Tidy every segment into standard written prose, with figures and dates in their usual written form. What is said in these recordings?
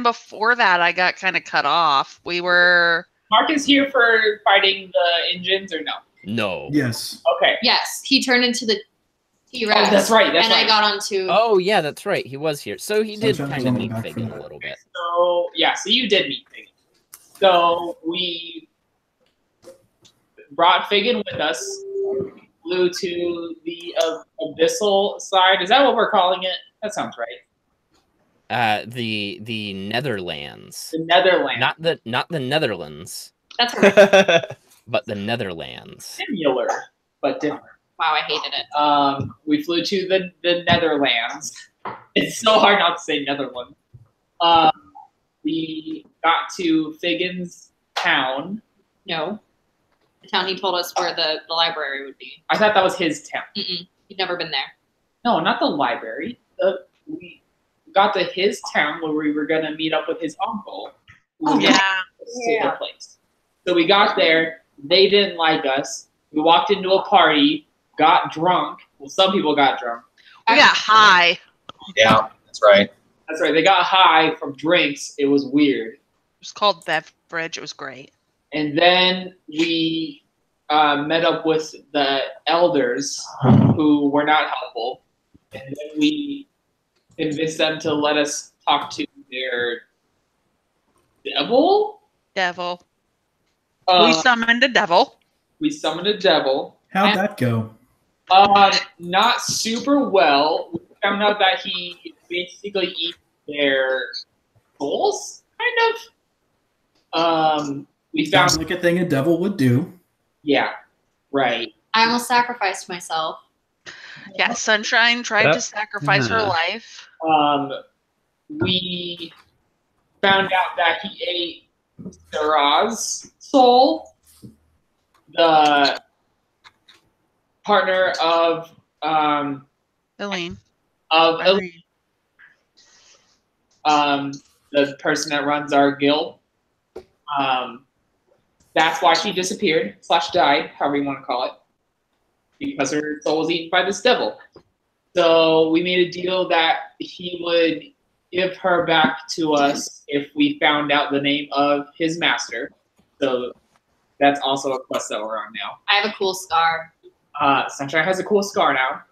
before that, I got kind of cut off. We were... Mark is here for fighting the engines, or no? No. Yes. Okay. Yes, he turned into the T-Rex. Oh, that's right. That's and right. I got onto. Oh yeah, that's right. He was here, so he did Sunshine was kind of on the meet back for Figin that. a little bit. So yeah, so you did meet Figin. So we brought Figin with us, flew to the abyssal side. Is that what we're calling it? That sounds right. The Netherlands. The Netherlands. Not the Netherlands, That's right. but the Netherlands. Similar, but different. Wow, I hated it. We flew to the Netherlands. It's so hard not to say Netherlands. We got to Figin's town. No. The town he told us where the library would be. I thought that was his town. You'd never been there. No, not the library. We got to his town where we were going to meet up with his uncle. Oh, yeah. To the place. So we got there. They didn't like us. We walked into a party, got drunk. Well, some people got drunk. We got high. Yeah, that's right. That's right. They got high from drinks. It was weird. It was called beverage. It was great. And then we met up with the elders who were not helpful. And then we convinced them to let us talk to their devil. We summoned a devil. We summoned a devil. How'd that go? Not super well. We found out that he basically eats their souls, kind of. We found Sounds like a thing a devil would do. Yeah, right. I almost sacrificed myself. Yeah, Sunshine tried to sacrifice her life. We found out that he ate Sarah's soul, the partner of Elaine. The person that runs our guild. That's why she disappeared / died, however you want to call it, because her soul was eaten by this devil. So we made a deal that he would give her back to us if we found out the name of his master. So that's also a quest that we're on now. I have a cool scar. Sunshine has a cool scar now.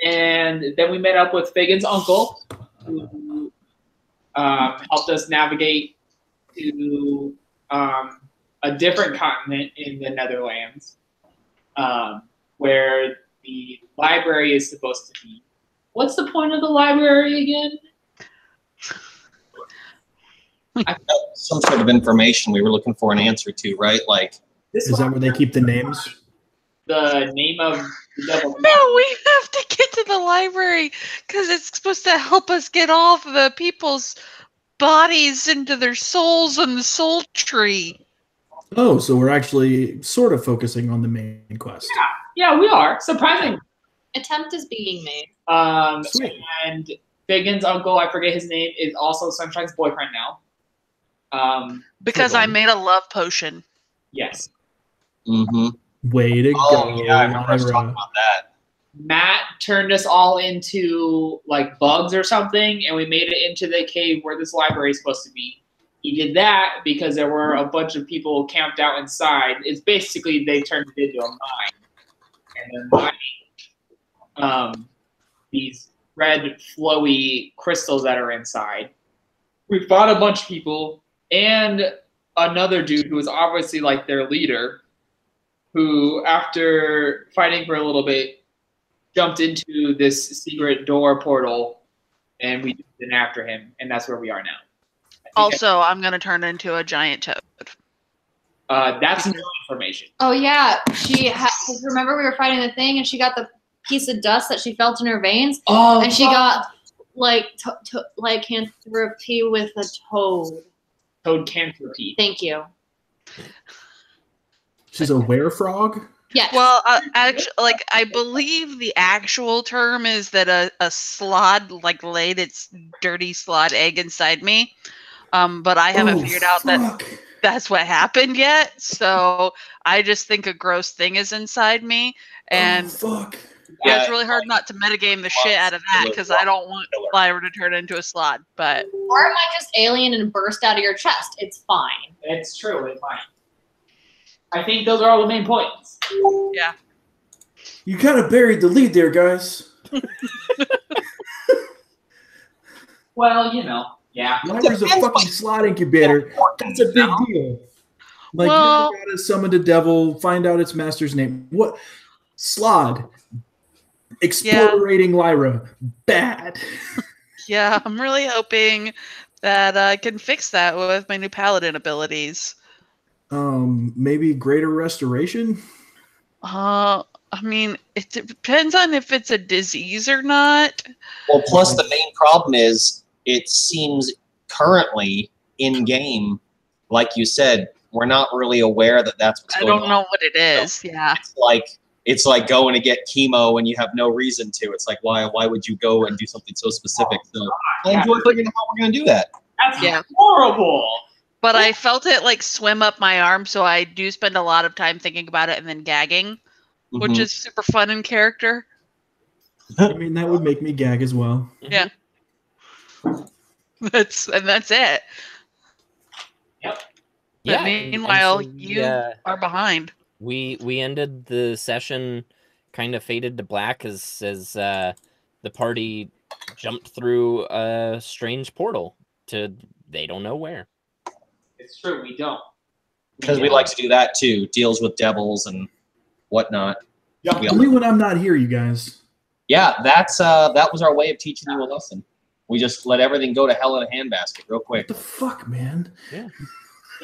And then we met up with Figin's uncle, who helped us navigate to a different continent in the Netherlands, where the library is supposed to be. What's the point of the library again? Some sort of information we were looking for an answer to, right? Like, is that where they keep the names? The name of the devil. No, we have to get to the library because it's supposed to help us get off the people's bodies into their souls on the soul tree. Oh, so we're actually sort of focusing on the main quest. Yeah, we are. Surprisingly. Attempt is being made. Sweet. And Figin's uncle, I forget his name, is also Sunshine's boyfriend now. Because I made a love potion. Yes. mm-hmm. Way to go. Yeah, I remember us talking about that. Matt turned us all into like bugs or something, and we made it into the cave where this library is supposed to be. He did that because there were a bunch of people camped out inside. It's basically they turned it into a mine, and they're mining these red flowy crystals that are inside. We fought a bunch of people and another dude who was obviously like their leader, who after fighting for a little bit jumped into this secret door portal, and we went after him, and that's where we are now. Also, I'm going to turn into a giant toad. That's new information. Oh yeah, remember we were fighting the thing, and she got the piece of dust that she felt in her veins, and she got lycanthropy with a toad. Toadcanthropy. Thank you. She's a werefrog? Yes. Well, actually, I believe the actual term is that a slod laid its dirty slod egg inside me. But I haven't figured out that that's what happened yet. So I just think a gross thing is inside me. And Yeah, it's really hard not to metagame the shit out of that because I don't want Lyra to turn into a slot. But or it might just alien and burst out of your chest. It's fine. It's true. It's fine. I think those are all the main points. Yeah. You kind of buried the lead there, guys. Well, you know, yeah. Lyra's a fucking slot incubator. That's a big deal. Like, well, you gotta summon the devil, find out its master's name. What? Slod. Explorating Lyra. Bad. Yeah, I'm really hoping that I can fix that with my new paladin abilities. Maybe greater restoration? I mean, it depends on if it's a disease or not. Well, plus the main problem is it seems currently in game, like you said, we're not really aware that that's what's going on. I don't know what it is. So, yeah, it's like going to get chemo and you have no reason to. It's like why would you go and do something so specific? So I enjoy figuring out how we're going to do that. That's horrible. But I felt it like swim up my arm, so I do spend a lot of time thinking about it and then gagging, which is super fun in character. I mean, that would make me gag as well. Yeah. That's it. Yep. Yeah. Meanwhile, so, you are behind. We ended the session kind of faded to black as the party jumped through a strange portal to they don't know where. It's true, we don't. Because we like to do that too. Deals with devils and whatnot. Yep. Only when I'm not here, you guys. Yeah, that was our way of teaching you a lesson. We just let everything go to hell in a handbasket real quick. What the fuck, man? Yeah.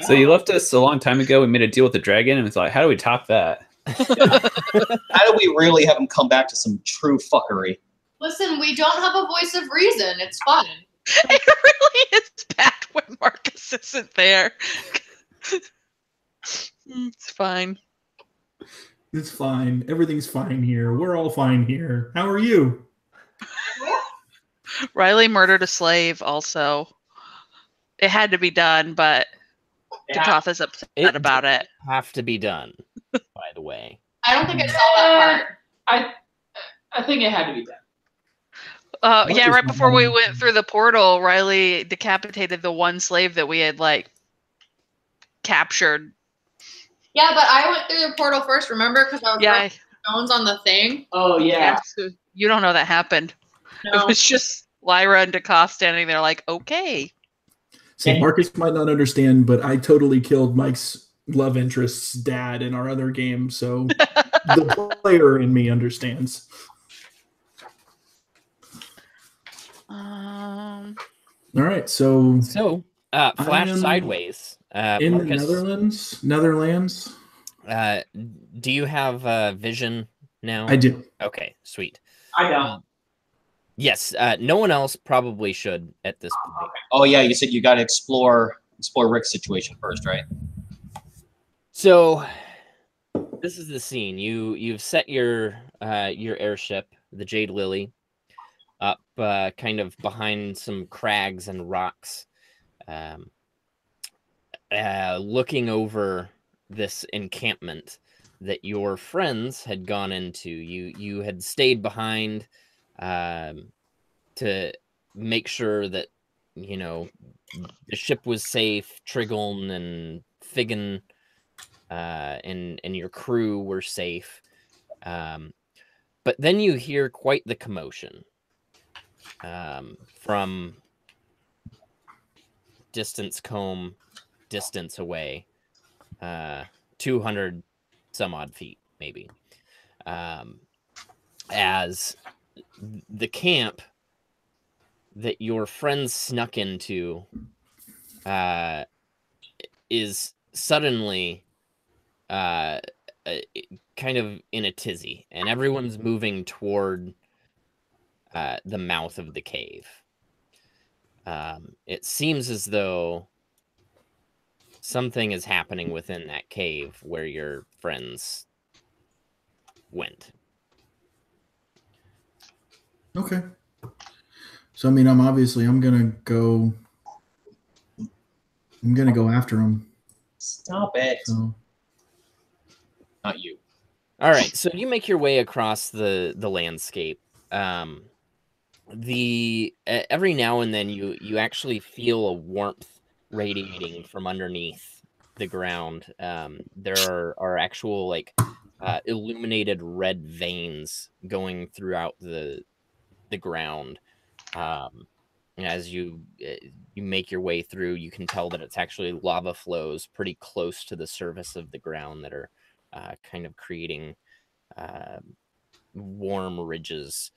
So you left us a long time ago. We made a deal with the dragon, and it's like, how do we top that? How do we really have him come back to some true fuckery? Listen, we don't have a voice of reason. It's fun. It really is bad when Marcus isn't there. It's fine. It's fine. Everything's fine here. We're all fine here. How are you? Riley murdered a slave also. It had to be done, but Dakotha's upset about it. Have to be done, by the way. I don't think I saw that part. I think it had to be done. Yeah, right before we went through the portal, Riley decapitated the one slave that we had, captured. Yeah, but I went through the portal first, remember? Because I was writing stones on the thing. Oh, yeah. So you don't know that happened. No. It was just Lyra and Dakota standing there like, okay. See, Marcus might not understand, but I totally killed Mike's love interest's dad in our other game, so the player in me understands. All right, so flash sideways. In Marcus, the Netherlands. Do you have vision now? I do. Okay, sweet. I don't. Yes, no one else probably should at this point. Oh yeah, you said you got to explore Rick's situation first, right? So this is the scene. You've set your airship, the Jade Lily, up kind of behind some crags and rocks, looking over this encampment that your friends had gone into. You had stayed behind to make sure that the ship was safe. Trigon and Figgin and your crew were safe. But then you hear quite the commotion from distance away, 200 some odd feet, maybe, as the camp that your friends snuck into is suddenly kind of in a tizzy, and everyone's moving toward the mouth of the cave. It seems as though something is happening within that cave where your friends went. Okay. So I mean, I'm gonna go after him. Stop it. So. Not you. All right, so you make your way across the landscape. Every now and then you actually feel a warmth radiating from underneath the ground. There are actual like illuminated red veins going throughout the ground. And as you make your way through, you can tell that it's actually lava flows pretty close to the surface of the ground that are kind of creating warm ridges.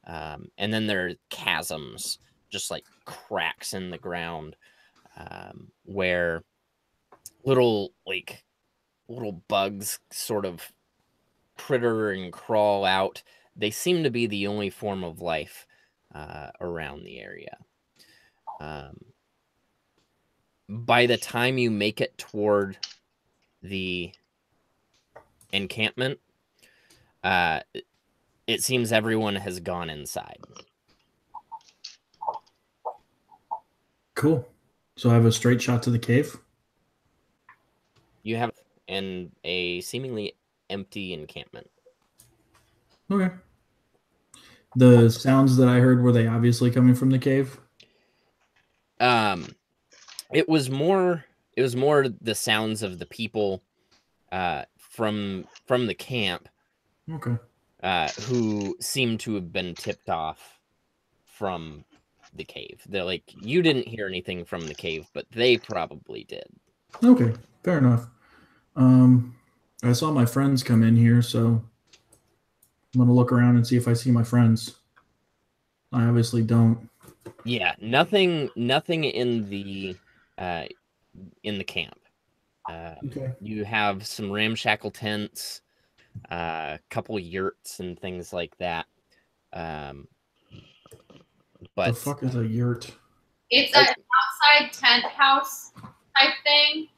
And then there are chasms, just like cracks in the ground, where little bugs sort of critter and crawl out. They seem to be the only form of life around the area. By the time you make it toward the encampment, it seems everyone has gone inside. Cool. So I have a straight shot to the cave. You have in a seemingly empty encampment. Okay. The sounds that I heard, were they obviously coming from the cave? It was more the sounds of the people from the camp. Okay. Who seem to have been tipped off from the cave. They're like, you didn't hear anything from the cave, but they probably did. Okay, fair enough. I saw my friends come in here, so I'm gonna look around and see if I see my friends. I obviously don't. Yeah, nothing in the camp. Okay. You have some ramshackle tents, a couple yurts and things like that. But The fuck is a yurt? It's an outside tent house type thing.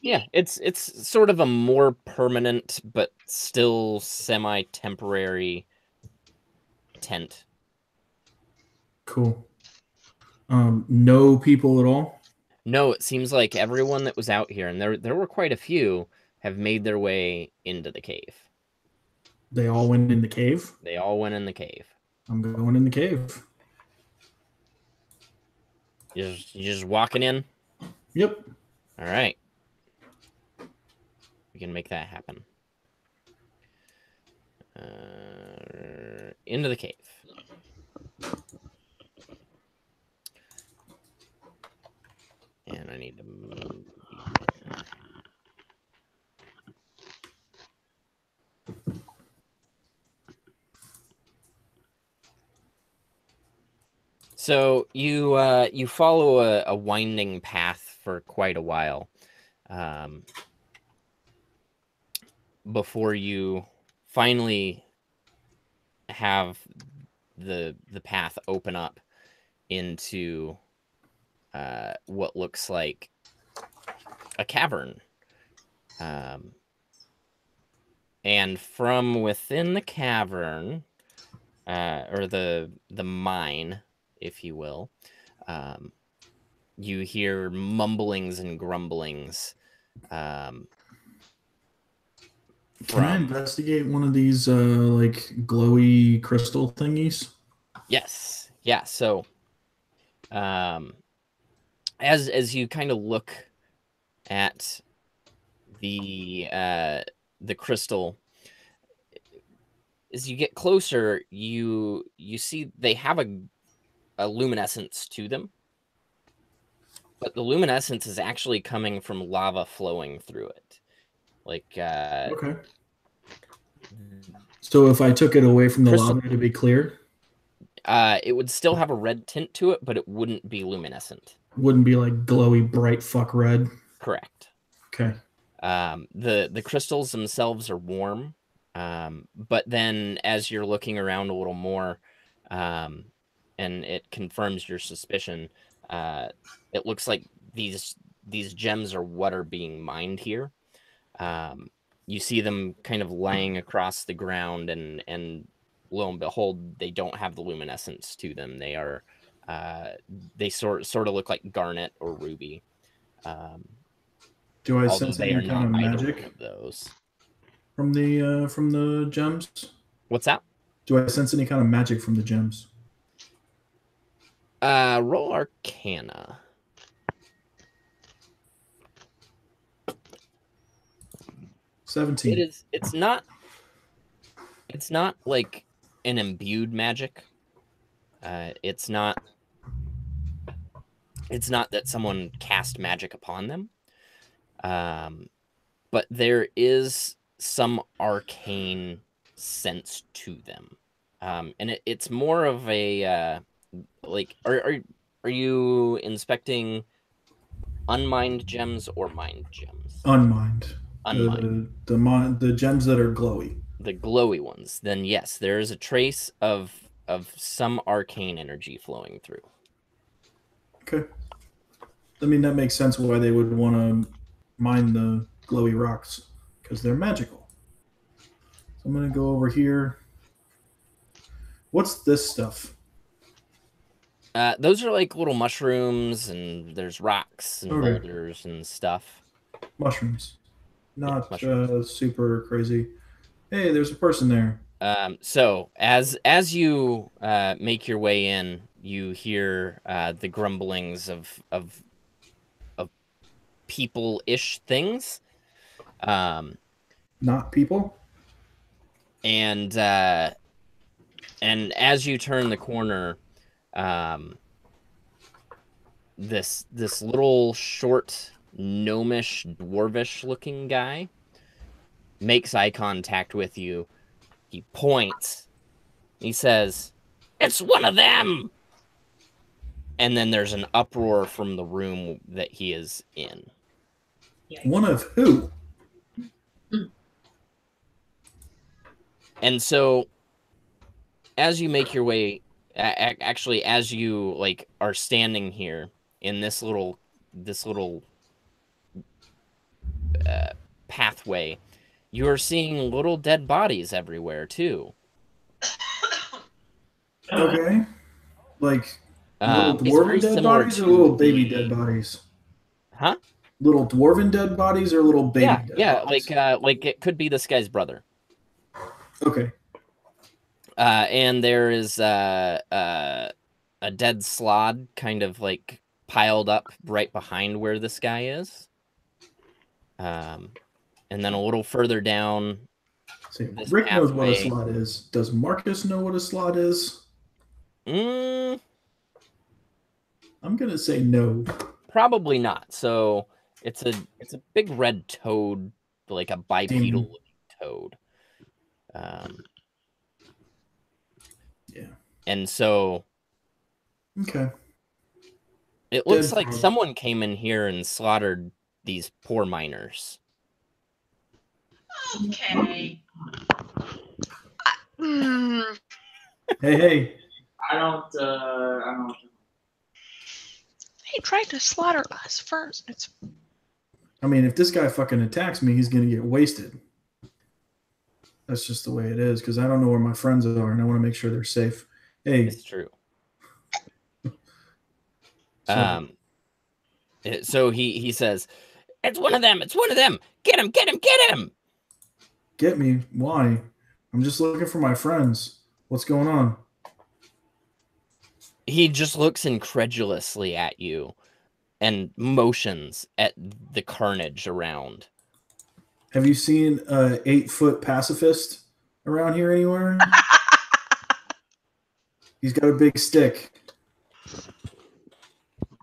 Yeah, it's sort of a more permanent but still semi-temporary tent. Cool. No people at all? No, it seems like everyone that was out here, and there were quite a few, have made their way into the cave. They all went in the cave? They all went in the cave. I'm going in the cave. You just walking in? Yep. All right. We can make that happen. Into the cave. And I need to move. So you follow a winding path for quite a while, before you finally have the path open up into what looks like a cavern. And from within the cavern, or the mine, if you will, you hear mumblings and grumblings. Can I investigate one of these like glowy crystal thingies? Yes. Yeah. So, as you kind of look at the crystal, as you get closer, you see they have a luminescence to them, but the luminescence is actually coming from lava flowing through it. Like okay. So if I took it away from the lava, it'd be clear? It would still have a red tint to it, but it wouldn't be luminescent. Wouldn't be like glowy, bright fuck red? Correct. Okay. The crystals themselves are warm, but then as you're looking around a little more, and it confirms your suspicion, it looks like these gems are what are being mined here. You see them kind of laying across the ground, and lo and behold, they don't have the luminescence to them. They are they sort of look like garnet or ruby. Do I sense any kind of magic? Of those. from the gems? What's that? Do I sense any kind of magic from the gems? Roll Arcana. It's not like an imbued magic. It's not that someone cast magic upon them. But there is some arcane sense to them. And it's more of a like are you inspecting unmined gems or mined gems? Unmined. Unmined. The gems that are glowy. The glowy ones. Then yes, there is a trace of some arcane energy flowing through. Okay. I mean, that makes sense why they would want to mine the glowy rocks, because they're magical. So I'm going to go over here. What's this stuff? Those are like little mushrooms, and there's rocks and boulders and stuff. Mushrooms. Not mushrooms. Super crazy. Hey, there's a person there. So as you make your way in, you hear the grumblings of people-ish things. Not people. And as you turn the corner, this little short gnomish dwarvish looking guy makes eye contact with you. He points. He says, "It's one of them!" And then there's an uproar from the room that he is in. One of who? And so as you make your way, actually, as you like are standing here in this little pathway, you are seeing little dead bodies everywhere too. Okay. Like little dwarven dead bodies or little baby dead bodies? Huh? Little dwarven dead bodies or little baby dead bodies? Like it could be this guy's brother. Okay. And there is a dead slod kind of like piled up right behind where this guy is. And then a little further down. See, Rick knows what a slot is. Does Marcus know what a slot is? I'm gonna say no. Probably not. So it's a big red toad, like a bipedal toad. Yeah. And so okay. It looks like someone came in here and slaughtered these poor miners. Okay. Hey. I don't. He tried to slaughter us first. I mean, if this guy fucking attacks me, he's gonna get wasted. That's just the way it is, because I don't know where my friends are, and I want to make sure they're safe. Hey, it's true. So he says, "It's one of them. It's one of them. Get him! Get him! Get him!" Get me? Why? I'm just looking for my friends. What's going on? He just looks incredulously at you and motions at the carnage around. Have you seen an 8-foot pacifist around here anywhere? He's got a big stick.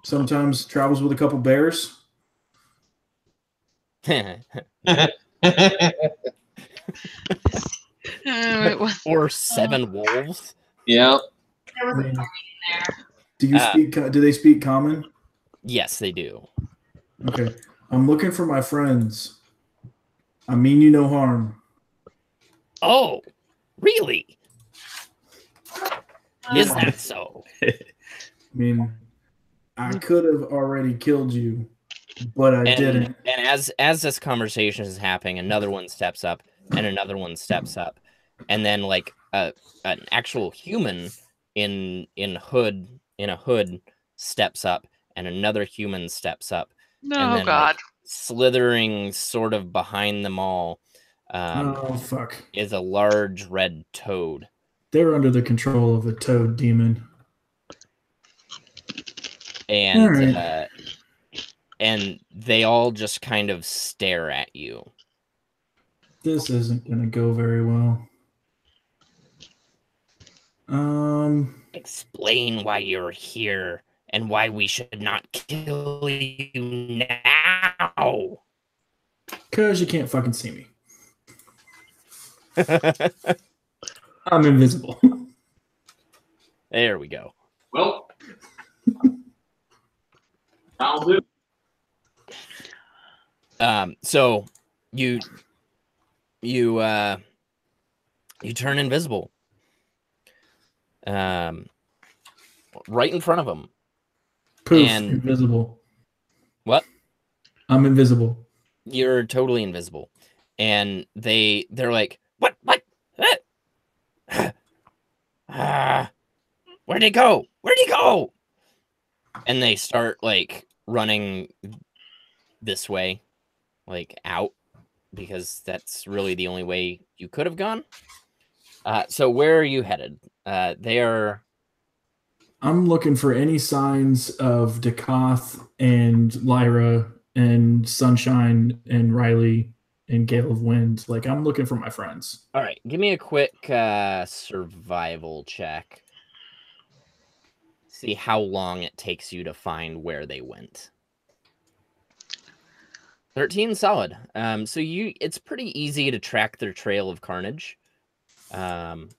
Sometimes travels with a couple bears. Or 7 wolves. Yeah. Do they speak common? Yes, they do. Okay. I'm looking for my friends. I mean you no harm. Oh, really? Is that so? I mean, I could have already killed you, but I didn't. And as this conversation is happening, another one steps up, and another one steps up, and then like an actual human in a hood steps up, and another human steps up. No, and then, God. like, slithering sort of behind them all Oh, fuck. is a large red toad. They're under the control of a toad demon. And All right. and they all just kind of stare at you. This isn't going to go very well. Explain why you're here and why we should not kill you now. Because you can't fucking see me. I'm invisible. There we go. Well, that'll do. So you turn invisible. Right in front of them. Poof, And invisible. what? I'm invisible. You're totally invisible. And they're like, what? Where'd he go? And they start like running this way, like out, because that's really the only way you could have gone. So where are you headed? I'm looking for any signs of Dekoth and Lyra and Sunshine and Riley and Gale of Wind. Like, I'm looking for my friends. All right, give me a quick survival check. See how long it takes you to find where they went. 13, solid. So it's pretty easy to track their trail of carnage. And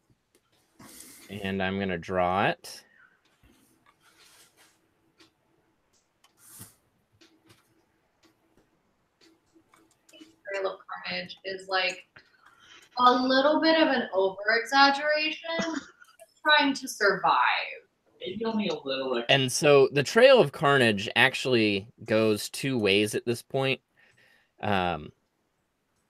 I'm gonna draw it. Trail of carnage is like a little bit of an over exaggeration, trying to survive. Maybe only a little. And so the trail of carnage actually goes two ways at this point.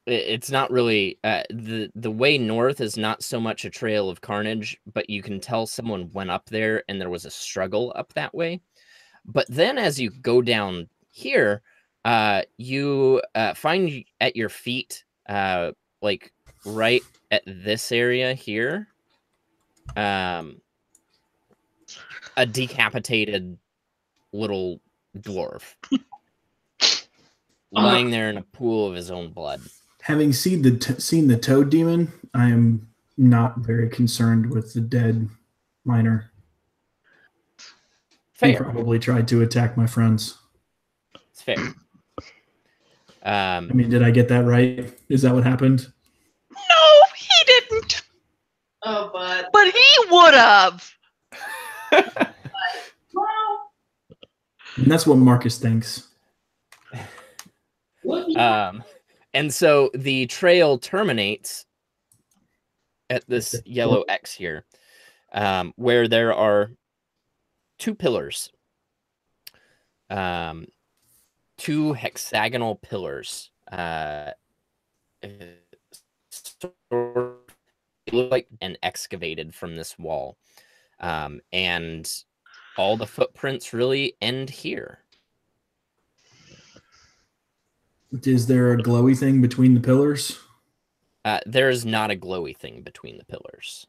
It's not really the way north is not so much a trail of carnage, but you can tell someone went up there and there was a struggle up that way. But then as you go down here, you find at your feet, like right at this area here, a decapitated little dwarf lying there in a pool of his own blood. Having seen the toad demon, I am not very concerned with the dead miner. Fair. He probably tried to attack my friends. It's fair. I mean, did I get that right? Is that what happened? No, he didn't. Oh, But he would have. Well, And that's what Marcus thinks. And so the trail terminates at this yellow X here, where there are two pillars, two hexagonal pillars. It looked like and excavated from this wall, and all the footprints really end here. Is there a glowy thing between the pillars? There is not a glowy thing between the pillars.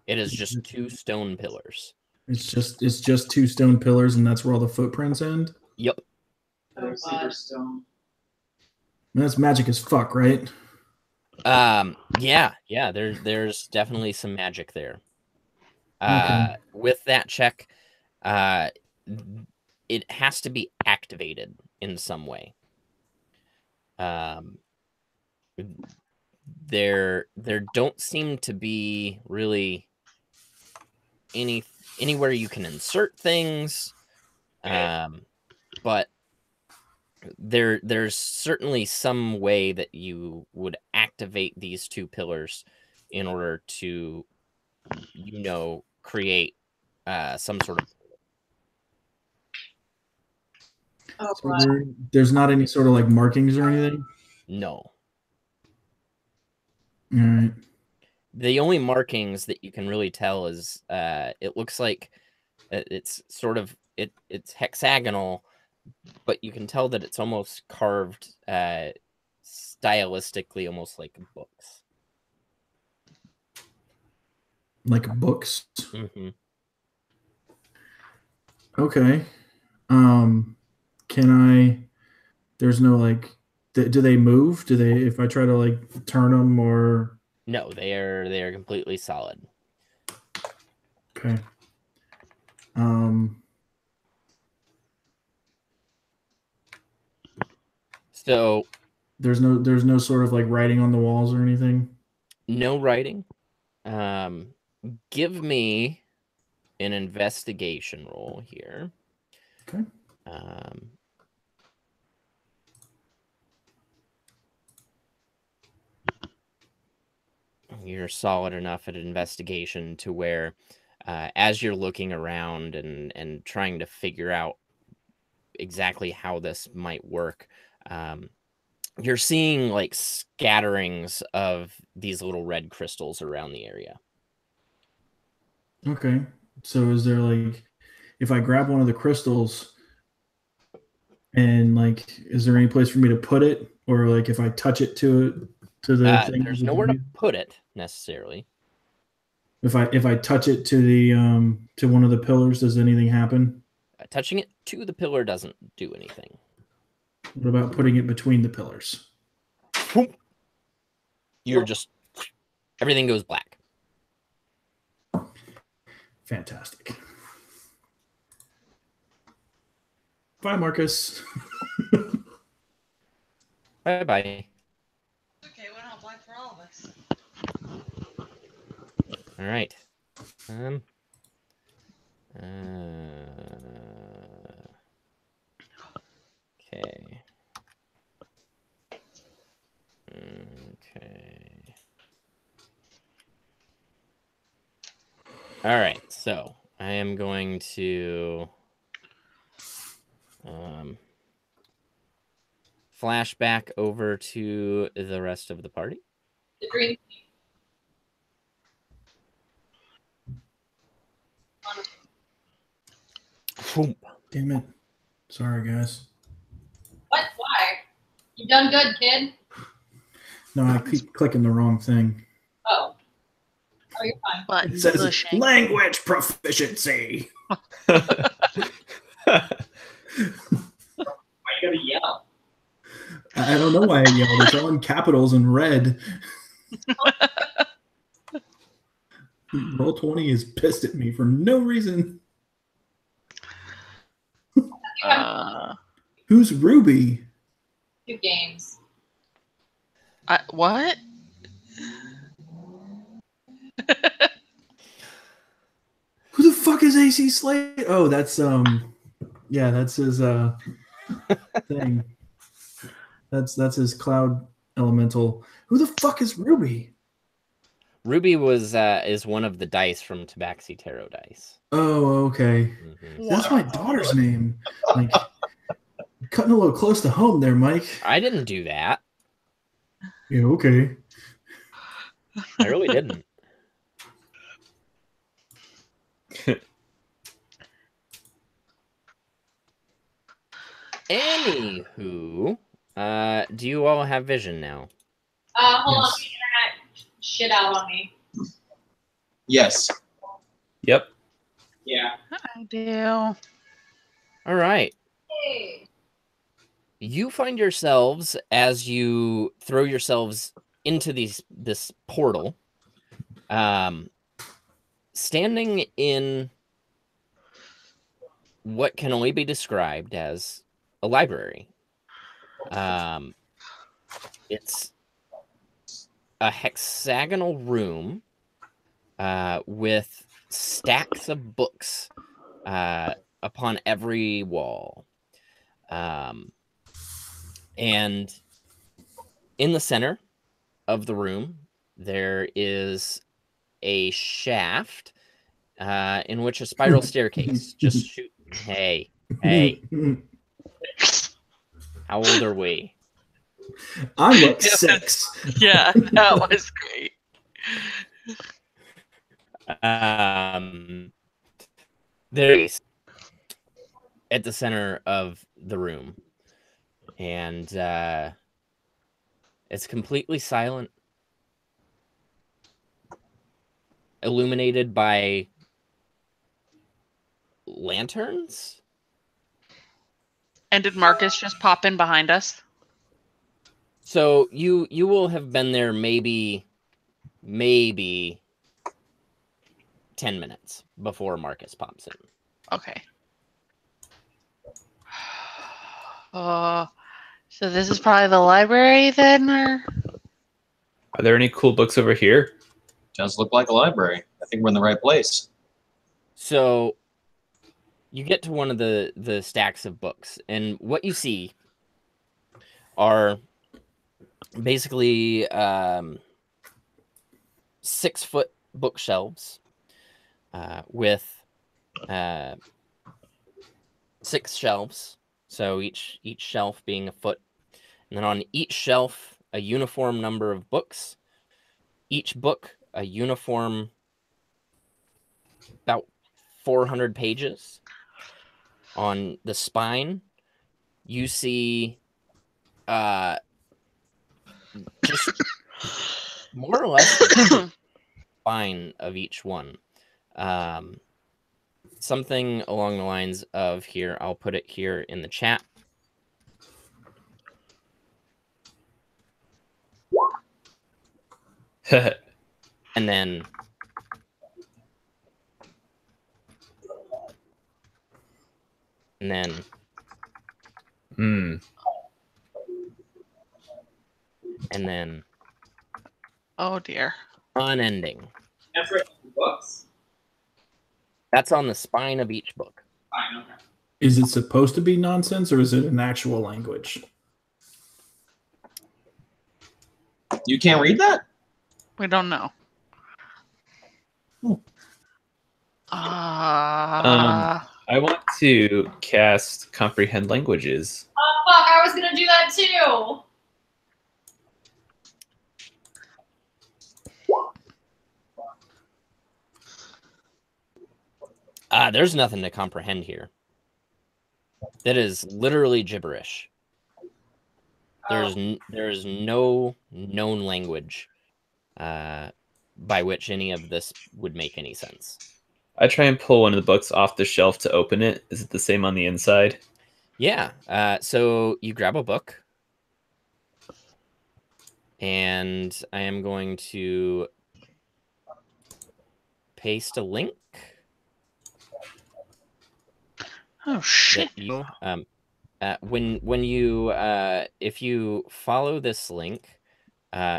It is just two stone pillars. It's just two stone pillars, and that's where all the footprints end. Yep. Stone. That's magic as fuck, right? Yeah. There's definitely some magic there. Okay. With that check, it has to be activated in some way. There don't seem to be really anywhere you can insert things, but there's certainly some way that you would activate these two pillars in order to, create some sort of. So there's not any sort of like markings or anything? No. All right. The only markings that you can really tell is it looks like it's sort of it's hexagonal, but you can tell that it's almost carved stylistically almost like books. Like books. Mm-hmm. Okay. Can I? There's no like. Do they move? Do they? If I try to like turn them or? No, they are completely solid. Okay. So there's no sort of like writing on the walls or anything. No writing. Give me an investigation roll here. Okay. You're solid enough at investigation to where, as you're looking around and trying to figure out exactly how this might work, you're seeing like scatterings of these little red crystals around the area. Okay. So is there like, if I grab one of the crystals and like, is there any place for me to put it? Or like if I touch it to the thing? There's nowhere to put it necessarily. If I touch it to the to one of the pillars, does anything happen? Touching it to the pillar doesn't do anything. What about putting it between the pillars? You're just, everything goes black. Fantastic. Bye, Marcus. Bye-bye. Okay, went out black for all of us. All right. Okay. Okay. All right. So I am going to flash back over to the rest of the party. The green. Damn it. Sorry, guys. What? Why? You done good, kid? No, I keep clicking the wrong thing. Oh. Oh, you're fine. Button It says pushing. language proficiency. Why you gotta yell? I don't know why I yelled. It's all in capitals and red. Roll20 is pissed at me for no reason. Who's Ruby? 2 games. What? Who the fuck is AC Slate? Oh, that's yeah, that's his thing. That's his cloud elemental. Who the fuck is Ruby? Ruby is one of the dice from Tabaxi Tarot dice. Oh, okay. Mm-hmm. That's my daughter's name. Like, cutting a little close to home there, Mike. I didn't do that. Yeah, okay. I really didn't. Anywho, do you all have vision now? Hold on, Yes. the internet shit out on me. Yes. Yep. Yeah. I do. All right. Hey. You find yourselves, as you throw yourselves into this portal, standing in what can only be described as a library. It's a hexagonal room with stacks of books upon every wall. And in the center of the room, there is a shaft in which a spiral staircase just shoot. Hey, how old are we? I'm like 6. Yeah, that was great. There is at the center of the room, and It's completely silent, illuminated by lanterns. And did Marcus just pop in behind us? So you will have been there maybe 10 minutes before Marcus pops in. Okay. So this is probably the library then, or? Are there any cool books over here? Does look like a library. I think we're in the right place. So you get to one of the stacks of books, and what you see are basically 6-foot bookshelves with 6 shelves. So each shelf being a foot, and then on each shelf a uniform number of books. Each book a uniform about 400 pages. On the spine, you see just more or less the spine of each one. Something along the lines of here, I'll put it here in the chat. And then Hmm. and then Oh dear. unending. That's right. Books. That's on the spine of each book. Fine. Okay. Is it supposed to be nonsense or is it an actual language? You can't read that? We don't know. I want to cast Comprehend Languages. Oh fuck! I was gonna do that too. There's nothing to comprehend here. That is literally gibberish. There's no known language by which any of this would make any sense. I try and pull one of the books off the shelf to open it. Is it the same on the inside? Yeah. So you grab a book, and I am going to paste a link. Oh shit! You, when you if you follow this link,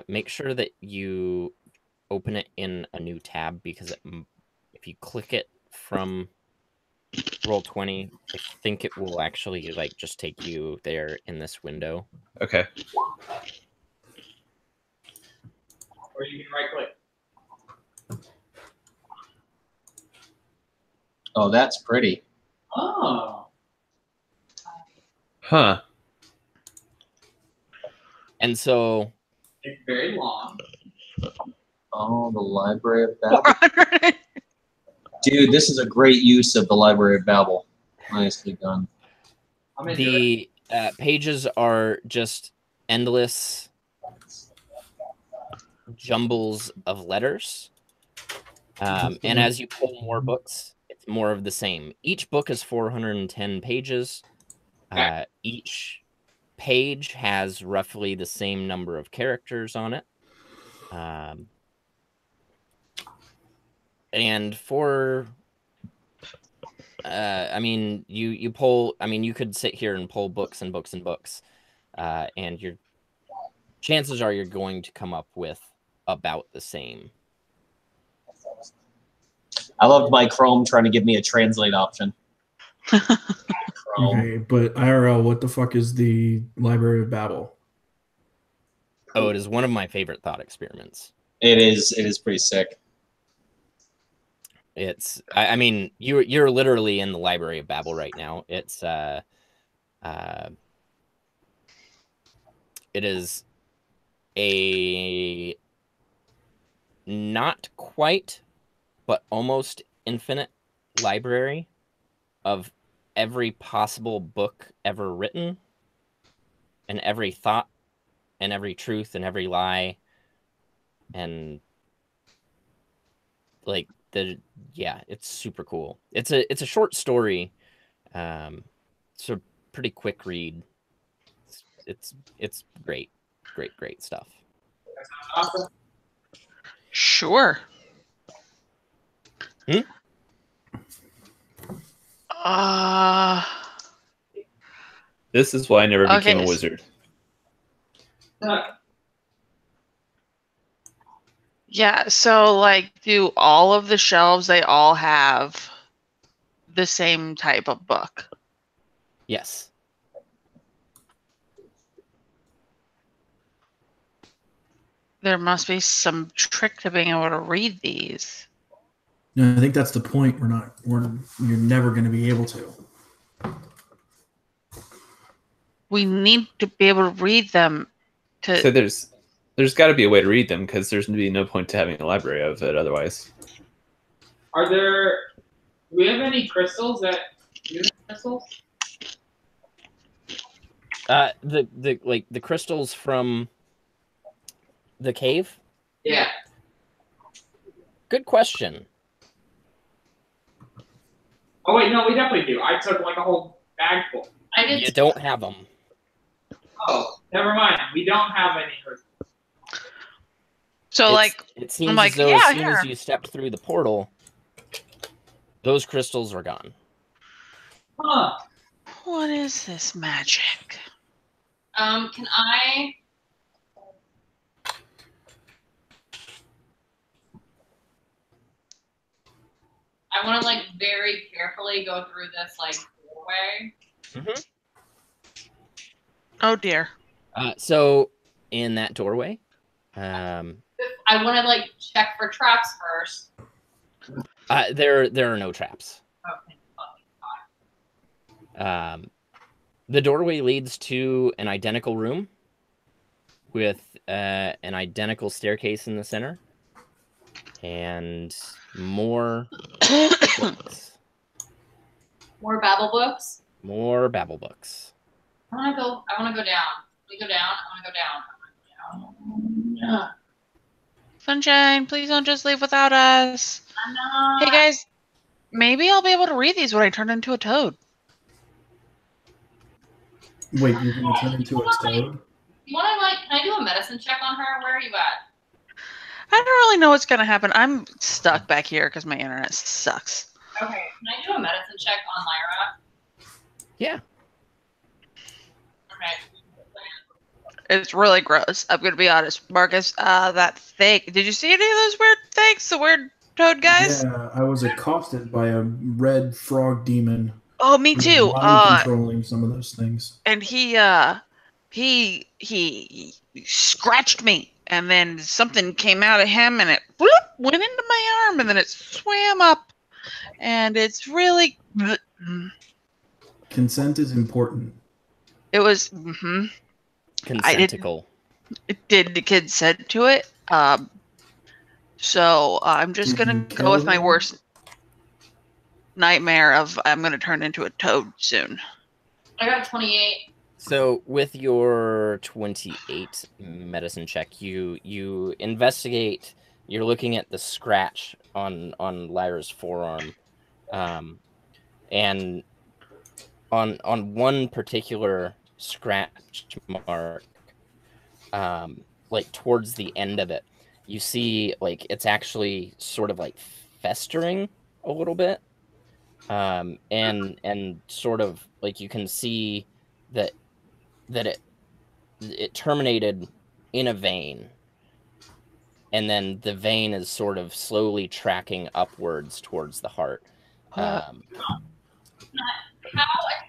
make sure that you open it in a new tab, because if you click it from Roll20, I think it will actually like just take you there in this window. Okay. Or you can right click. Oh, that's pretty. Oh. Huh. And so It's very long. Oh, the Library of Babel. 400. Dude, this is a great use of the Library of Babel. Nicely done. I'm into the pages are just endless jumbles of letters. And as you pull more books, it's more of the same. Each book is 410 pages. Each page has roughly the same number of characters on it. And for I mean, you pull, I mean, you could sit here and pull books and books and books, and your chances are you're going to come up with about the same. I loved my Chrome trying to give me a translate option. Chrome. Okay, but IRL, what the fuck is the Library of Babel? Oh, it is one of my favorite thought experiments. It is pretty sick. It's, I mean, you're literally in the Library of Babel right now. It's it is a not quite, but almost infinite library of every possible book ever written and every thought and every truth and every lie, and like it's super cool. It's a short story, so pretty quick read. It's great stuff. Awesome. Sure. Hmm? This is why I never became Okay. a wizard. Yeah, so like, do all of the shelves, they all have the same type of book? Yes. There must be some trick to being able to read these. No, I think that's the point. You're never going to be able to. We need to be able to read them to... So there's got to be a way to read them, because there's going to be no point to having a library of it otherwise. Do we have any crystals crystals? The crystals from the cave? Yeah. Good question. Oh wait, no, we definitely do. I took like a whole bag full. I did. You don't have them. Oh, never mind. We don't have any crystals. So like, it seems I'm like, as though yeah, as soon as you stepped through the portal, those crystals are gone. Huh. What is this magic? Can I? I want to like very carefully go through this like doorway. Mm-hmm. Oh dear. So in that doorway, I want to like check for traps first. there are no traps. Okay. The doorway leads to an identical room with an identical staircase in the center, and more books. More Babel books. More Babel books. I want to go down. We go down. I want to go down. Sunshine, please don't just leave without us. I'm not. Hey guys, maybe I'll be able to read these when I turn into a toad. Wait, you're going to turn into a toad? You want to like? Can I do a medicine check on her? Where are you at? I don't really know what's gonna happen. I'm stuck back here because my internet sucks. Okay. Can I do a medicine check on Lyra? Yeah. Okay. It's really gross. I'm gonna be honest, Marcus. That thing. Did you see any of those weird things? The weird toad guys? Yeah, I was accosted by a red frog demon. Oh, me who's too. mind controlling some of those things. And he scratched me, and then something came out of him, and it whoop, went into my arm, and then it swam up, and it's really. Consent is important. It was. Mm-hmm. Consentical. It did the kid said to it. So I'm just Did gonna you go kill with my him? worst nightmare of I'm gonna turn into a toad soon. I got 28. So with your 28 medicine check, you investigate. You're looking at the scratch on Lyra's forearm, and on one particular scratch mark, like towards the end of it, you see like it's actually sort of like festering a little bit, and sort of like you can see that it terminated in a vein, and then the vein is sort of slowly tracking upwards towards the heart,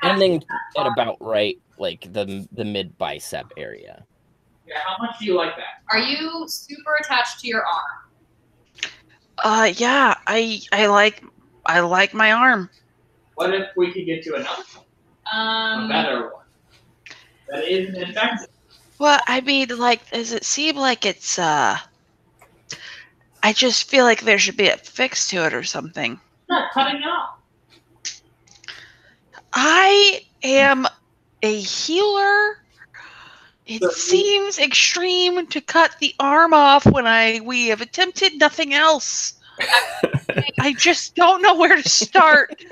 ending at about right like the mid bicep area. Yeah, how much do you like that? Are you super attached to your arm? Yeah, I like my arm. What if we could get you another one? A better one. That isn't infected. Well, I mean, like, does it seem like it's I just feel like there should be a fix to it or something. It's not cutting off. I am a healer. It seems extreme to cut the arm off when we have attempted nothing else. I just don't know where to start.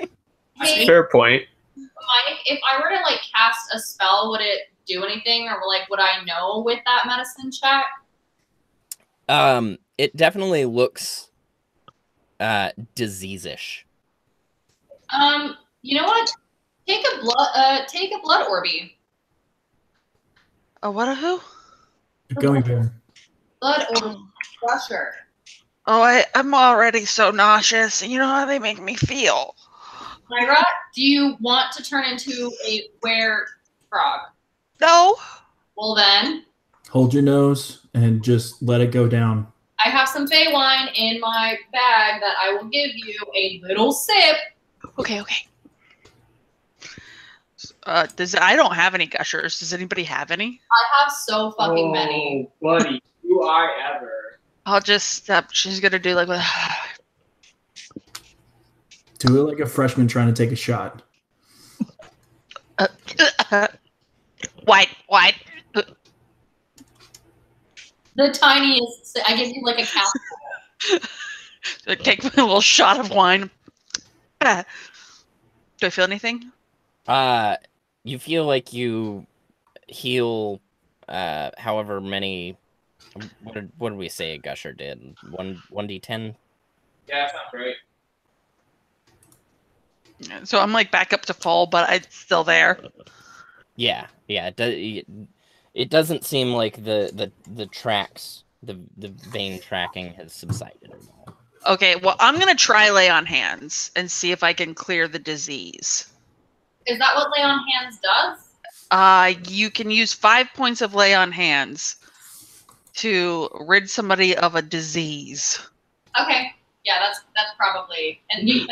Hey, Fair point. Mike, if I were to like cast a spell, would it do anything, or like would I know with that medicine check? It definitely looks disease-ish. You know what? Take a blood orby. A what? A who? A gummy bear. Blood orby crusher. Oh, I'm already so nauseous. You know how they make me feel. Myra, do you want to turn into a were-frog? No. Well then, Hold your nose and just let it go down. I have some Fey wine in my bag that I will give you a little sip. Okay. I don't have any gushers. Does anybody have any? I have so fucking many. Oh, buddy, do I ever? I'll just she's gonna do like Do it like a freshman trying to take a shot. White. The tiniest. I give you like a capsule. Take a little shot of wine. Do I feel anything? You feel like you heal however many. What did we say a gusher did? 1d10? Yeah, that's not great. So I'm like back up to full, but it's still there. Yeah. It doesn't seem like the tracks, the vein tracking has subsided at all. Okay, well I'm gonna try lay on hands and see if I can clear the disease. Is that what lay on hands does? You can use 5 points of lay on hands to rid somebody of a disease. Okay. Yeah, that's probably.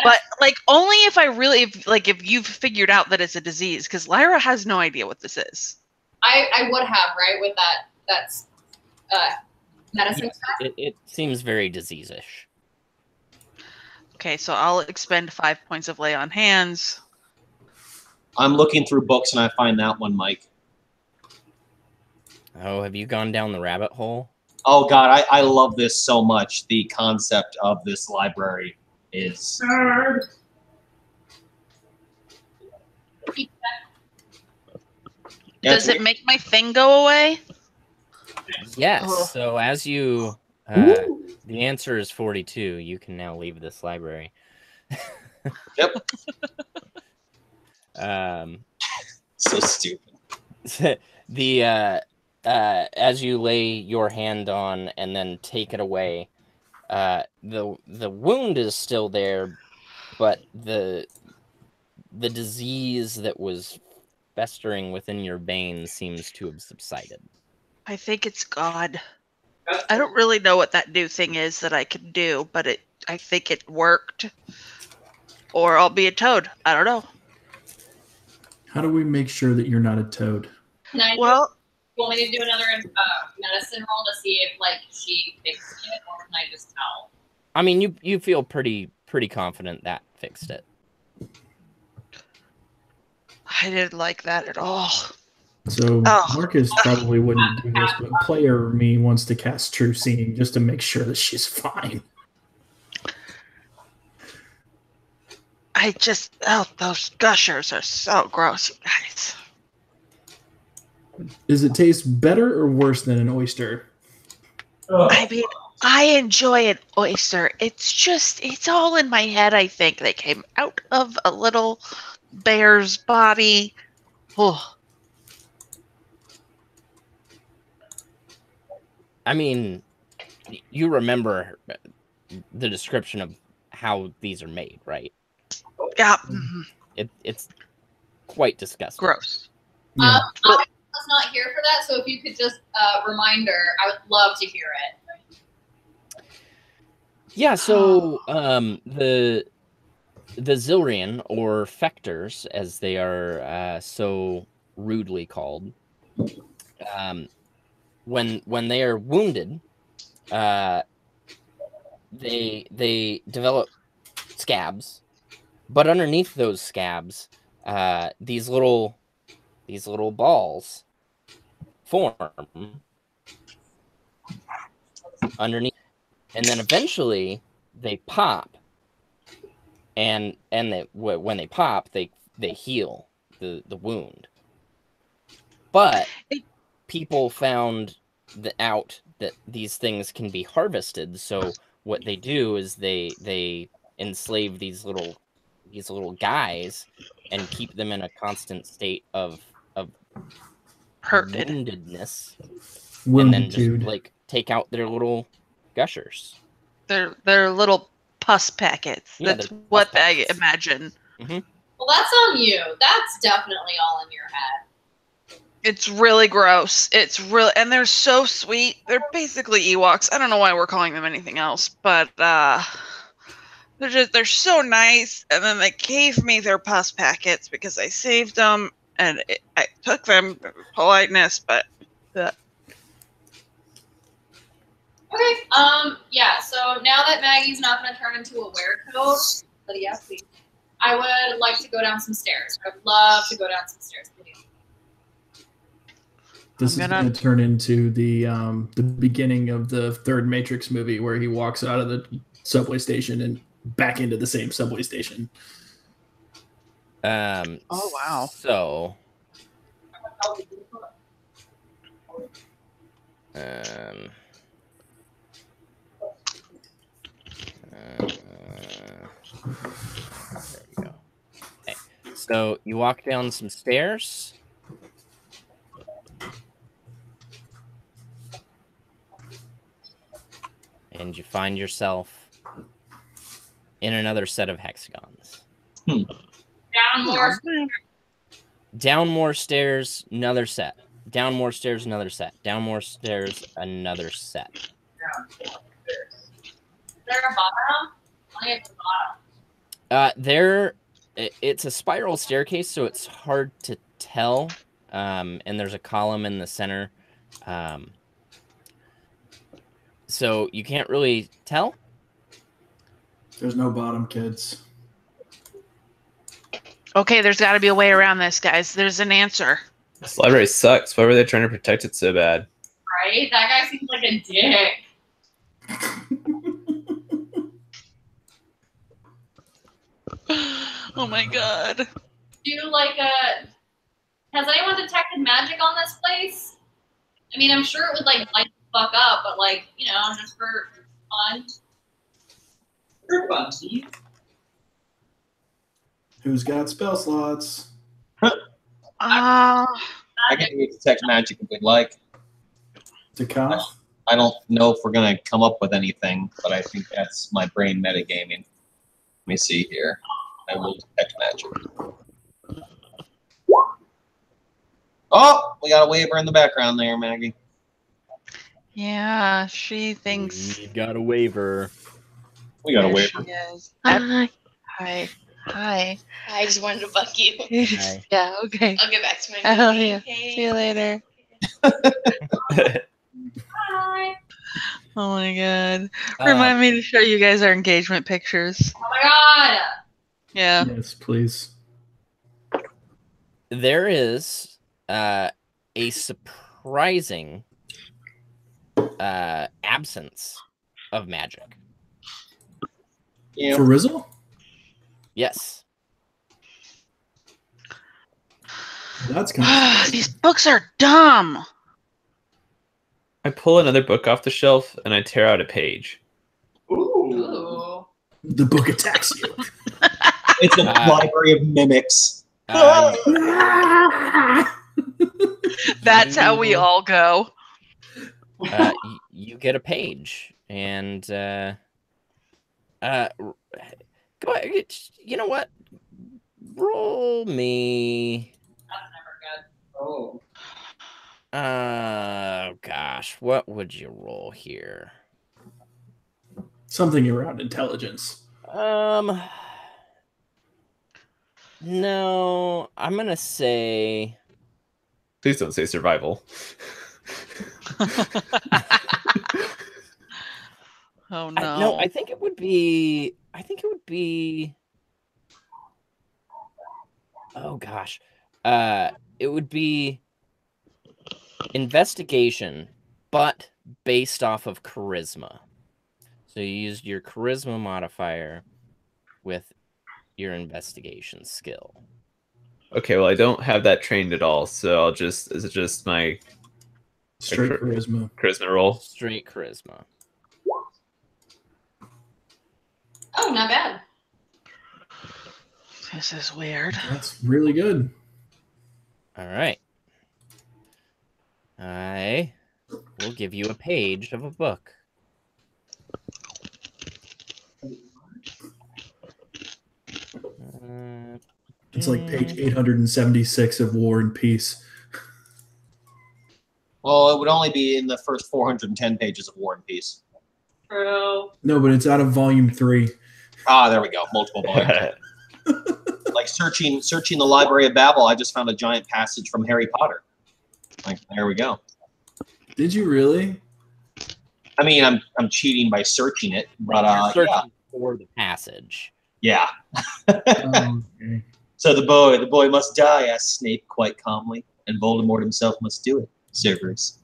But like only if you've figured out that it's a disease, because Lyra has no idea what this is. I would have, right, with that's medicine check. It seems very disease-ish. Okay, so I'll expend 5 points of lay on hands. I'm looking through books and I find that one, Mike. Oh, have you gone down the rabbit hole? Oh God, I love this so much. The concept of this library is. Does it make my thing go away? Yes. Oh. So as you, the answer is 42. You can now leave this library. Yep. So stupid. As you lay your hand on and then take it away, the wound is still there, but the disease that was festering within your veins seems to have subsided. I think it's God. I don't really know what that new thing is that I can do, but I think it worked. Or I'll be a toad. I don't know. How do we make sure that you're not a toad? Can I Well, you want me to do another medicine roll to see if like she fixed it, or can I just tell? I mean, you feel pretty confident that fixed it. I didn't like that at all. So Marcus probably wouldn't do this, but player me wants to cast True Seeing just to make sure that she's fine. Those gushers are so gross, you guys. Does it taste better or worse than an oyster? I mean, I enjoy an oyster. It's all in my head, I think. They came out of a little bear's body. Oh. I mean, you remember the description of how these are made, right? Yeah. It's quite disgusting. Gross. Yeah. I was not here for that, so if you could just reminder, I would love to hear it. Yeah, so the Zilrian, or Fectors, as they are so rudely called, when they are wounded, they develop scabs, but underneath those scabs, these little balls form underneath, and then eventually they pop, and when they pop, they heal the wound. But people found out that these things can be harvested, so what they do is they enslave these little guys and keep them in a constant state of Hurted. woundedness, and then just Wounditude. like take out their little gushers. They're little pus packets. Yeah, That's they're pus what packets. I imagine. Well, that's on you. That's definitely all in your head. It's really gross. It's really, and they're so sweet. They're basically Ewoks. I don't know why we're calling them anything else, but they're so nice. And then they gave me their pus packets because I saved them, and I took them politeness, but. Okay. Yeah. So now that Maggie's not going to turn into a werecoat, but yeah, please. I would like to go down some stairs. I would love to go down some stairs. Please. This is going to turn into the beginning of the third Matrix movie where he walks out of the subway station and back into the same subway station. Oh wow. So there you go. Okay. So you walk down some stairs. And you find yourself in another set of hexagons. Down more. Down more stairs, another set. Down more stairs, another set. Down more stairs, another set. Is there a bottom? I get the bottom. It's a spiral staircase, so it's hard to tell. And there's a column in the center. So you can't really tell. There's no bottom, kids. Okay, there's got to be a way around this, guys. There's an answer. This library sucks. Why were they trying to protect it so bad? Right? That guy seems like a dick. Oh my god. Do like a. Has anyone detected magic on this place? I mean, I'm sure it would like light the fuck up, but like, you know, just for fun. For fun, Steve. Who's got spell slots? I can detect magic if we'd like. To cough? I don't know if we're going to come up with anything, but I think that's my brain metagaming. Let me see here. I will detect magic. Oh, we got a waiver in the background there, Maggie. Yeah, she thinks. We've got a waiver. We got a There waiver. she is. Hi. Hi. Hi. I just wanted to bug you. Hi. Yeah, okay. I'll get back to my Oh, meeting. yeah. Okay. See you later. Hi. Oh my god. Remind me to show you guys our engagement pictures. Oh my god. Yeah. Yes, please. There is a surprising absence of magic. Yeah. For Rizzle? Yes. That's kind of These books are dumb. I pull another book off the shelf and I tear out a page. Ooh. the book attacks you. It's a library of mimics. That's how we all go. You get a page, and go ahead. You know what? Roll me. That's never good. Oh. Gosh, what would you roll here? Something around intelligence. No, I'm gonna say. Please don't say survival. Oh no. No, I think it would be. Oh gosh, it would be investigation, but based off of charisma. So you used your charisma modifier with your investigation skill. Okay, well, I don't have that trained at all, so is it just my Straight charisma. charisma roll? Straight charisma. Oh, not bad. This is weird. That's really good. All right. I will give you a page of a book. It's like page 876 of War and Peace. Well, it would only be in the first 410 pages of War and Peace. True. No, but it's out of volume 3. Ah, there we go. Multiple volumes. Like searching the Library of Babel, I just found a giant passage from Harry Potter. Like, there we go. Did you really? I mean, I'm cheating by searching it, but You're searching yeah. for the passage. Yeah. Okay. So the boy must die, asked Snape quite calmly, and Voldemort himself must do it. Cerberus.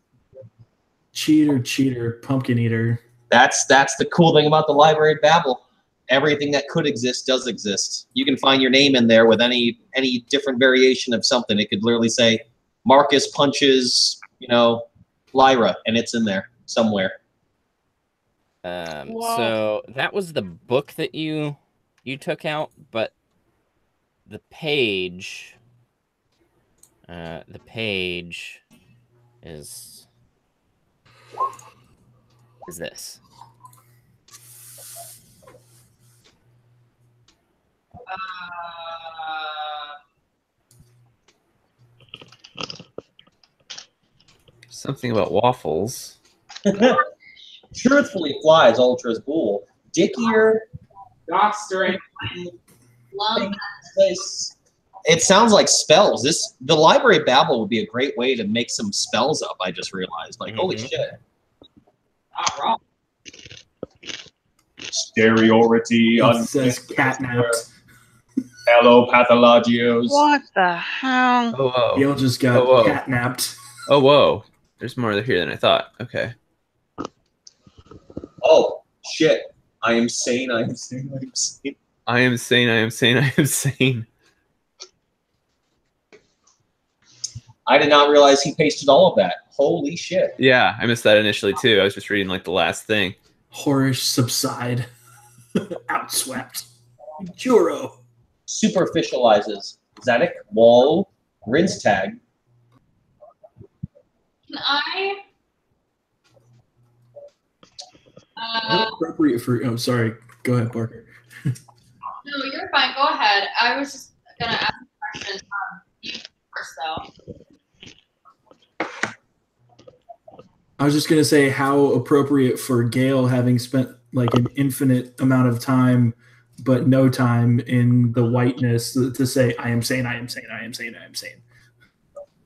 Cheater, pumpkin eater. That's the cool thing about the Library of Babel. Everything that could exist does exist. You can find your name in there with any different variation of something. It could literally say Marcus punches, Lyra, and it's in there somewhere. So that was the book that you took out, but the page is this. Something about waffles. Truthfully flies Ultra's Bull. Dickier. Doctor, Love It sounds like spells. The Library of Babel would be a great way to make some spells up. I just realized. Like, holy shit. not wrong. Superiority. It says catnapped. Hello, pathologios. What the hell? Oh, whoa. Gale just got Oh, whoa. catnapped. Oh, whoa. There's more here than I thought. Okay. Oh, shit. I am sane. I am sane. I am sane. I am sane. I am sane. I am sane. I did not realize he pasted all of that. Holy shit. Yeah, I missed that initially too. I was just reading like the last thing. Horish subside. Outswept. Juro. Superficializes. Zanuck, Wall, rinse tag. Can I? Appropriate for. Oh, sorry. Go ahead, Parker. No, you're fine. Go ahead. I was just gonna ask a question. You first, though. I was just gonna say how appropriate for Gale having spent like an infinite amount of time, but no time in the whiteness to say, "I am sane. I am sane. I am sane. I am sane."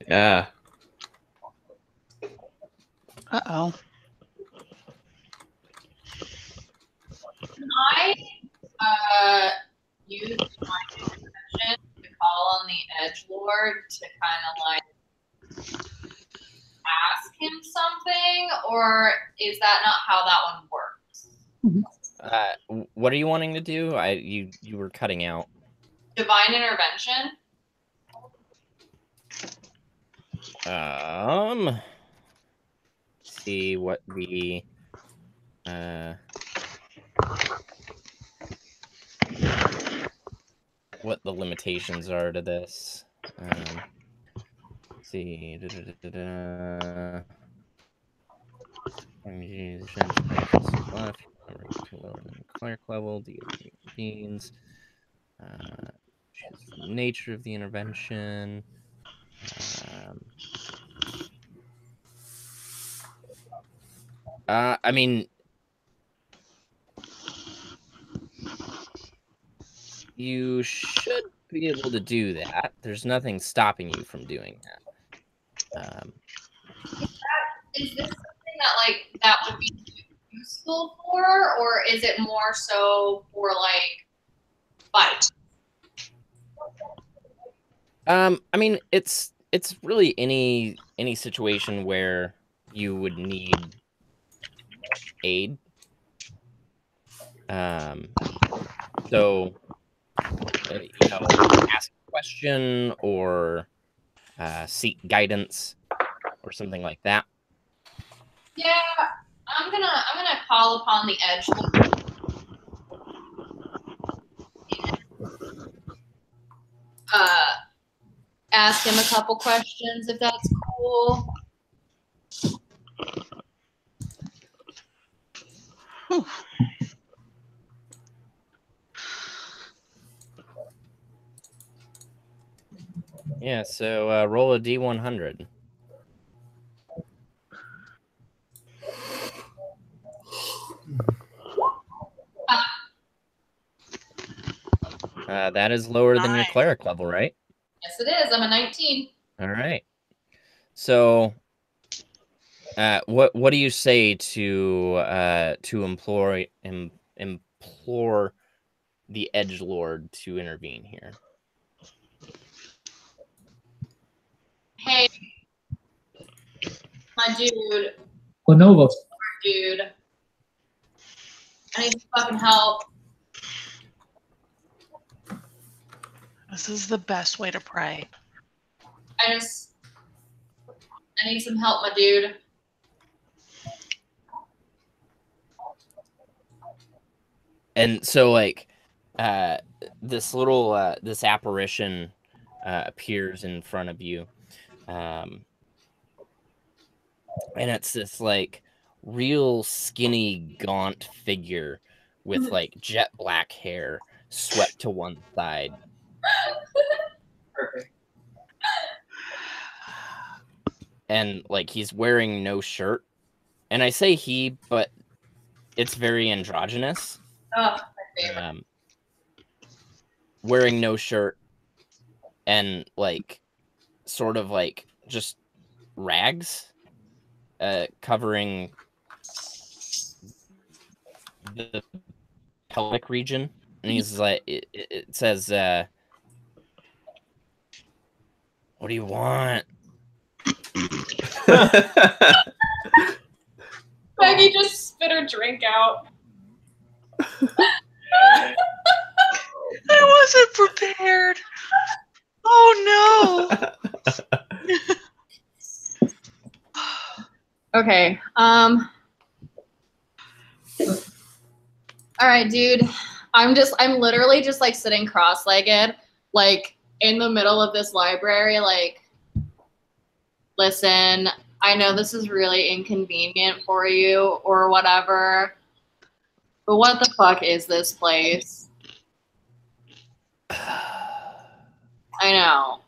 Yeah. Uh-oh. Can I use my intervention to call on the edgelord to kind of like ask him something, or is that not how that one works? What are you wanting to do? You were cutting out. Divine intervention. See what the limitations are to this. Let's see. Left, lower than cleric level. Means. Choose the nature of the intervention. I mean, you should be able to do that. There's nothing stopping you from doing that. Is this something that would be useful for, or is it more so for like fight? I mean, it's it's really any situation where you would need aid. So ask a question or seek guidance or something like that. Yeah, I'm gonna call upon the edge. Ask him a couple questions if that's cool. Whew. Yeah, so roll a D100. That is lower than your Nice. cleric level, right? Yes, it is. I'm a 19. All right. So, what do you say to implore the edgelord to intervene here? Hey, my dude. Lenovo's. Dude. I need some fucking help. This is the best way to pray. I need some help, my dude. And so, like, this little this apparition appears in front of you, and it's this like real skinny, gaunt figure with like jet black hair swept to one side. Perfect. And like he's wearing no shirt. And I say he, but it's very androgynous. Oh, my favorite. Wearing no shirt and like sort of like just rags covering the pelvic region. And he's like, it says, what do you want? Maggie just spit her drink out. I wasn't prepared. Oh no. Okay. All right, dude. I'm literally just like sitting cross-legged, like in the middle of this library, like, listen, I know this is really inconvenient for you or whatever, but what the fuck is this place? I know.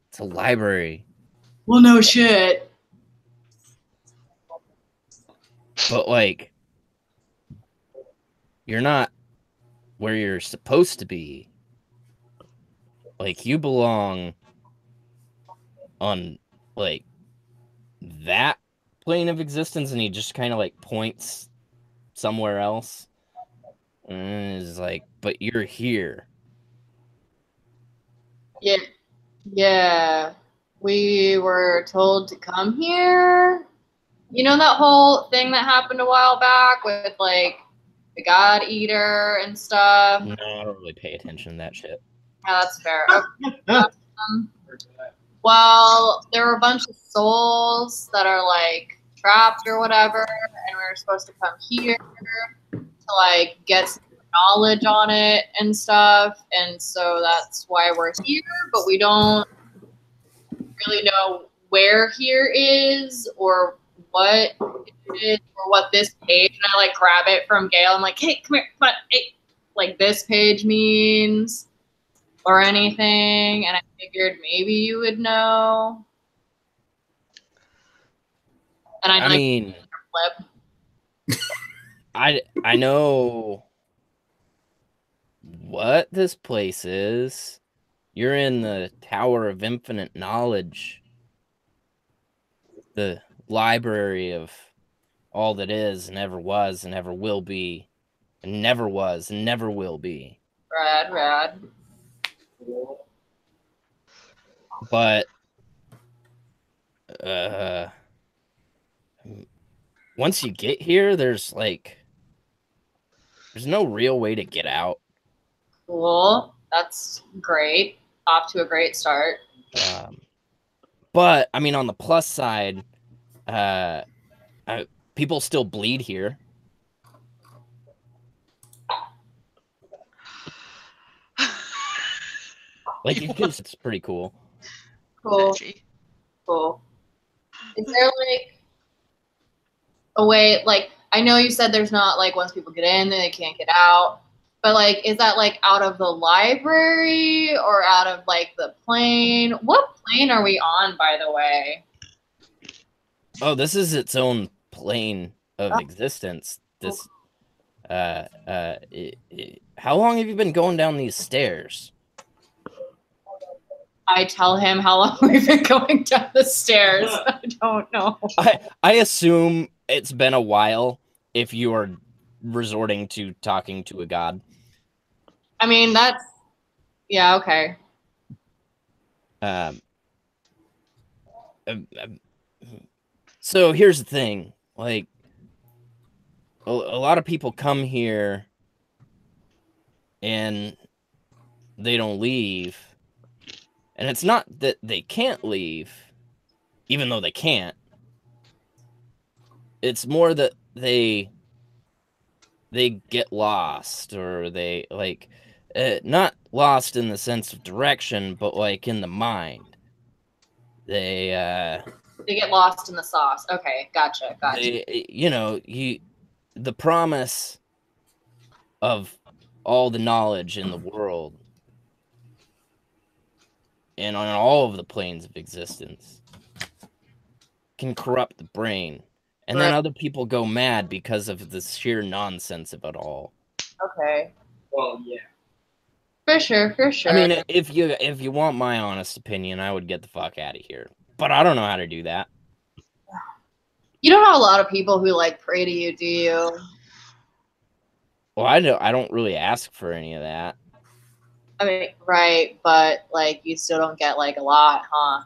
It's a library. Well, no shit. But like, you're not where you're supposed to be. Like, you belong on like that plane of existence, and he just kind of like points somewhere else and is like, but you're here. Yeah. We were told to come here. You know that whole thing that happened a while back with like the God Eater and stuff? No, I don't really pay attention to that shit. Yeah, that's fair. Okay. Well, there were a bunch of souls that are like trapped or whatever, and we were supposed to come here to like get some knowledge on it and stuff, and so that's why we're here, but we don't really know where here is or what it is or what this page, and I like grab it from Gail. I'm like, hey, come here, come on, hey, like this page means or anything, and I figured maybe you would know. And I mean, flip. I know what this place is. You're in the Tower of Infinite Knowledge, the library of all that is and ever was and ever will be, and never was and never will be. Rad. But once you get here, there's no real way to get out. Cool. That's great. Off to a great start. But I mean, on the plus side, people still bleed here. Like it's pretty cool. Cool. Cool. Is there like a way, like, I know you said there's not like once people get in, they can't get out, but like, is that like out of the library or out of like the plane? What plane are we on, by the way? Oh, this is its own plane of existence. This, how long have you been going down these stairs? I tell him how long we've been going down the stairs. I don't know. I assume it's been a while if you are resorting to talking to a god. I mean, that's, yeah, okay. So here's the thing, like, a lot of people come here and they don't leave. And it's not that they can't leave, even though they can't. It's more that they get lost, or they like not lost in the sense of direction, but like in the mind. They get lost in the sauce. Okay, gotcha. The promise of all the knowledge in the world and on all of the planes of existence can corrupt the brain. And then other people go mad because of the sheer nonsense of it all. Okay. Well, yeah. For sure. I mean, if you want my honest opinion, I would get the fuck out of here. But I don't know how to do that. You don't have a lot of people who like pray to you, do you? Well, I don't really ask for any of that. I mean, right, but like you still don't get like a lot, huh?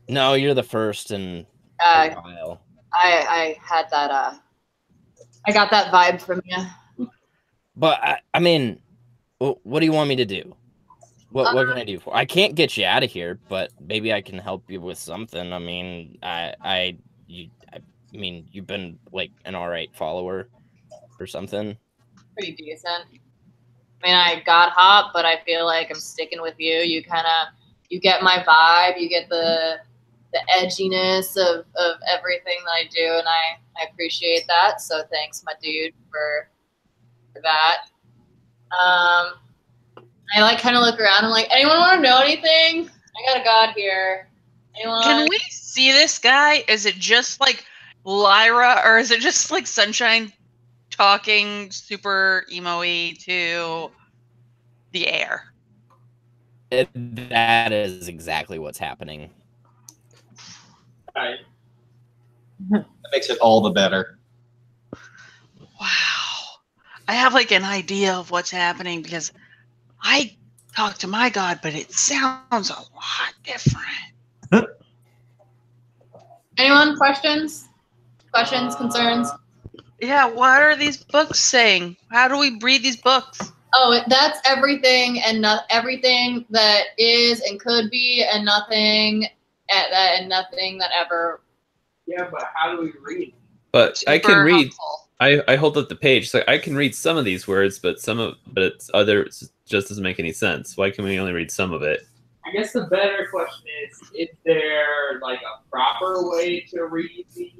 No, you're the first in a while. I had that I got that vibe from you. But I mean, what do you want me to do? What can I do for? I can't get you out of here, but maybe I can help you with something. I mean, I mean, you've been like an alright follower or something. Pretty decent. I mean, I got hot, but I feel like I'm sticking with you. You get my vibe. You get the edginess of everything that I do, and I appreciate that. So thanks, my dude, for that. I like kind of look around and like, anyone want to know anything? I got a god here. Anyone? Can we see this guy? Is it just like Lyra, or is it just like Sunshine talking super emo-y to the air? That is exactly what's happening. Right. That makes it all the better. Wow. I have like an idea of what's happening because I talk to my god, but it sounds a lot different. Anyone? Questions? Concerns? Yeah, what are these books saying? How do we read these books? Oh, that's everything and everything that is and could be, and nothing that ever. Yeah, but how do we read? But I can read. Helpful. I hold up the page. So I can read some of these words, but it's others just doesn't make any sense. Why can we only read some of it? I guess the better question is there like a proper way to read these?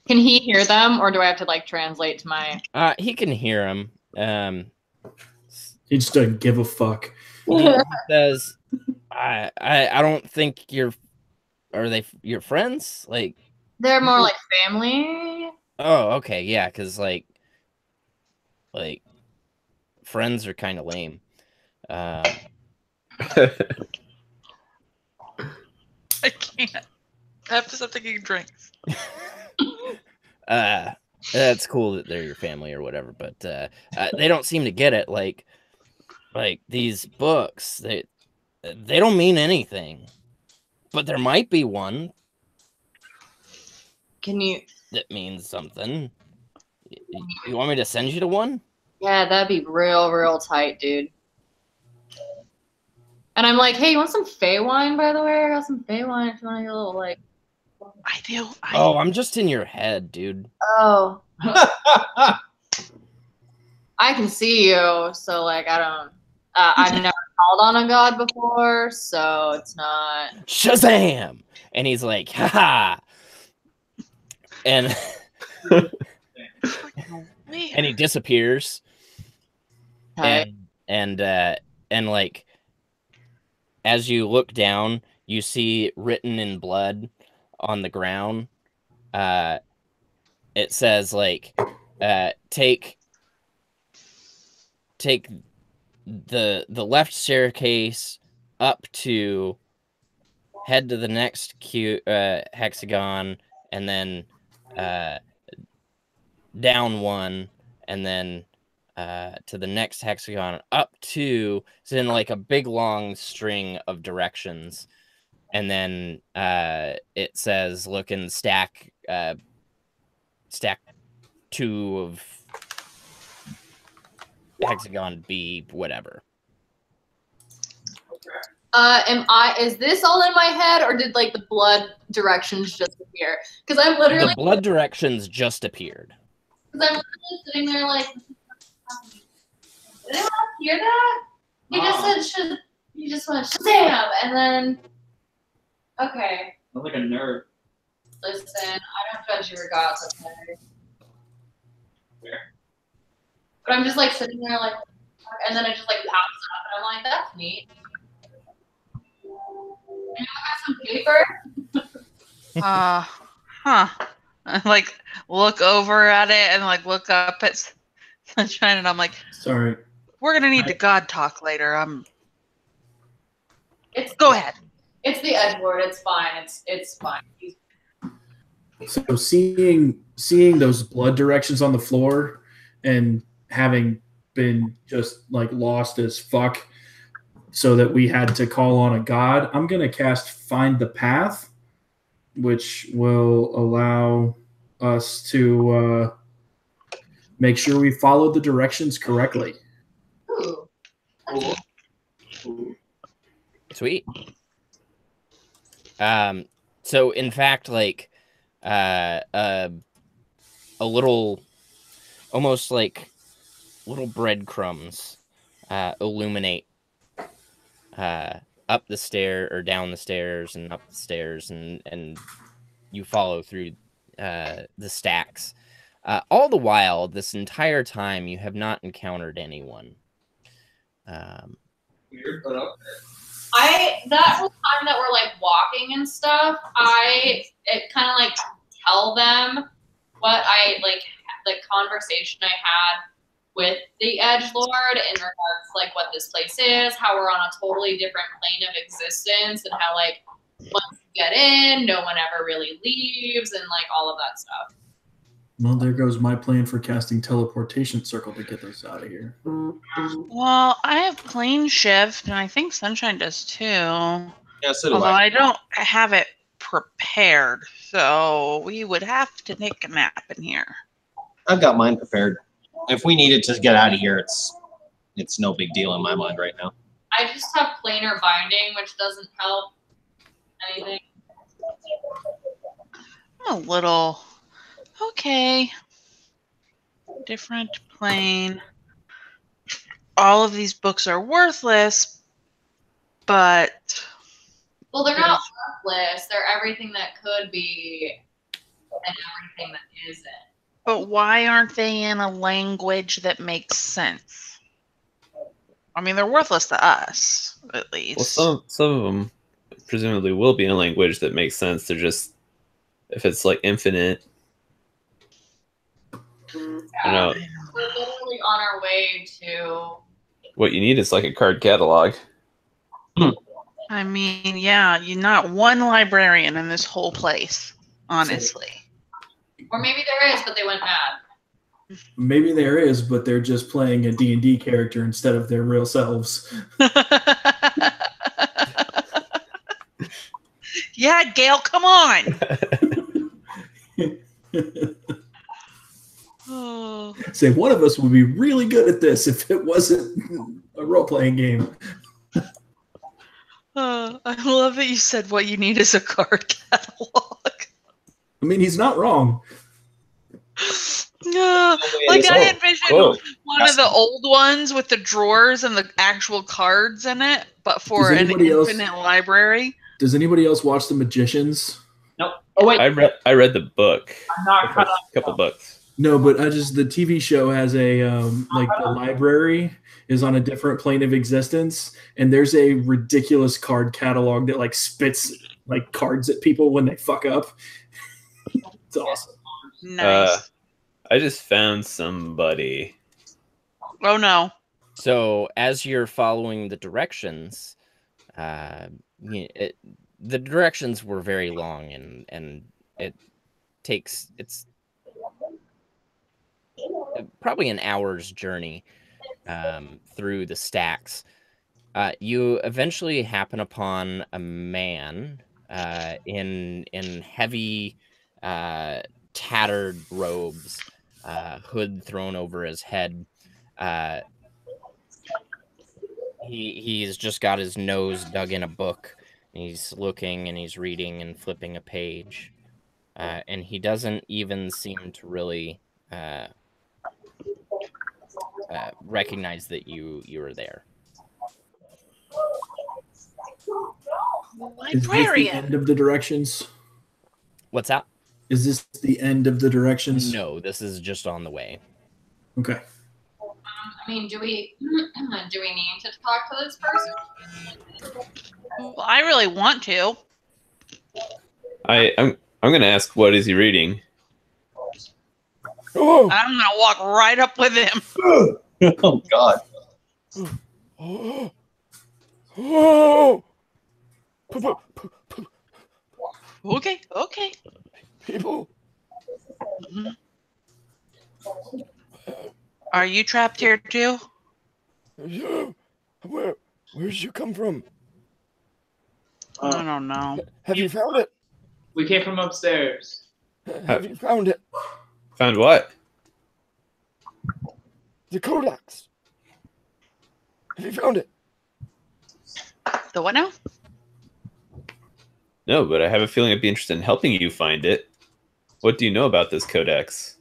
Can he hear them, or do I have to like translate to my? He can hear him. He just doesn't give a fuck. He says, I don't think are they your friends? Like, They're more like family. oh, okay, yeah, because like friends are kind of lame. I can't. I have to stop taking drinks. That's cool that they're your family or whatever, but they don't seem to get it. Like these books, They don't mean anything. But there might be one Can you? that means something. You want me to send you to one? Yeah, that'd be real tight, dude. And I'm like, hey, you want some Fey wine, by the way? I got some Fey wine if you want to get a little, like... I do. Oh, I'm just in your head, dude. Oh. I can see you, so, like, I don't... I've never called on a god before, so it's not... Shazam! And he's like, haha! And... and he disappears. Okay. And like, as you look down, you see written in blood on the ground. It says like, take the left staircase up to, head to the next hexagon, and then down one, and then to the next hexagon, up to, it's in like a big long string of directions. And then it says, look in stack 2 of hexagon B, whatever. Is this all in my head, or did like the blood directions just appear? Because I'm literally The blood directions just appeared. Because I'm literally sitting there like, did anyone else hear that? He just said, he just went Shazam, and then, okay. I'm like a nerd. Listen, I don't judge your gods, okay? Where? But I'm just like sitting there like, and then it just like pops up, and I'm like, that's neat. Anyone got some paper? Huh. I like look over at it and like look up at Sunshine, and I'm like, Sorry. we're gonna need to God talk later. It's Go ahead. It's the edge word. It's fine. It's fine. So seeing those blood directions on the floor and having been just like lost as fuck, so that we had to call on a god, I'm gonna cast Find the Path, which will allow us to make sure we follow the directions correctly. Ooh. Cool. Sweet. So in fact, like, a little, almost like little breadcrumbs, illuminate, up the stair or down the stairs and up the stairs, and you follow through, the stacks. All the while, this entire time, you have not encountered anyone. Weird, but okay. That whole time that we're like walking and stuff, it kind of like tell them what the conversation I had with the Edgelord in regards to like what this place is, how we're on a totally different plane of existence, and how like once you get in, no one ever really leaves, and like all of that stuff. Well, there goes my plan for casting teleportation circle to get us out of here. Well, I have plane shift, and I think Sunshine does too. Yeah, so do Although I. I don't have it prepared, so we would have to take a nap in here. I've got mine prepared. If we needed to get out of here, it's no big deal in my mind right now. I just have planar binding, which doesn't help anything. I'm a little okay. Different plane. All of these books are worthless, but Well, they're not worthless. They're everything that could be and everything that isn't. But why aren't they in a language that makes sense? I mean, they're worthless to us, at least. Well, some of them presumably will be in a language that makes sense. They're just, if it's like infinite. I don't know. We're literally on our way to. What you need is like a card catalog. I mean, yeah, you're not one librarian in this whole place, honestly. Or maybe there is, but they went mad. Maybe there is, but they're just playing a D&D character instead of their real selves. Yeah, Gail, come on. Oh. Say one of us would be really good at this if it wasn't a role-playing game. I love that you said what you need is a card catalog. I mean, he's not wrong. Like I envisioned Whoa. one of the old ones with the drawers and the actual cards in it, but for an infinite library. Does anybody else watch The Magicians? Nope. Oh wait, I read the book. I'm not caught up. A couple books. No, but the TV show has a like the library is on a different plane of existence, and there's a ridiculous card catalog that like spits like cards at people when they fuck up. It's awesome. Nice. I just found somebody. Oh no. So as you're following the directions, the directions were very long, and it's probably an hour's journey through the stacks. You eventually happen upon a man in heavy tattered robes, hood thrown over his head. He's just got his nose dug in a book. He's looking and he's reading and flipping a page, and he doesn't even seem to really recognize that you were there. Is this the end of the directions? What's that? Is this the end of the directions? No, this is just on the way. Okay. I mean, do we need to talk to this person? Well, I really want to. I'm gonna ask, what is he reading? I'm gonna walk right up with him. Oh God. Okay. People. Mhm. Are you trapped here too? Yeah. Where'd you come from? I don't know. Have you found it? We came from upstairs. Have you found it? Found what? The codex. Have you found it? The what now? No, but I have a feeling I'd be interested in helping you find it. What do you know about this codex?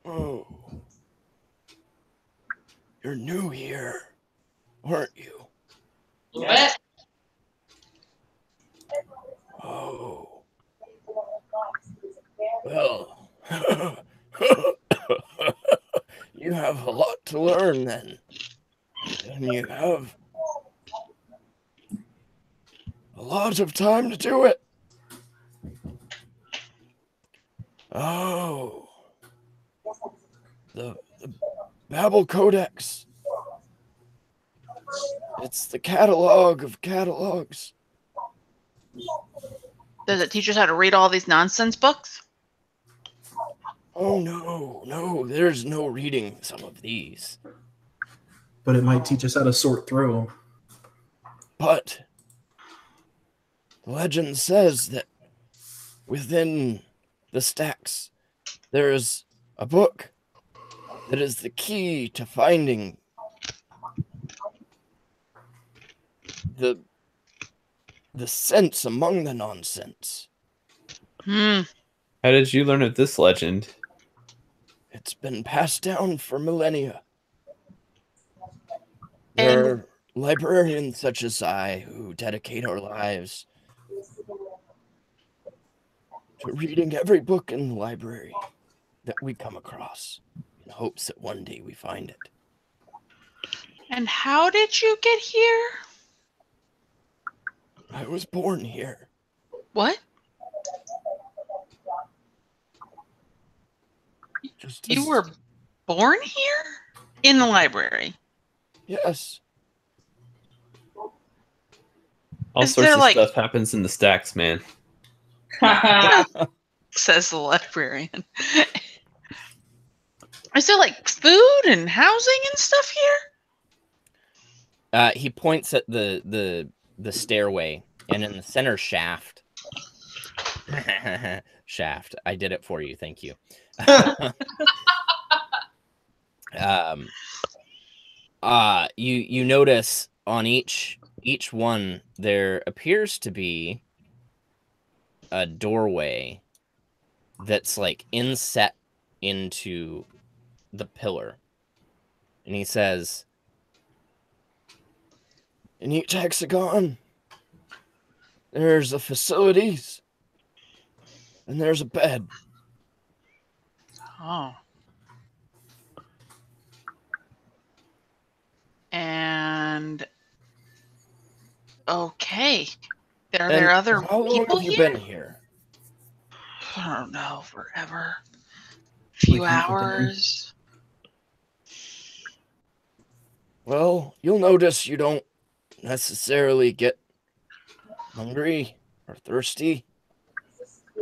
Oh. You're new here, aren't you? Yeah. Oh. Well. You have a lot to learn then. And you have a lot of time to do it. Oh. The Babel Codex. It's the catalog of catalogs. Does it teach us how to read all these nonsense books? Oh, no, there's no reading some of these. But it might teach us how to sort through them. But the legend says that within the stacks, there's a book that is the key to finding the sense among the nonsense. Hmm. How did you learn of this legend? It's been passed down for millennia. There are librarians such as I who dedicate our lives to reading every book in the library that we come across in hopes that one day we find it. And how did you get here? I was born here. What? You were born here? In the library? Yes. All Is sorts there, of like- stuff happens in the stacks, man. Says the librarian. Is there like food and housing and stuff here? He points at the the stairway, and in the center shaft, I did it for you. Thank you. You notice on each one there appears to be a doorway that's like inset into the pillar, and he says, In each hexagon, there's a facilities, and there's a bed. Oh. And okay. Are there other How long people have you here? been here? I don't know, forever. Few Like half a day. hours. Well, you'll notice you don't necessarily get hungry or thirsty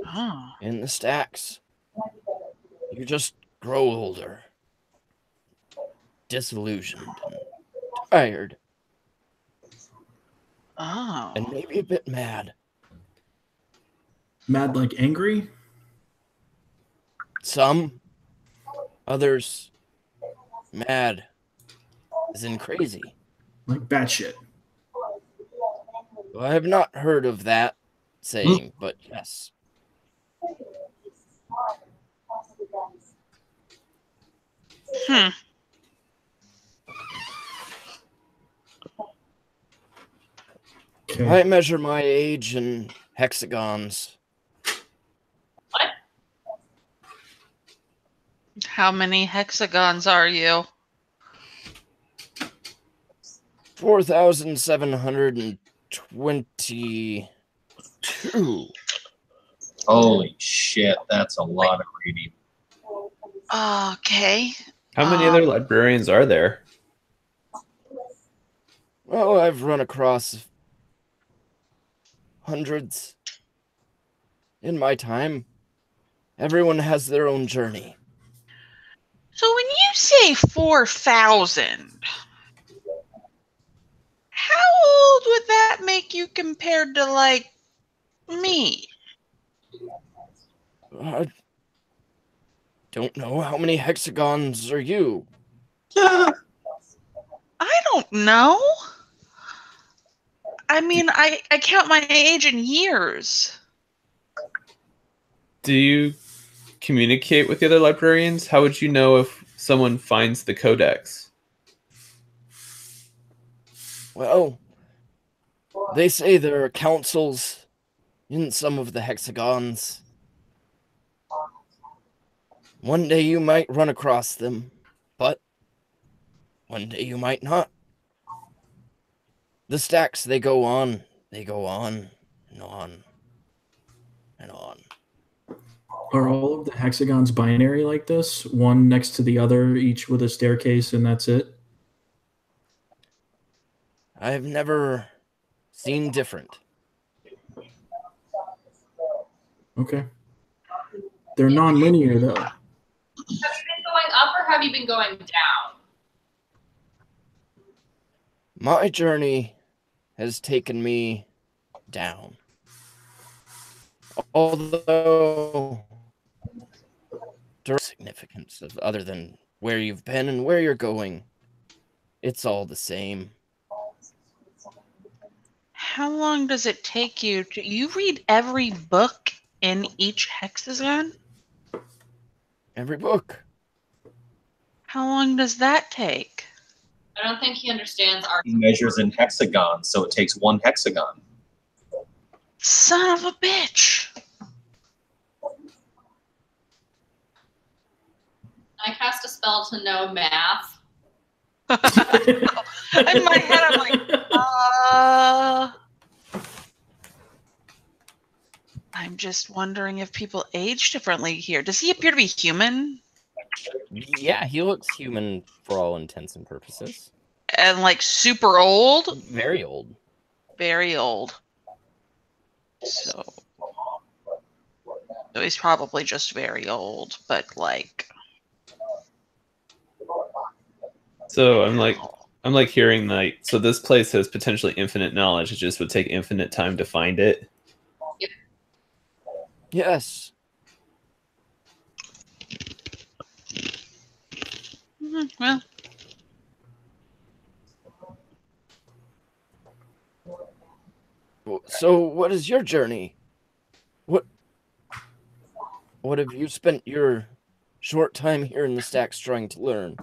Oh. in the stacks. You just grow older, disillusioned, and tired, Oh. and maybe a bit mad. Mad like angry? Some, others, mad, as in crazy. Like batshit. Well, I have not heard of that saying, but yes. Hmm. Okay. I measure my age in hexagons. How many hexagons are you? 4,722. Holy shit, that's a lot of reading. Okay. How many other librarians are there? Well, I've run across hundreds in my time. Everyone has their own journey. So when you say 4,000, how old would that make you compared to, like, me? I don't know. How many hexagons are you? I don't know. I mean, I count my age in years. Do you communicate with the other librarians? How would you know if someone finds the codex? Well, they say there are councils in some of the hexagons. One day you might run across them, but one day you might not. The stacks, they go on and on and on. Are all of the hexagons binary like this? One next to the other, each with a staircase, and that's it? I've never seen different. Okay. They're non-linear, though. Have you been going up or have you been going down? My journey has taken me down. Although there is significance of other than where you've been and where you're going, it's all the same. How long does it take you to... You read every book in each hexagon? Every book. How long does that take? I don't think he understands our. He measures in hexagons, so it takes one hexagon. Son of a bitch. I cast a spell to know math. In my head, I'm like, I'm just wondering if people age differently here. Does he appear to be human? Yeah, he looks human for all intents and purposes. And like super old? Very old. Very old. So he's probably just very old, but like... So I'm like, I'm like hearing like, so this place has potentially infinite knowledge. It just would take infinite time to find it. Yes. Well, So, what is your journey? What have you spent your short time here in the stacks trying to learn?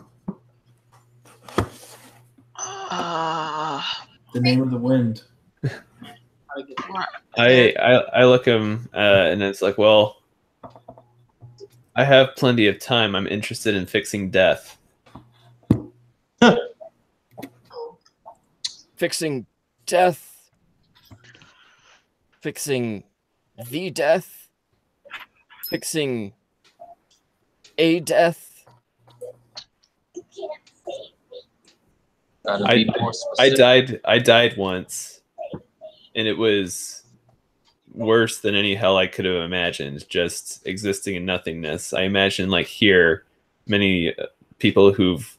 The name of the wind. I look him and it's like, well, I have plenty of time. I'm interested in fixing death. Fixing death? Fixing the death? Fixing a death? Gotta be more I specific. died once, and it was worse than any hell I could have imagined. Just existing in nothingness. I imagine like here, many people who've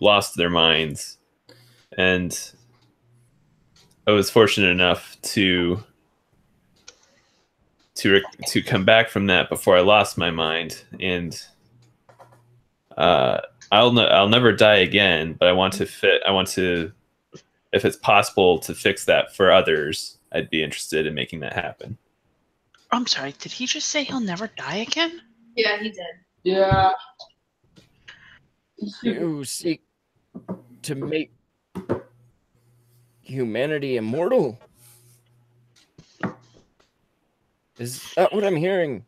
lost their minds, and I was fortunate enough to come back from that before I lost my mind, and I'll never die again. But I want to, if it's possible to fix that for others, I'd be interested in making that happen. I'm sorry. Did he just say he'll never die again? Yeah, he did. Yeah. You seek to make humanity immortal? Is that what I'm hearing?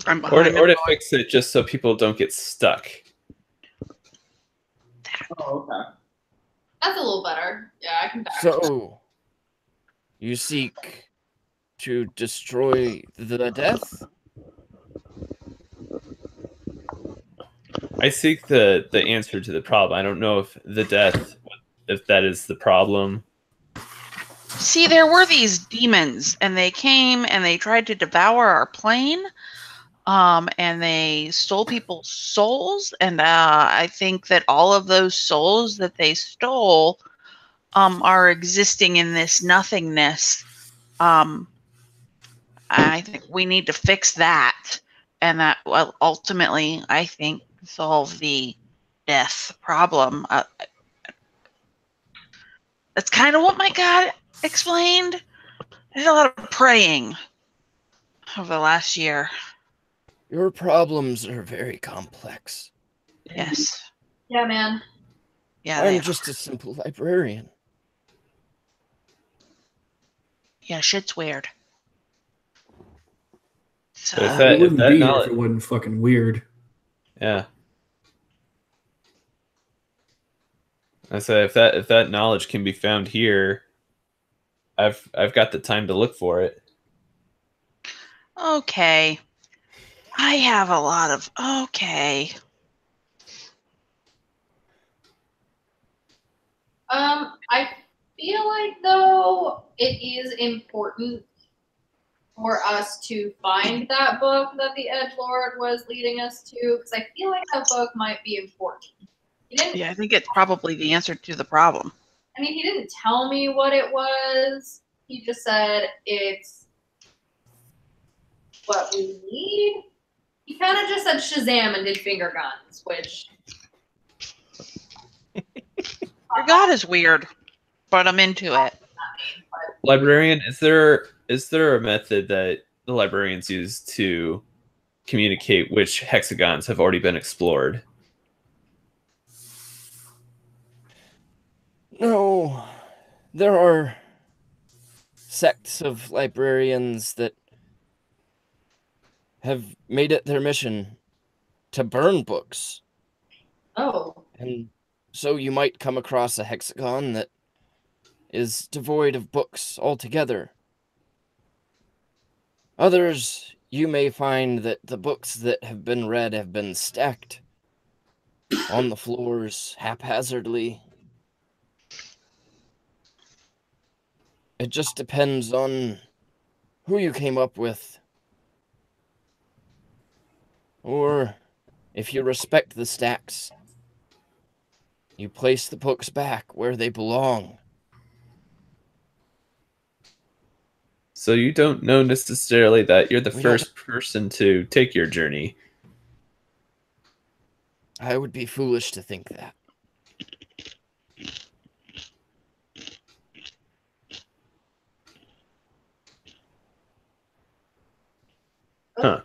I'm Or behind or to him. fix it just so people don't get stuck. Oh, okay. That's a little better. Yeah, I can back. So, you seek to destroy the death? I seek the answer to the problem. I don't know if the death, if that is the problem. See, there were these demons, and they came and they tried to devour our plane. And they stole people's souls, and I think that all of those souls that they stole are existing in this nothingness. I think we need to fix that, and that will ultimately, I think, solve the death problem. That's kind of what my God explained. I did a lot of praying over the last year. Your problems are very complex. Yes. Yeah, man. Yeah, I'm just a simple librarian. yeah, shit's weird. So, But We wouldn't that be here knowledge, if it wasn't fucking weird. yeah. I say if that knowledge can be found here, I've got the time to look for it. okay. I have a lot of okay. I feel like though it is important for us to find that book that the Edgelord was leading us to, because I feel like that book might be important. He didn't. Yeah, I think it's probably the answer to the problem. I mean, he didn't tell me what it was. He just said it's what we need. He kind of just said Shazam and did finger guns, which Your God is weird, but I'm into it. Librarian, is there a method that the librarians use to communicate which hexagons have already been explored? No, there are sects of librarians that have made it their mission to burn books. Oh. And so you might come across a hexagon that is devoid of books altogether. Others, you may find that the books that have been read have been stacked on the floors haphazardly. It just depends on who you came up with, or if you respect the stacks. You place the books back where they belong. So you don't know necessarily that you're the We don't- first person to take your journey. I would be foolish to think that. Huh.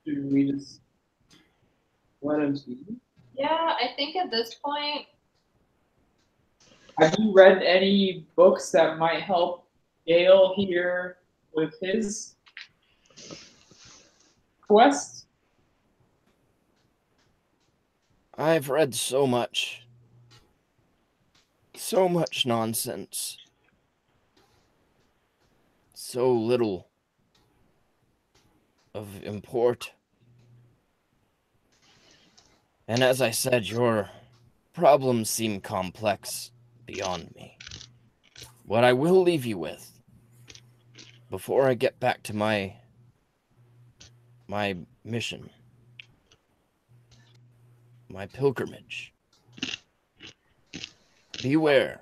Do we just let him speak? Yeah, I think at this point, Have you read any books that might help Gale here with his quest? I've read so much. So much nonsense. So little of import. And as I said, your problems seem complex beyond me. What I will leave you with, before I get back to my mission, my pilgrimage, beware.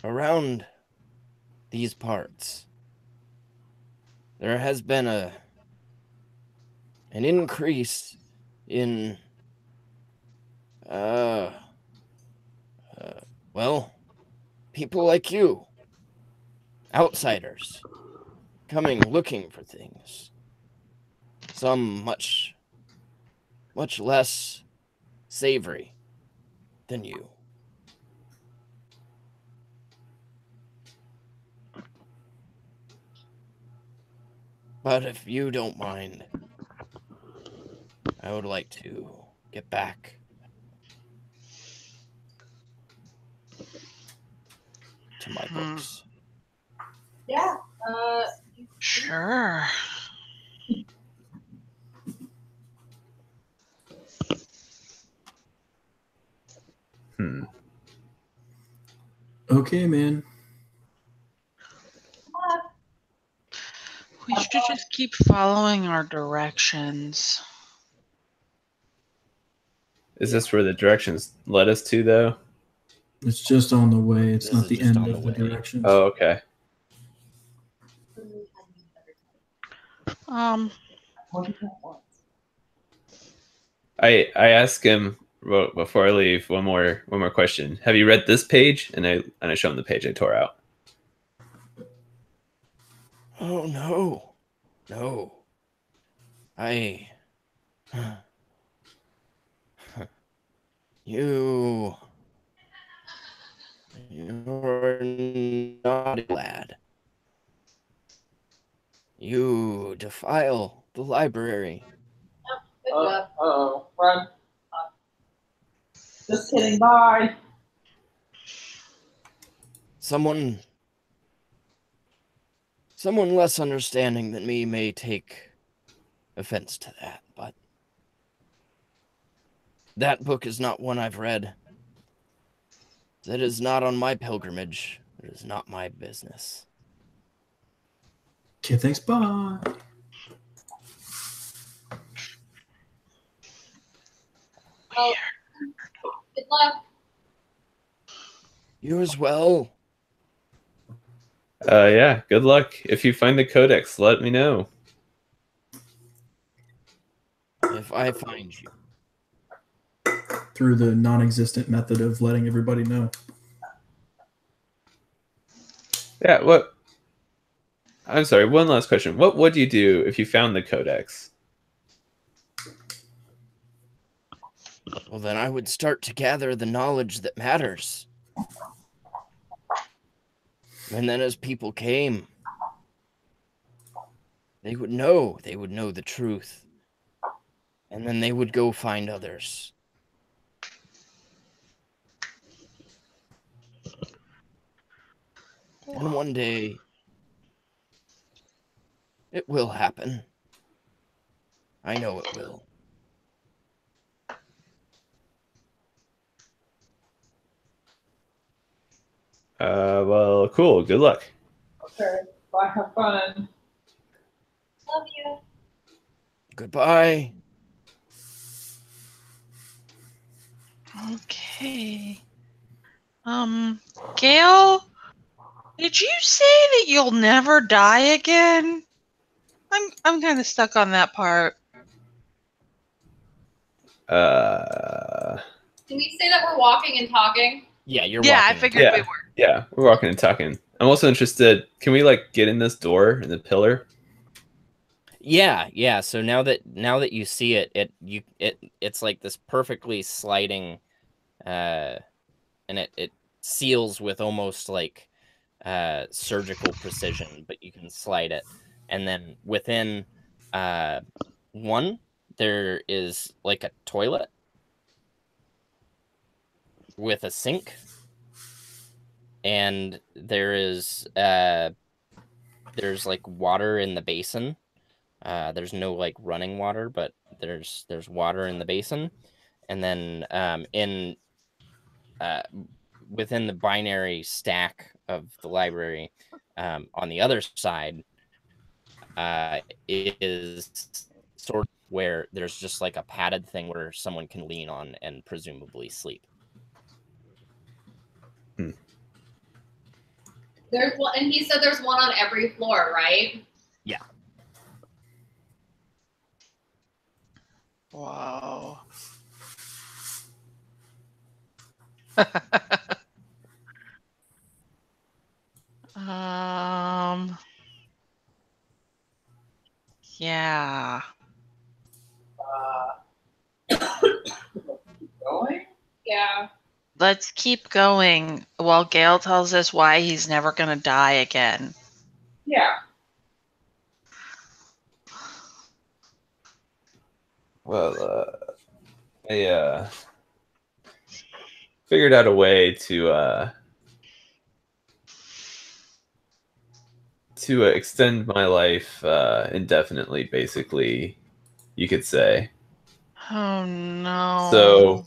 Around these parts, there has been an increase in well, people like you, outsiders, coming looking for things. Some much less savory than you. But if you don't mind, I would like to get back to my books. yeah. Sure. Hmm. Okay, man. We should just keep following our directions. Is this where the directions led us to, though? It's just on the way. It's This not is the just end on of the the way. directions. Oh, okay. I ask him before I leave one more question. Have you read this page? And I show him the page I tore out. Oh no. No. You're a naughty lad. You defile the library. Good job. Uh-oh. Run. Just kidding. Bye. Someone less understanding than me may take offense to that, but that book is not one I've read. It is not on my pilgrimage. It is not my business. Okay, thanks. Bye. Well, good luck. You as well. Yeah. Good luck. If you find the codex, let me know. If I find you. Through the non-existent method of letting everybody know. Yeah. What? I'm sorry. One last question. What would you do if you found the codex? Well, then I would start to gather the knowledge that matters. And then as people came, they would know the truth. And then they would go find others. And one day, it will happen. I know it will. Well, cool. Good luck. Okay. Bye. Have fun. Love you. Goodbye. Okay. Gail, did you say that you'll never die again? I'm kind of stuck on that part. Can we say that we're walking and talking? Yeah, you're Yeah, I walking. figured we were. Yeah, we're walking and talking. I'm also interested. Can we like get in this door in the pillar? Yeah. So now that you see it, it's like this perfectly sliding, and it seals with almost like surgical precision, but you can slide it, and then within one there is like a toilet with a sink, and there's like water in the basin. There's no like running water, but there's water in the basin, and then in within the binary stack of the library, on the other side, is sort of where there's just like a padded thing where someone can lean on and presumably sleep. There's one, and he said there's one on every floor, right? Yeah. Wow. Yeah. Going? Yeah. Let's keep going while Gail tells us why he's never going to die again. Yeah. Well, I figured out a way to extend my life indefinitely, basically, you could say. Oh no. So,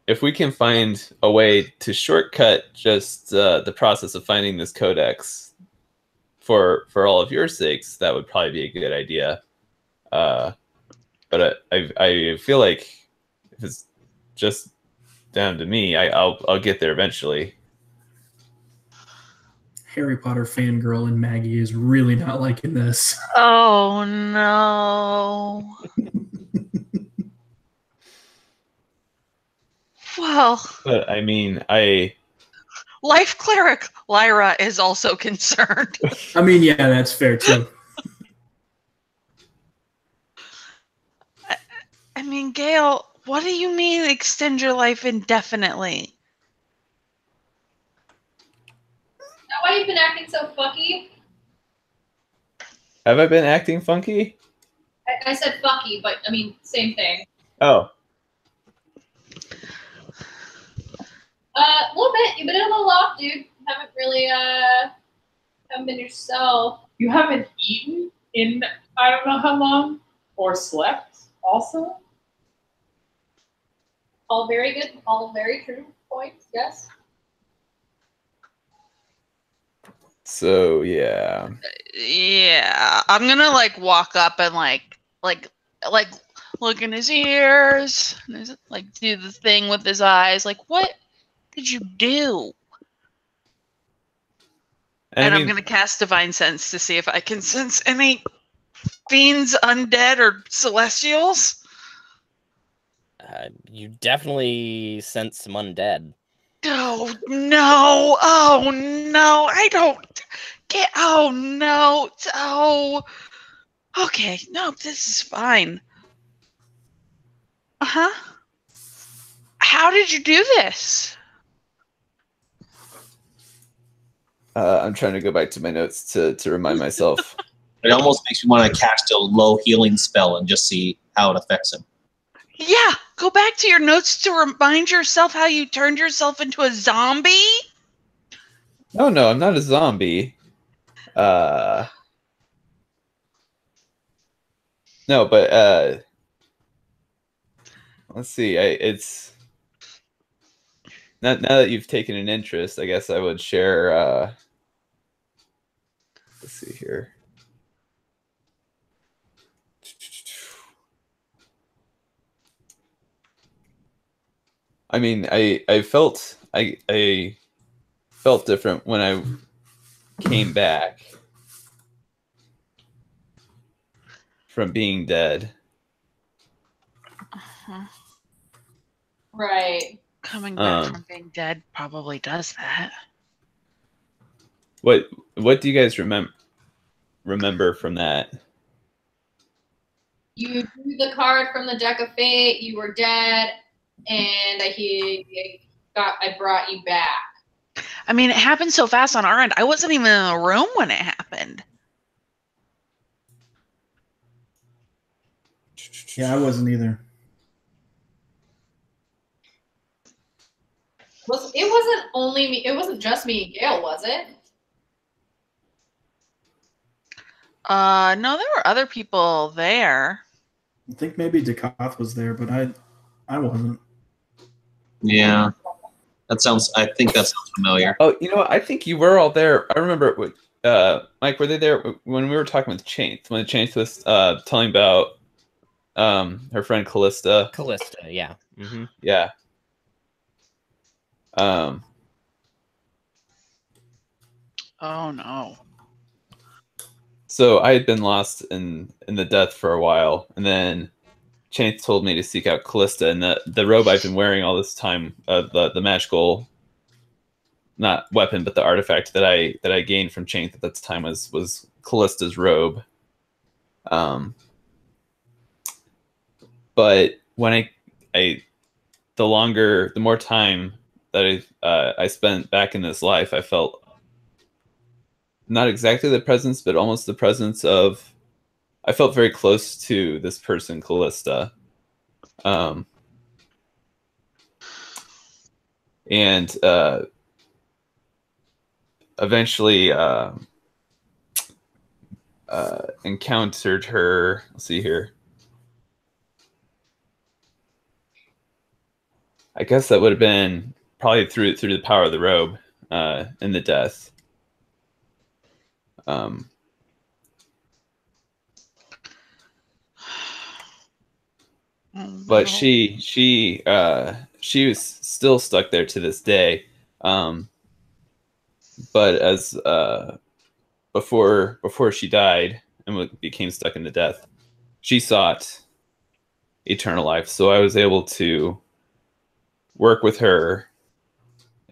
if we can find a way to shortcut just the process of finding this codex for all of your sakes, that would probably be a good idea. But I feel like if it's just down to me, I'll get there eventually. Harry Potter fangirl and Maggie is really not liking this. Oh no. Well, But I mean, life cleric Lyra is also concerned. I mean, yeah, that's fair too. I mean, Gail, what do you mean extend your life indefinitely? Is that why you've been acting so fucky? have I been acting funky? I said fucky, but I mean, same thing. Oh, A little bit. You've been a little off, dude. Haven't really, haven't been yourself. You haven't eaten in I don't know how long, or slept also? All very good. All very true points. Yes. so yeah. Yeah, I'm gonna like walk up and like look in his ears, and like do the thing with his eyes. Like, what did you do? And I I'm mean, gonna cast Divine Sense to see if I can sense any fiends, undead, or celestials. You definitely sense some undead. Oh no! Oh no! I don't get. Oh no! Oh. Okay. No, this is fine. Uh-huh. How did you do this? I'm trying to go back to my notes to remind myself. It almost makes me want to cast a low healing spell and just see how it affects him. Yeah, go back to your notes to remind yourself how you turned yourself into a zombie. Oh no, I'm not a zombie. No, but let's see. It's now that you've taken an interest, I guess I would share. Let's see here. I mean, I felt I felt different when I came back from being dead. Right. Coming back from being dead probably does that. What do you guys remember from that? You drew the card from the deck of fate. You were dead, and I brought you back. I mean, it happened so fast on our end. I wasn't even in the room when it happened. Yeah, I wasn't either. It wasn't only me. It wasn't just me and Gail, was it? No, there were other people there. I think maybe Dekoth was there, but I wasn't. Yeah, I think that sounds familiar. Oh, you know what? I think you were all there. I remember Mike, were they there when we were talking with Chainth? When Chainth was telling about her friend Callista. Callista, yeah. Mm-hmm. Yeah. Oh no. So I had been lost in the death for a while, and then Chainth told me to seek out Callista, and the robe I've been wearing all this time, the magical, not weapon, but the artifact that I gained from Chainth at that time was Callista's robe. But when the more time that I spent back in this life, I felt not exactly the presence, but almost the presence of. I felt very close to this person, Callista, and eventually encountered her. Let's see here. I guess that would have been probably through the power of the robe in the death. But she was still stuck there to this day. But as before she died and became stuck in the death, she sought eternal life. So I was able to work with her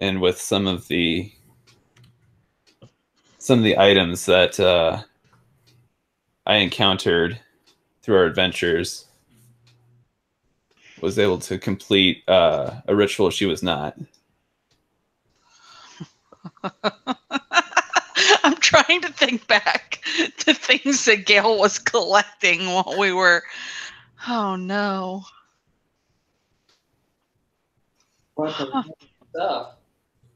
and with some of the items that I encountered through our adventures, was able to complete a ritual she was not. I'm trying to think back to things that Gail was collecting while we were. Oh no. What the stuff?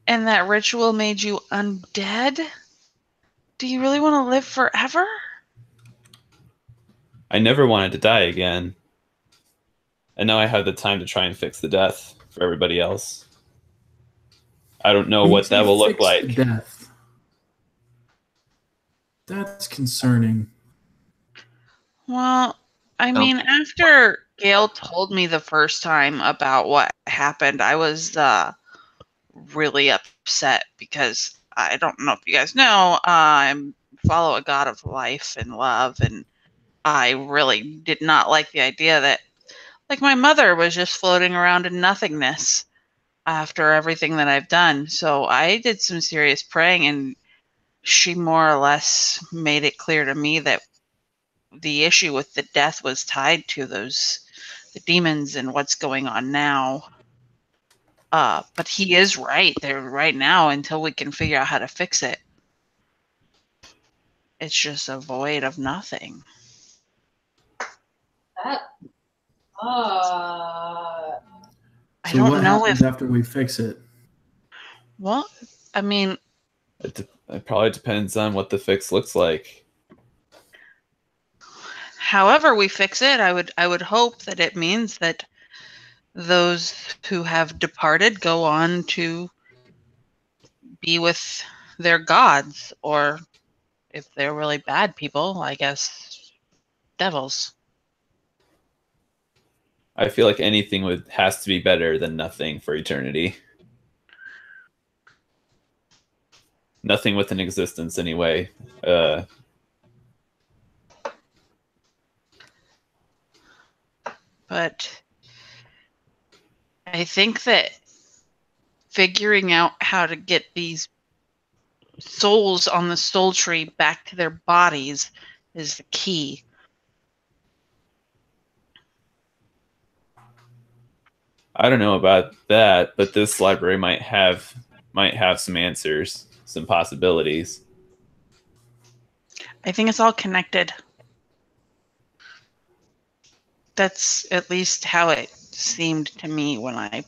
And that ritual made you undead? Do you really want to live forever? I never wanted to die again. And now I have the time to try and fix the death for everybody else. I don't know what that will look like. Death. That's concerning. Well, I mean, after Gail told me the first time about what happened, I was really upset because I don't know if you guys know, I follow a god of life and love, and I really did not like the idea that, like, my mother was just floating around in nothingness after everything that I've done. So I did some serious praying, and she more or less made it clear to me that the issue with the death was tied to the demons and what's going on now. But he is right there right now until we can figure out how to fix it. It's just a void of nothing. That. I So don't what know happens after we fix it? Well, I mean, It probably depends on what the fix looks like. however we fix it, I would hope that it means that those who have departed go on to be with their gods, or if they're really bad people, I guess devils. I feel like anything has to be better than nothing for eternity. Nothing with an existence, anyway. But I think that figuring out how to get these souls on the soul tree back to their bodies is the key. I don't know about that, but this library might have some answers, some possibilities. I think it's all connected. That's at least how it seemed to me when I.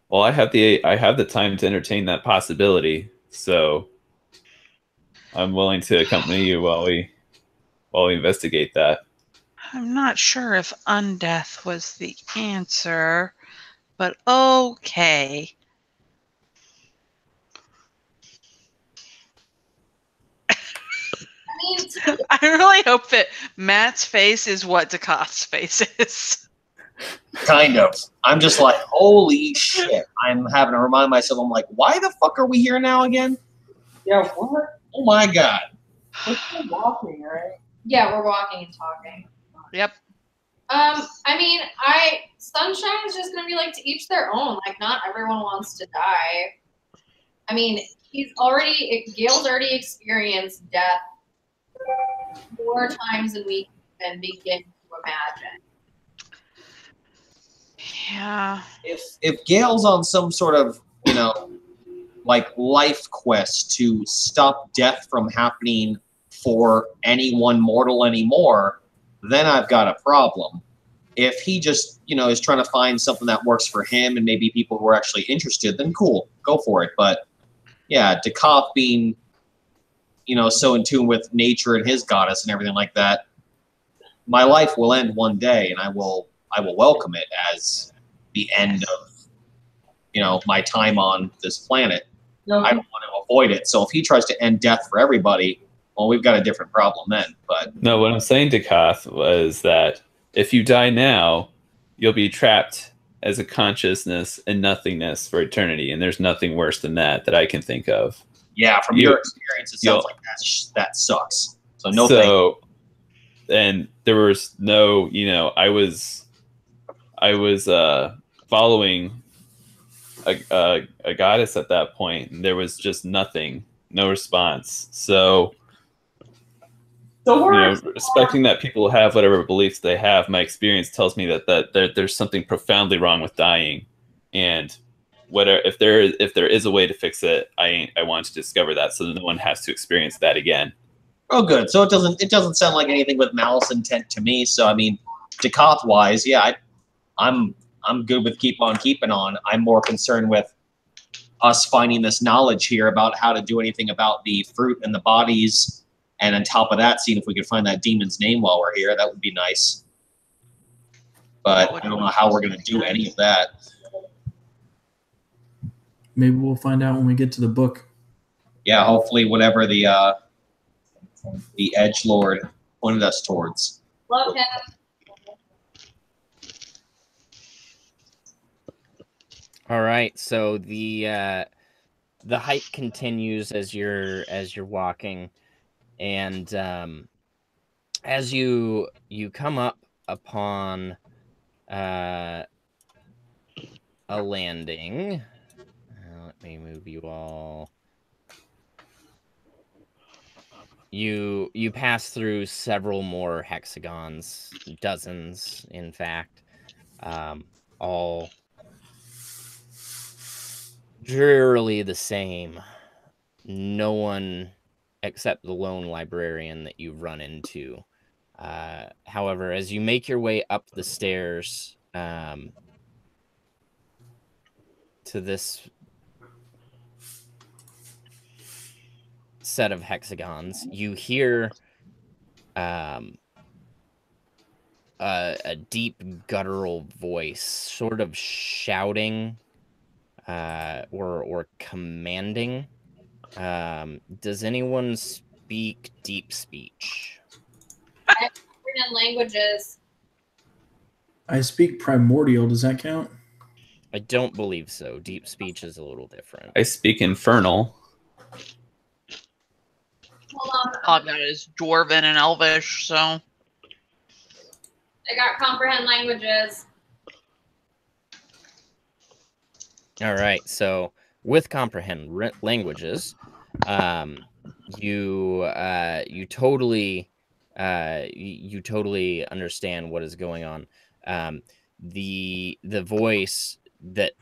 Well, I have the time to entertain that possibility, so I'm willing to accompany you while we investigate that. I'm not sure if undeath was the answer, but okay. I mean, I really hope that Matt's face is what Ducaste's face is. Kind of. I'm just like, holy shit. I'm having to remind myself, I'm like, why the fuck are we here now again? Yeah, what? Oh my god. We're still walking, right? yeah, we're walking and talking. Yep. I mean, Sunshine is just gonna be like to each their own. Like, not everyone wants to die. I mean, Gail's already experienced death 4 times than we can begin to imagine. Yeah. If Gail's on some sort of, like life quest to stop death from happening for any one mortal anymore, then I've got a problem. If he just, is trying to find something that works for him and maybe people who are actually interested, then cool, go for it. But yeah, Ducaste being, so in tune with nature and his goddess and everything like that, my life will end one day, and I will welcome it as the end of, my time on this planet. No, I don't want to avoid it. So if he tries to end death for everybody, well, we've got a different problem then. But No, what I'm saying to Koth was that if you die now, you'll be trapped as a consciousness and nothingness for eternity, and there's nothing worse than that I can think of. yeah, from your experience, it sounds like that sucks. So no thank you. And there was no, I was following a goddess at that point, and there was just nothing, no response. So respecting that people have whatever beliefs they have, my experience tells me that there's something profoundly wrong with dying, and if there is a way to fix it, I want to discover that so that no one has to experience that again. Oh, good. So it doesn't sound like anything with malice intent to me. So I mean, Ducaste wise, yeah, I'm good with keep on keeping on. I'm more concerned with us finding this knowledge here about how to do anything about the fruit and the bodies, and on top of that, seeing if we could find that demon's name while we're here. That would be nice. But I don't know how we're going to do any of that. Maybe we'll find out when we get to the book. Yeah, hopefully whatever the edgelord pointed us towards. Love him. All right, so the hike continues as you're walking, and as you come up upon a landing. Let me move you all. You pass through several more hexagons, dozens, in fact, all drearily the same. No one except the lone librarian that you run into. However, as you make your way up the stairs to this set of hexagons, you hear a deep guttural voice sort of shouting or commanding. Does anyone speak deep speech? In languages. I speak primordial. Does that count? I don't believe so. Deep speech is a little different. I speak infernal. Hold on. All I've got is Dwarven and Elvish, so. I got comprehend languages. All right. So with comprehend languages, you totally understand what is going on. The voice that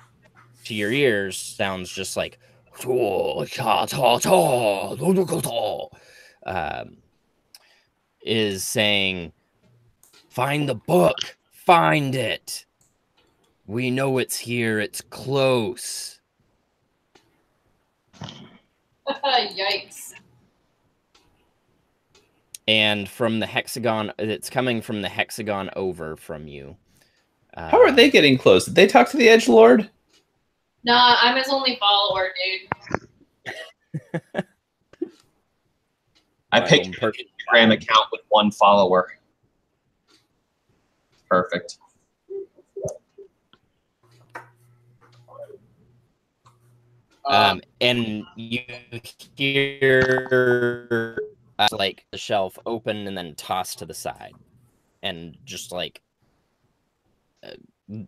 to your ears sounds just like is saying, "Find the book, find it. We know it's here. It's close." Yikes. And from the hexagon, it's coming from the hexagon over from you. How are they getting close? Did they talk to the Edgelord? Nah, I'm his only follower, dude. I picked an Instagram account with 1 follower. Perfect. And you hear like the shelf open and then tossed to the side, and just like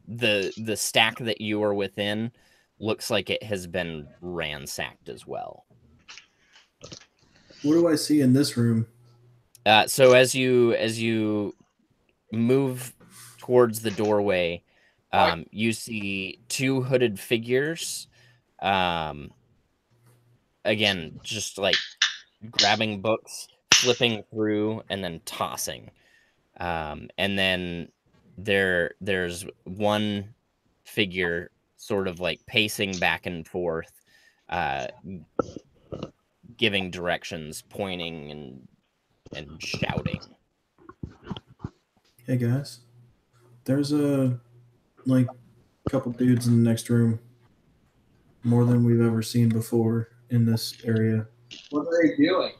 the stack that you are within looks like it has been ransacked as well. What do I see in this room? So as you move towards the doorway, you see 2 hooded figures. Again, just like grabbing books, flipping through, and then tossing. And then there's one figure sort of like pacing back and forth, giving directions, pointing and shouting. Hey guys, there's a couple dudes in the next room. More than we've ever seen before in this area. What are they doing?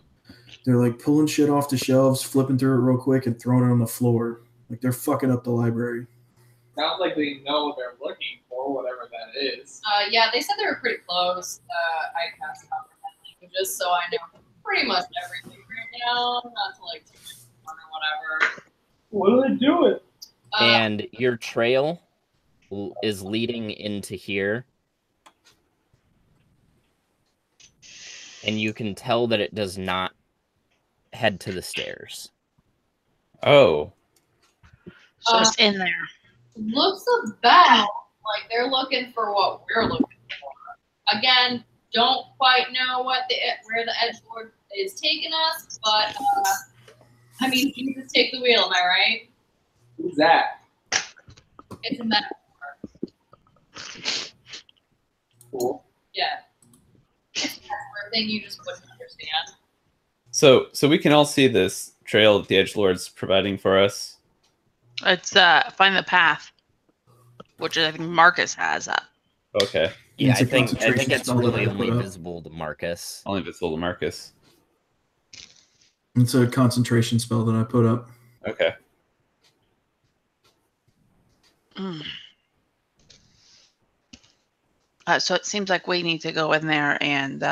They're like pulling shit off the shelves, flipping through it real quick, and throwing it on the floor. Like they're fucking up the library. Sounds like they know what they're looking for, whatever that is. Yeah, they said they were pretty close. I cast comprehend languages, so I know pretty much everything right now. Not to like too much fun or whatever. What are they doing? And your trail is leading into here. And you can tell that it does not head to the stairs. Oh. So it's in there. Looks about like they're looking for what we're looking for. Again, don't quite know where the Edgelord is taking us, but I mean, Jesus, take the wheel. Am I right? Who's that? It's a metaphor. Cool. Yeah. It's a metaphor thing you just wouldn't understand. So we can all see this trail that the Edgelord's providing for us. It's find the path, which I think Marcus has up. Okay. Yeah, It's a I think concentration it's spell that really I put only up. visible to Marcus. Only visible to Marcus. It's a concentration spell that I put up. Okay. So it seems like we need to go in there and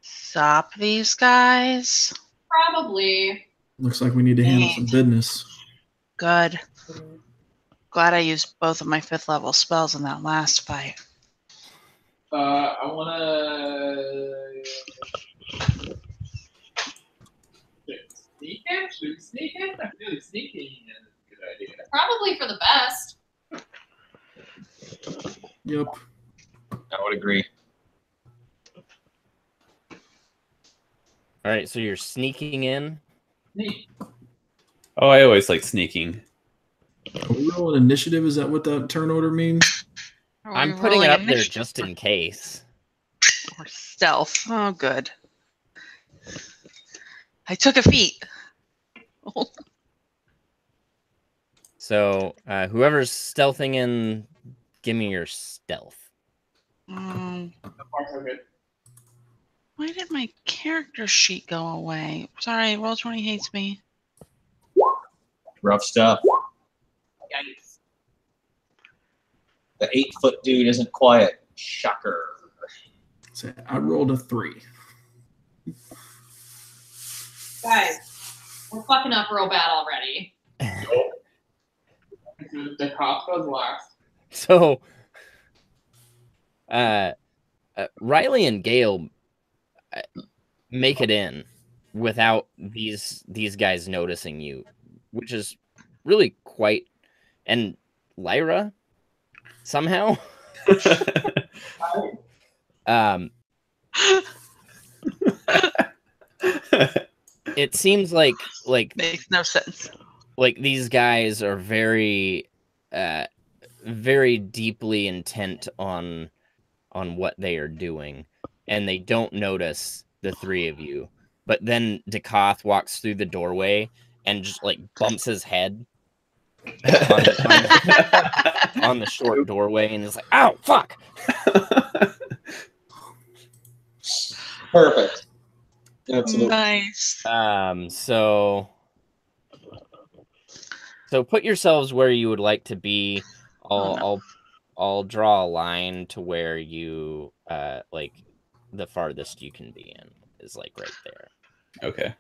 stop these guys. Probably. Looks like we need to handle some business. Good. Glad I used both of my 5th level spells in that last fight. I wanna sneak in? Should we sneak in? I feel like sneaking is a good idea. Probably for the best. Yep. I would agree. All right, so you're sneaking in. Sneak. Oh, I always like sneaking. Are we rolling initiative? Is that what that turn order means? Are I'm we putting it rolling up there initiative just in case. or stealth? Oh, good. I took a feat. So whoever's stealthing in, give me your stealth. So far, so good. Why did my character sheet go away? Sorry, Roll20 hates me. Rough stuff. Yikes. The 8-foot dude isn't quiet. Shocker. So I rolled a 3. Guys, we're fucking up real bad already. The cop goes last. So, Riley and Gale make it in without these guys noticing you, which is really quite. And Lyra, somehow, it seems like Makes no sense. like these guys are very very deeply intent on what they are doing, and they don't notice the three of you. But then Dekoth walks through the doorway and just like bumps his head on the short doorway, and is like, "Ow, fuck!" Perfect. Absolutely. Nice. So put yourselves where you would like to be. I'll draw a line to where you like the farthest you can be in is like right there. Okay.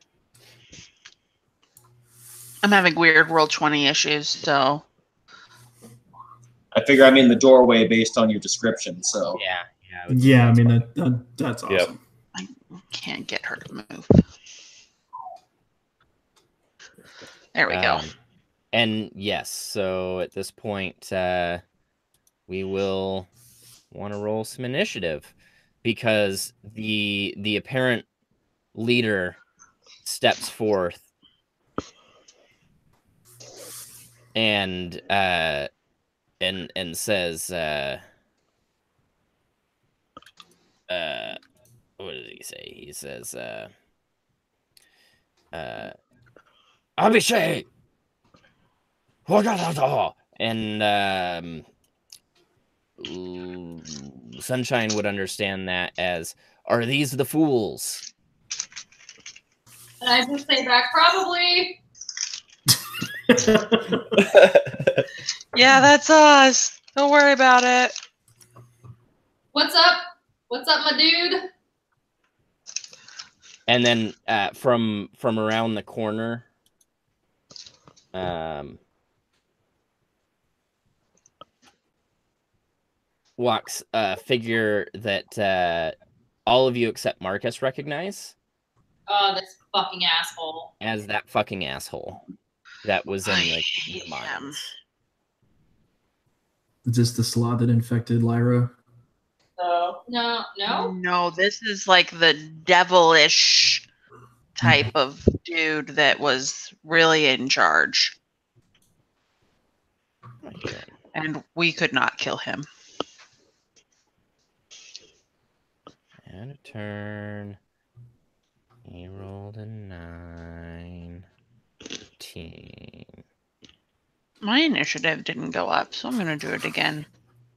I'm having weird roll 20 issues, so I figure I'm in the doorway based on your description, so. Yeah. I mean that's awesome. Yep. I can't get her to move. There we go. And yes, so at this point, we will want to roll some initiative, because the apparent leader steps forth and says, what did he say? He says, Abhishek! And Sunshine would understand that as, "Are these the fools?" And I just say back, probably. Yeah, that's us. Don't worry about it. What's up? What's up, my dude? And then from around the corner, walks a figure that all of you except Marcus recognize. Oh, this fucking asshole. As that fucking asshole that was in the hate mines. Is this the slot that infected Lyra? No. No, this is like the devilish type of dude that was really in charge. And we could not kill him. And a turn. He rolled a 9. 18. My initiative didn't go up, so I'm going to do it again.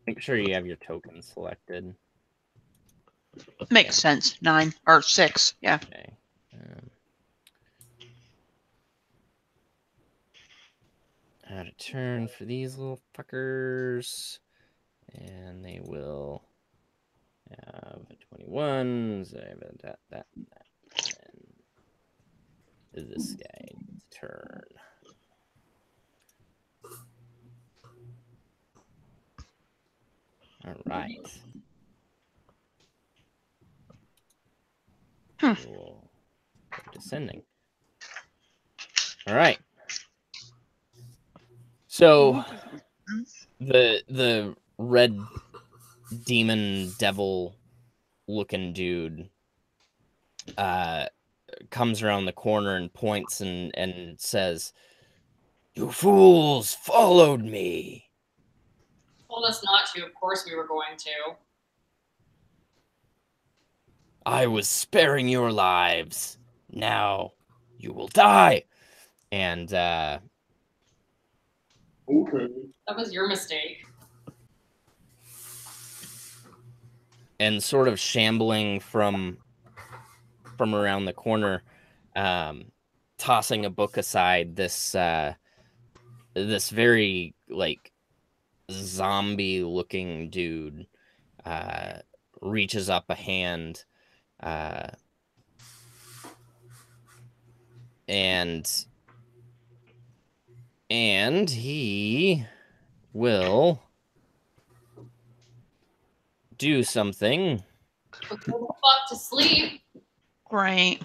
Make sure you have your token selected. Makes sense. 9 or 6. Yeah. Okay. Add a turn for these little fuckers. And they will have a 21. So I have that. And this guy's turn. All right. Cool. Descending. All right. So the red demon devil looking dude comes around the corner and points and says, "You fools followed me." Told us not to. Of course we were going to. "I was sparing your lives. Now you will die." And Okay. That was your mistake. and sort of shambling from around the corner, tossing a book aside, this this very like zombie looking dude reaches up a hand and he will do something. Go the fuck to sleep. Right.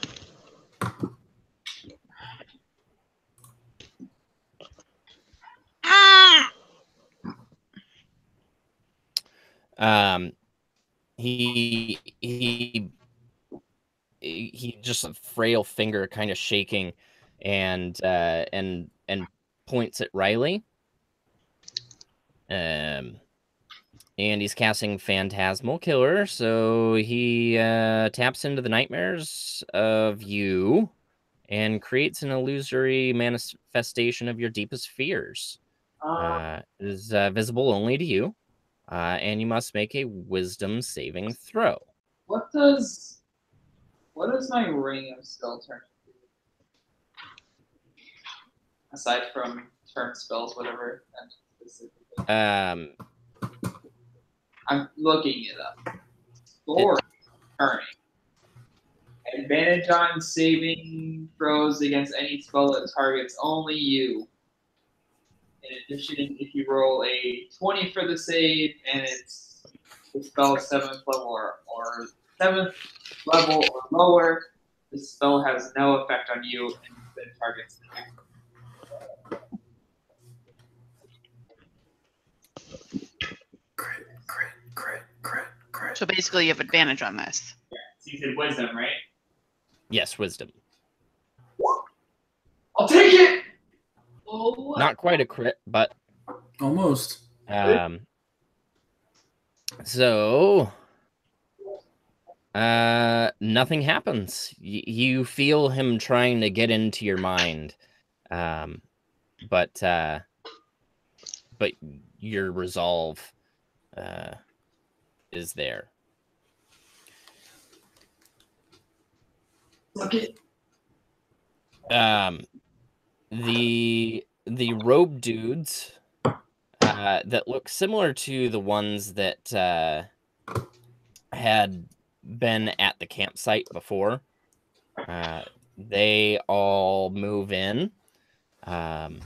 He just a frail finger kind of shaking and points at Riley. And he's casting Phantasmal Killer, so he taps into the nightmares of you and creates an illusory manifestation of your deepest fears. It is visible only to you, and you must make a Wisdom saving throw. What does my ring of spell turn into? Aside from turn spells, whatever. I'm looking it up. For turning. Advantage on saving throws against any spell that targets only you. In addition, if you roll a 20 for the save and it's the spell 7th level or 7th level or lower, the spell has no effect on you and then targets the Crit. So basically, you have advantage on this. Yeah. So you said wisdom, right? Yes, Wisdom. I'll take it! Oh. Not quite a crit, but Almost. So nothing happens. You feel him trying to get into your mind, but your resolve is there. Okay. The robe dudes that look similar to the ones that had been at the campsite before, they all move in, and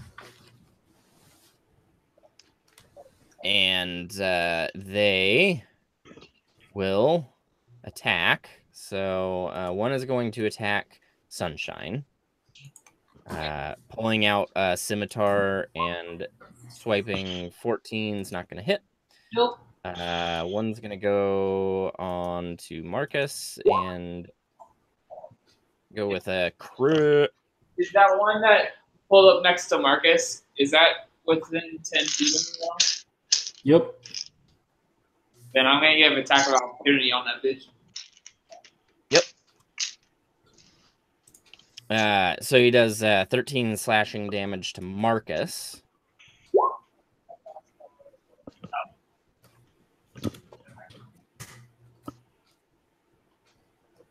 they will attack. So one is going to attack Sunshine, pulling out a scimitar and swiping 14 is not going to hit. Nope. One's going to go on to Marcus and go with a crit. Is that one that pulled up next to Marcus? Is that within 10 feet of me now? Yep. Then I'm gonna give attack of opportunity on that bitch. Yep. So he does 13 slashing damage to Marcus.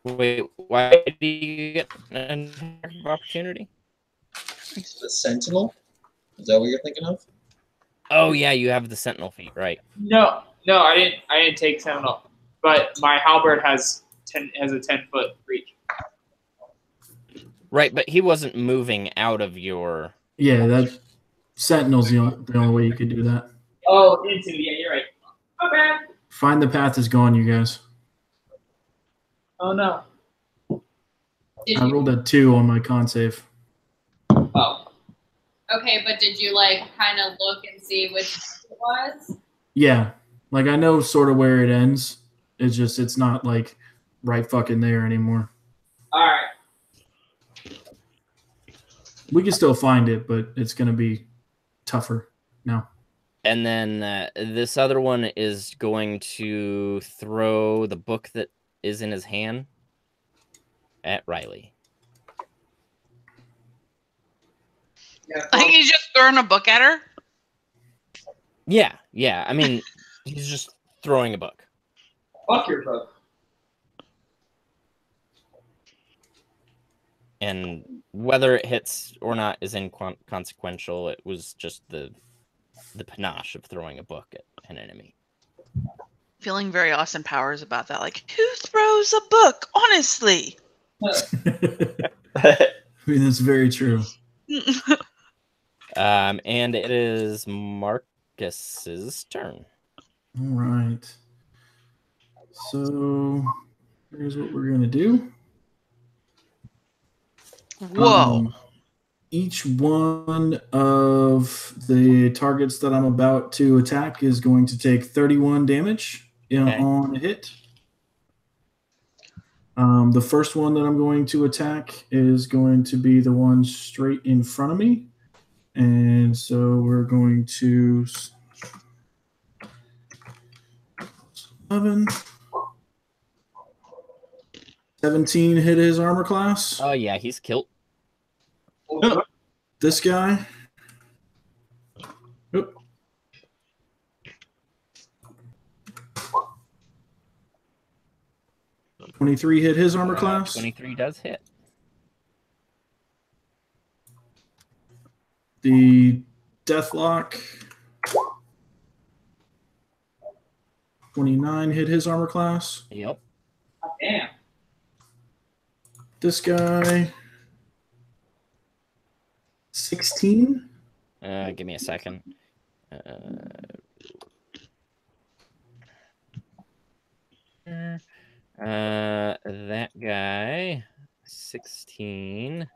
Wait, why do you get an attack of opportunity? The Sentinel? Is that what you're thinking of? Oh yeah, you have the Sentinel feat, right? No, I didn't take Sentinel, but my halberd has a 10-foot reach. Right, but he wasn't moving out of your. Yeah, that Sentinel's the only way you could do that. Oh, into you're right. Oh bad. Find the path is gone, you guys. Oh no. I rolled a 2 on my con save. Oh. Okay, but did you like kind of look and see which it was? Yeah, like I know sort of where it ends. It's not like right fucking there anymore. All right. We can still find it, but it's gonna be tougher now. And then this other one is going to throw the book that is in his hand at Riley. Yeah, I think he's just throwing a book at her. Yeah. I mean, he's just throwing a book. fuck your book. And whether it hits or not is inconsequential. It was just the panache of throwing a book at an enemy. Feeling very Austin Powers about that. Like, who throws a book? Honestly. I mean, that's very true. And it is Marcus's turn. All right. So here's what we're gonna do. Whoa. Each one of the targets that I'm about to attack is going to take 31 damage on a hit. The first one that I'm going to attack is going to be the one straight in front of me. And so we're going to 11. 17 hit his armor class. Oh, yeah, he's killed. This guy. Oop. $23 hit his armor class. 23 does hit. The Deathlock. 29 hit his armor class. Yep. Oh, damn. This guy. 16. Give me a second. That guy, 16,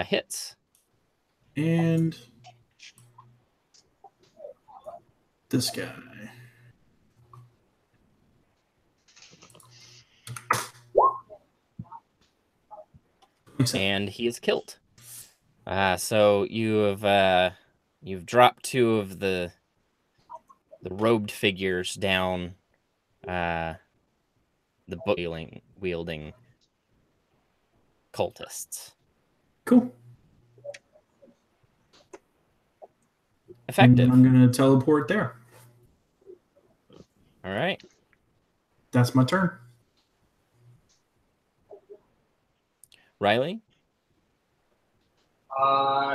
hits. And this guy. And he is killed. So you've dropped two of the robed figures down. The book wielding cultists. Cool. Effective. And I'm going to teleport there. All right. That's my turn. Riley?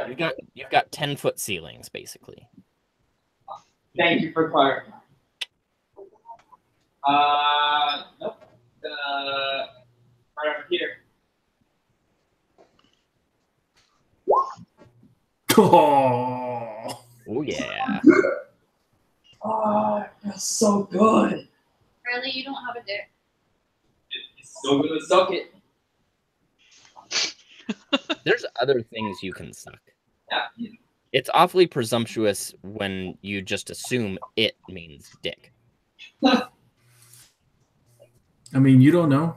You've got 10-foot ceilings, basically. Thank you for clarifying. Nope. Right over here. Oh, yeah. Oh, it feels so good. Riley, you don't have a dick. It's so good to suck it. There's other things you can suck. Yeah. It's awfully presumptuous when you just assume it means dick. I mean, you don't know.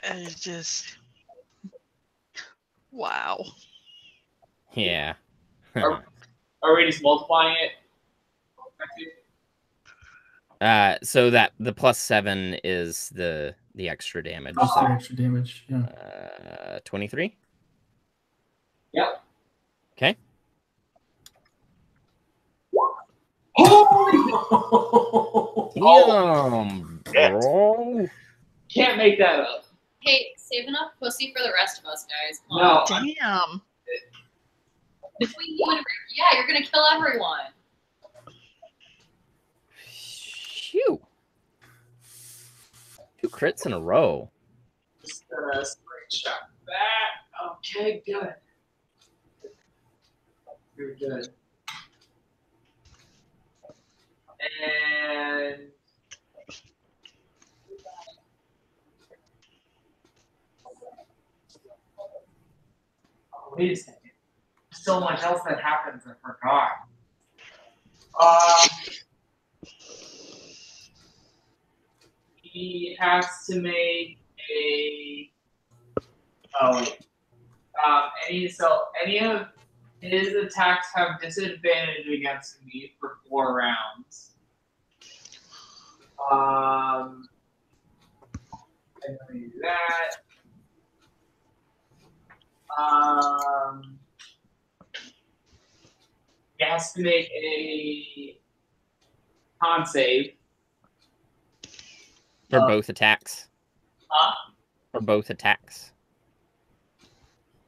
It's just wow. Yeah. Are we just multiplying it? So that the +7 is the extra damage. Just So, the extra damage, yeah. 23. Yep. Okay. Yum, bro. Can't make that up. Hey, save enough pussy for the rest of us, guys. Come No. on. Damn. Between you and Rick, yeah, you're gonna kill everyone. Phew. 2 crits in a row. Just gonna screenshot that. Okay, good. Very good. And wait a second. There's so much else that happens I forgot. He has to make a. Oh wait. Any of his attacks have disadvantage against me for 4 rounds. I'm gonna do that. He has to make a con save. For both attacks. Huh? For both attacks.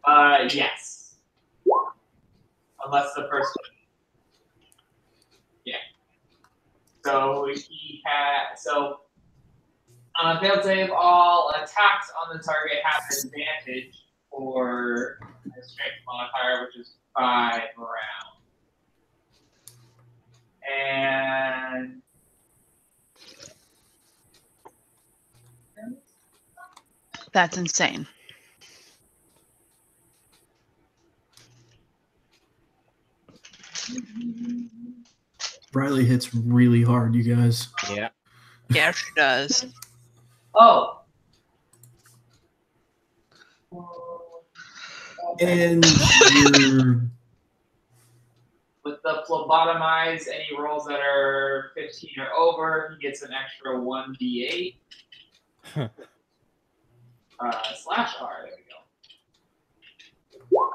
Yes. Unless the first one. Yeah. So he had on a failed save, all attacks on the target have advantage for a strength modifier, which is 5 rounds. And That's insane. Riley hits really hard, you guys. Yeah. Yeah, she does. oh. And you're With the phlebotomize, any rolls that are 15 or over, he gets an extra 1d8. Huh. Slash R, there we go.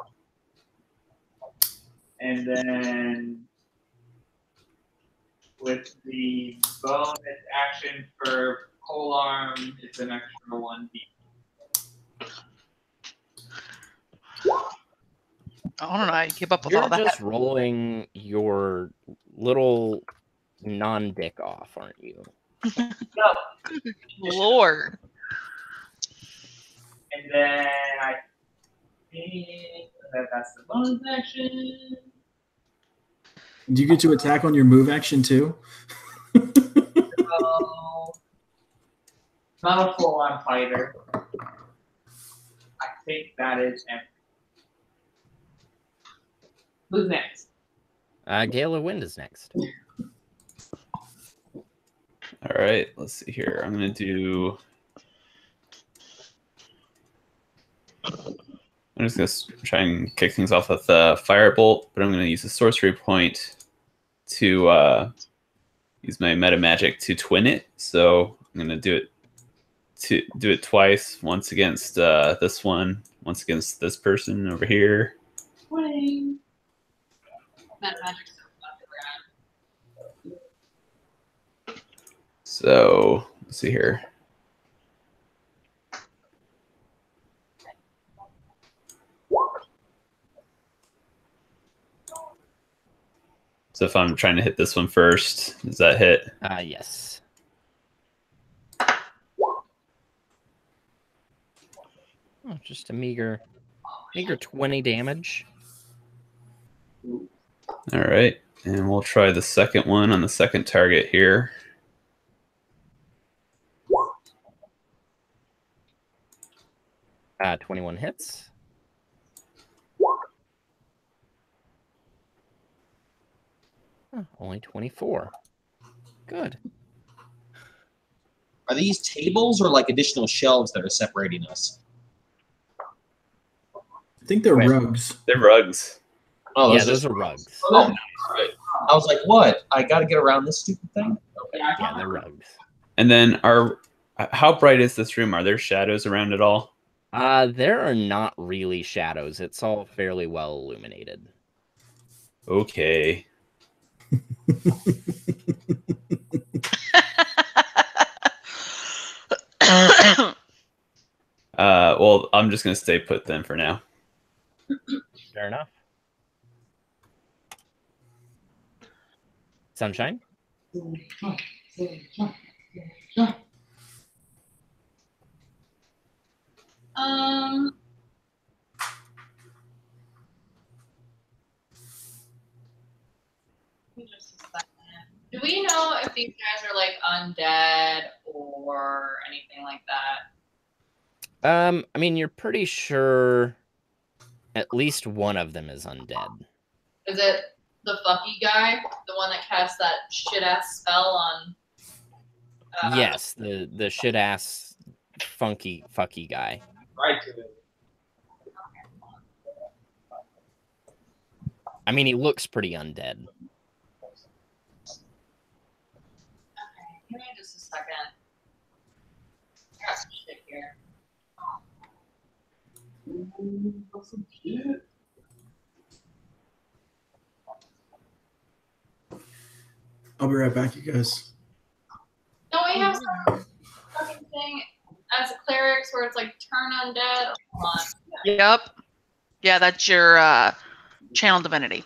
And then with the bonus action for polearm, it's an extra 1d. I don't know. I keep up with You're all that. just rolling your little non-dick off, aren't you? No. Lord. And then I think that's the bonus action. Do you get to attack on your move action too? So, not a full-on fighter. I think that is empty. Who's next? Gale of Wind is next. All right, let's see here. I'm gonna do. I'm just gonna try and kick things off with a firebolt, but I'm gonna use a sorcery point to use my meta magic to twin it. So I'm gonna do it twice. Once against this one. Once against this person over here. Twinning. Meta magic's so popular. So let's see here. So if I'm trying to hit this one first, does that hit? Yes. Oh, just a meager 20 damage. All right, and we'll try the second one on the second target here. Uh, 21 hits. Oh, only 24. Good. Are these tables or like additional shelves that are separating us? I think they're Wait. rugs. They're rugs. Oh, Yeah, those those are are rugs. Oh, right. I was like, what? I got to get around this stupid thing? Okay. Yeah, they're rugs. And then how bright is this room? Are there shadows around at all? There are not really shadows. It's all fairly well illuminated. Okay. Well, I'm just gonna stay put then for now. Fair enough. Sunshine? Just a second. Do we know if these guys are like undead or anything like that? I mean, you're pretty sure at least one of them is undead. Is it the fucky guy, the one that casts that shit ass spell on? Yes, the shit ass fucky guy. Right to it. I mean, he looks pretty undead. Okay, give me just a second. I got some shit here. I'll be right back, you guys. Don't we have some fucking thing as clerics matrix where it's like turn undead? Hold on. Yep. Yeah, that's your channel divinity.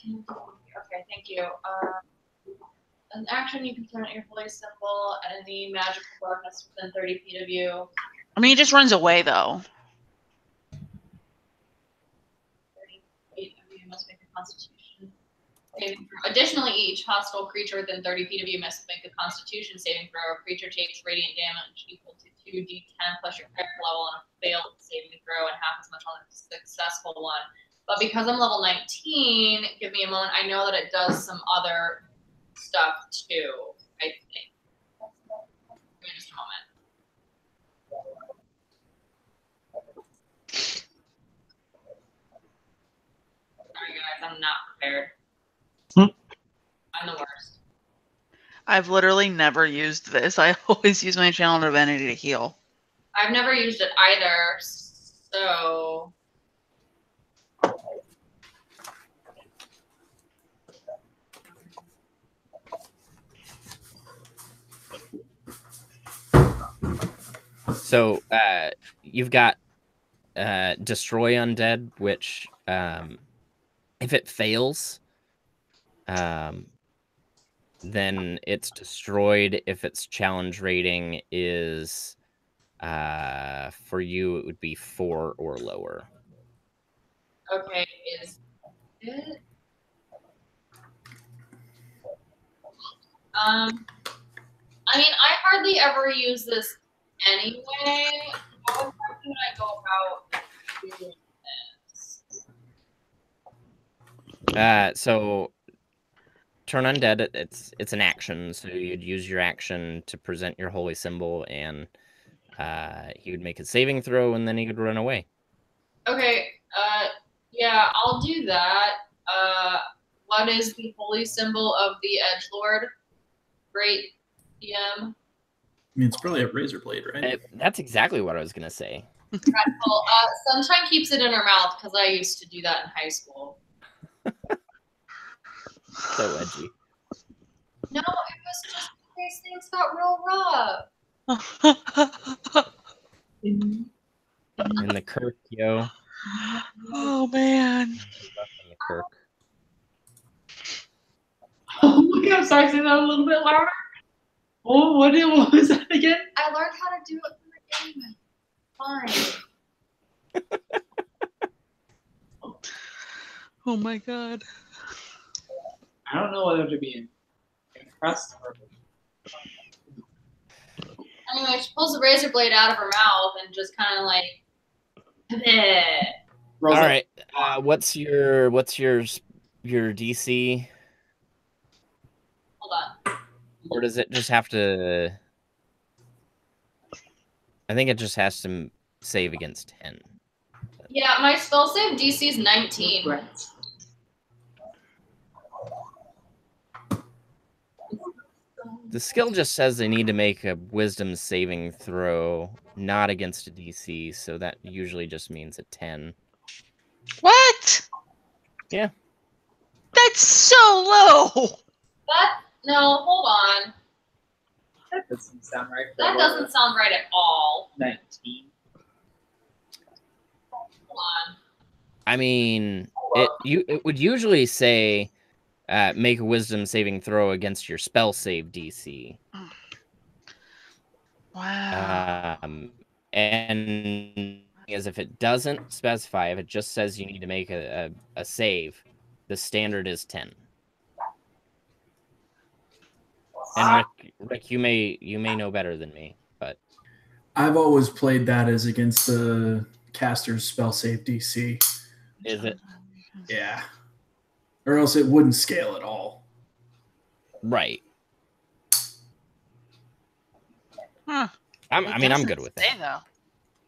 Okay, thank you. An action, you can turn out your holy symbol at any magical darkness within 30 feet of you. I mean, he just runs away though. 30 feet of you must make a constitution saving throw. Additionally, each hostile creature within 30 feet of you must make a constitution saving throw. A creature takes radiant damage equal to 2d10 plus your character level on a failed saving throw and half as much on a successful one. But because I'm level 19, give me a moment. I know that it does some other stuff too, I think. Give me just a moment. Sorry guys, I'm not prepared. I'm the worst. I've literally never used this. I always use my channel divinity to heal. I've never used it either, so So you've got destroy undead, which if it fails, then it's destroyed. If its challenge rating is for you, it would be 4 or lower. okay, is it? I mean, I hardly ever use this anyway. How exactly would I go about doing this? So turn undead, it's an action, so you'd use your action to present your holy symbol, and he would make a saving throw, and then he would run away. Okay, yeah, I'll do that. What is the holy symbol of the edgelord? Great DM. I mean, it's probably a razor blade, right? That's exactly what I was gonna say. Well, Sunshine keeps it in her mouth because I used to do that in high school. So edgy. No, it was just in case things got real rough. In the Kirk, yo. Oh man. In the Kirk. Oh my god, I'm sorry, say that a little bit louder. Oh, what was that again? I learned how to do it from the game. Fine. Oh my god. I don't know whether to be impressed or. Anyway, she pulls the razor blade out of her mouth and just kind of like. All right. What's your DC? Hold on. Or does it just have to? I think it just has to save against 10. Yeah, my spell save DC is 19. The skill just says they need to make a wisdom saving throw, not against a DC, so that usually just means a 10. What? Yeah. That's so low. No, hold on. That doesn't sound right. That doesn't sound right at all. 19. Hold on. I mean, it would usually say make a wisdom saving throw against your spell save DC. Wow. And as if it doesn't specify, if it just says you need to make a save, the standard is 10. And Rick, you may know better than me, but I've always played that as against the caster's spell save DC. Is it? Yeah. Or else it wouldn't scale at all. Right. Huh. I'm good with that. Though.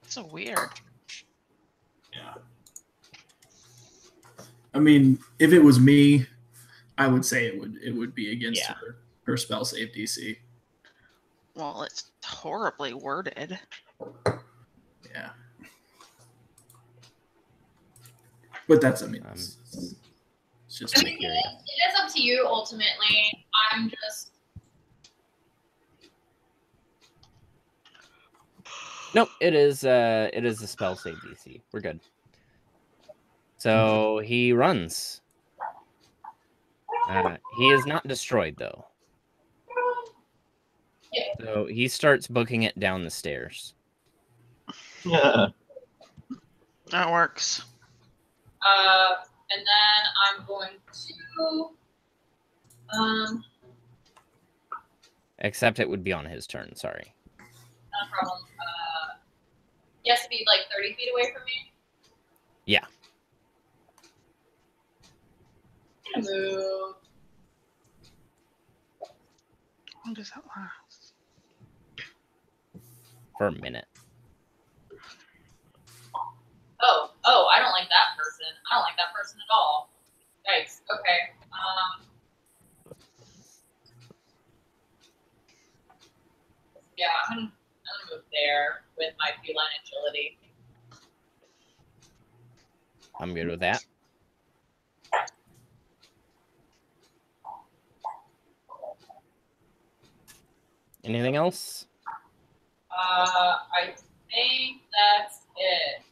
It's so weird. Yeah. I mean, if it was me, I would say it would be against her spell save DC. Well, it's horribly worded. Yeah. But that's, I mean, it's just I mean, it is up to you ultimately. I'm just. Nope, it is a spell save DC. We're good. So he runs. He is not destroyed though. So he starts booking it down the stairs. That works. And then I'm going to Except it would be on his turn, sorry. not a problem. He has to be like 30 feet away from me. Yeah. I'm gonna move. How long does that last? For a minute. Oh, I don't like that person. I don't like that person at all. Yikes. Okay. Yeah, I'm gonna move there with my feline agility. I'm good with that. Anything else? I think that's it.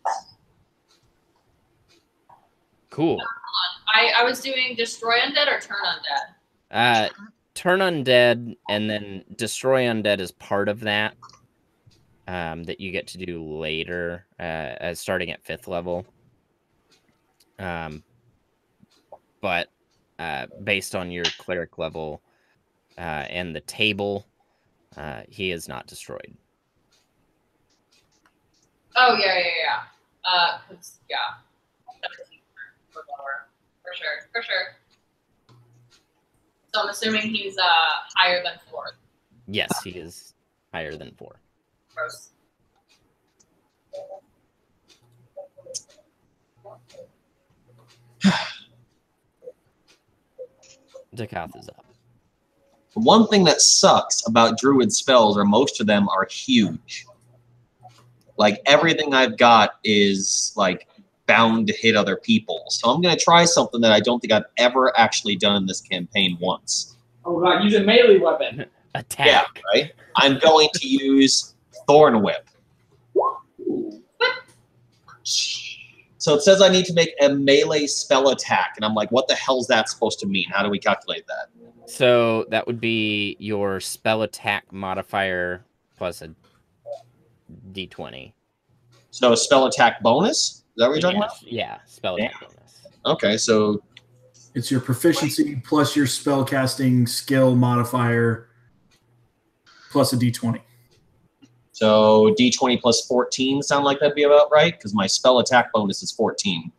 Cool. I was doing destroy undead or turn undead. Turn undead and then destroy undead is part of that. That you get to do later, as starting at 5th level. But based on your cleric level and the table, he is not destroyed. Oh yeah. 'Cause, yeah. 17 or lower. For sure. So I'm assuming he's higher than 4. Yes, he is higher than 4. Gross. Dakath is up. One thing that sucks about druid spells are most of them are huge. Like everything I've got is like bound to hit other people. So I'm gonna try something that I don't think I've ever actually done in this campaign once. Oh god, use a melee weapon. Attack. Yeah, right? I'm going to use Thorn Whip. So it says I need to make a melee spell attack, and I'm like, what the hell's that supposed to mean? How do we calculate that? So that would be your spell attack modifier plus a d20. So spell attack bonus? Is that what you're talking about? Yeah, spell attack bonus. Okay, so It's your proficiency plus your spell casting skill modifier plus a d20. So d20 plus 14 sound like that'd be about right? Because my spell attack bonus is 14.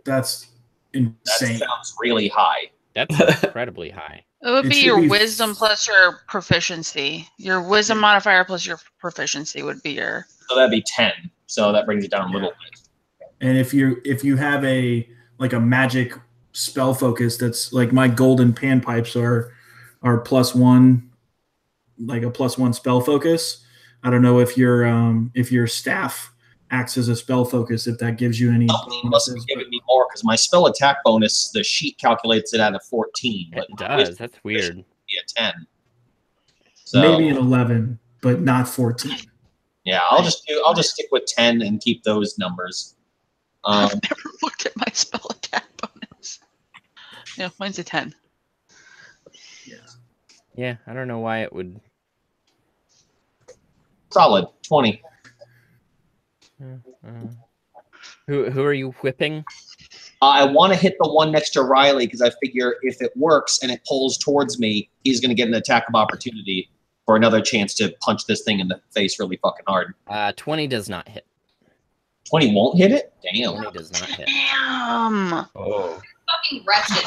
That's That insane. sounds really high. That's incredibly high. It would It be should your be wisdom plus your proficiency. Your wisdom modifier plus your proficiency would be your. So that'd be 10. So that brings it down a little bit. And if you have a magic spell focus, that's like my golden panpipes are +1, like a +1 spell focus. I don't know if your staff acts as a spell focus, if that gives you any Something must be bonuses. giving me more because my spell attack bonus, the sheet calculates it at a 14. But It does. That's weird. be a 10. So Maybe an 11, but not 14. yeah, I'll just stick with 10 and keep those numbers. I've never looked at my spell attack bonus. Yeah, mine's a 10. Yeah, I don't know why it would. Solid 20. Who are you whipping? I want to hit the one next to Riley because I figure if it works and it pulls towards me, he's going to get an attack of opportunity for another chance to punch this thing in the face really fucking hard. 20 does not hit. 20 won't hit it? Damn. 20 does not hit. Damn. Oh. Fucking wretched.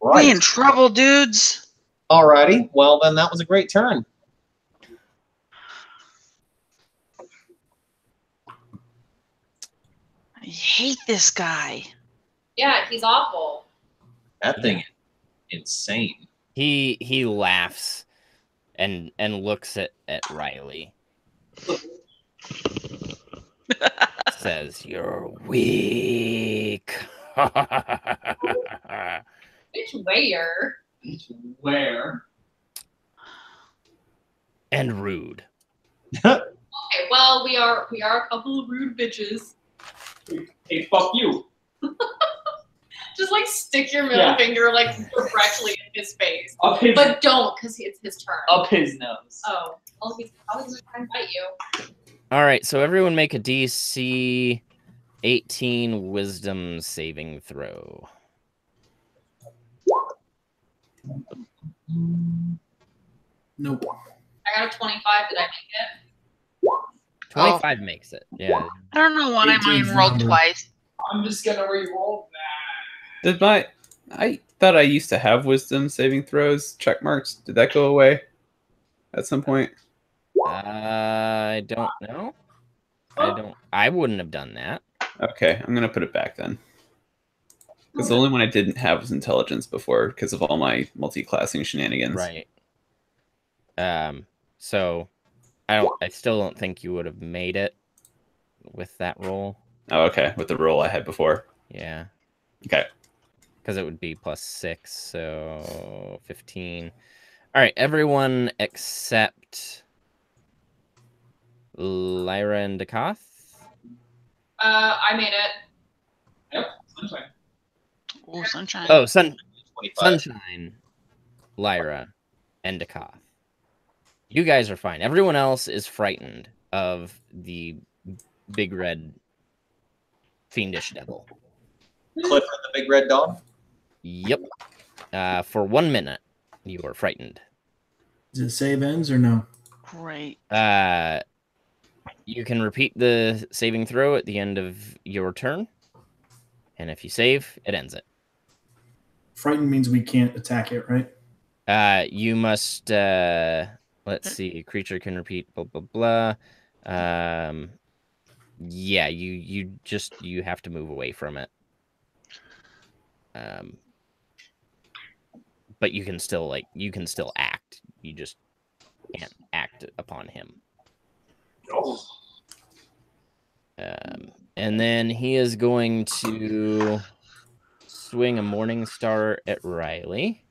We in trouble, dudes. Alrighty. Well, then that was a great turn. I hate this guy. Yeah, he's awful. That thing is insane. He laughs and looks at Riley. Says, "You're weak." Which wayer? Where? And rude. Okay, Okay, well, we are a couple of rude bitches. Hey, fuck you. Just like stick your middle finger like directly in his face. Up his, But don't, because it's his turn. up his nose. Oh, well, he's probably gonna try and bite you. All right, so everyone make a DC 18 Wisdom saving throw. Nope. I got a 25. Did I make it? 25 makes it. Yeah. I don't know why 18's mine the rolled number. twice. I'm just gonna re-roll that. I thought I used to have wisdom saving throws check marks. Did that go away at some point? I don't know. I wouldn't have done that. Okay, I'm gonna put it back then. Because the only one I didn't have was intelligence before, because of all my multi-classing shenanigans. Right. So I still don't think you would have made it with that roll. Oh, okay. With the roll I had before. Yeah. Okay. Because it would be +6, so 15. All right, everyone except Lyra and Dakath. I made it. Yep, sunshine. Oh, sunshine. Oh, 25. Sunshine, Lyra, and Dakath. You guys are fine. Everyone else is frightened of the big red fiendish devil. Clifford the Big Red Dog. Yep. For 1 minute, you are frightened. Is it save ends or no? Great. You can repeat the saving throw at the end of your turn. And if you save, it ends it. Frightened means we can't attack it, right? You must, let's see, creature can repeat blah, blah, blah. Yeah, you have to move away from it. But you can still act. You just can't act upon him. And then he is going to swing a Morning Star at Riley.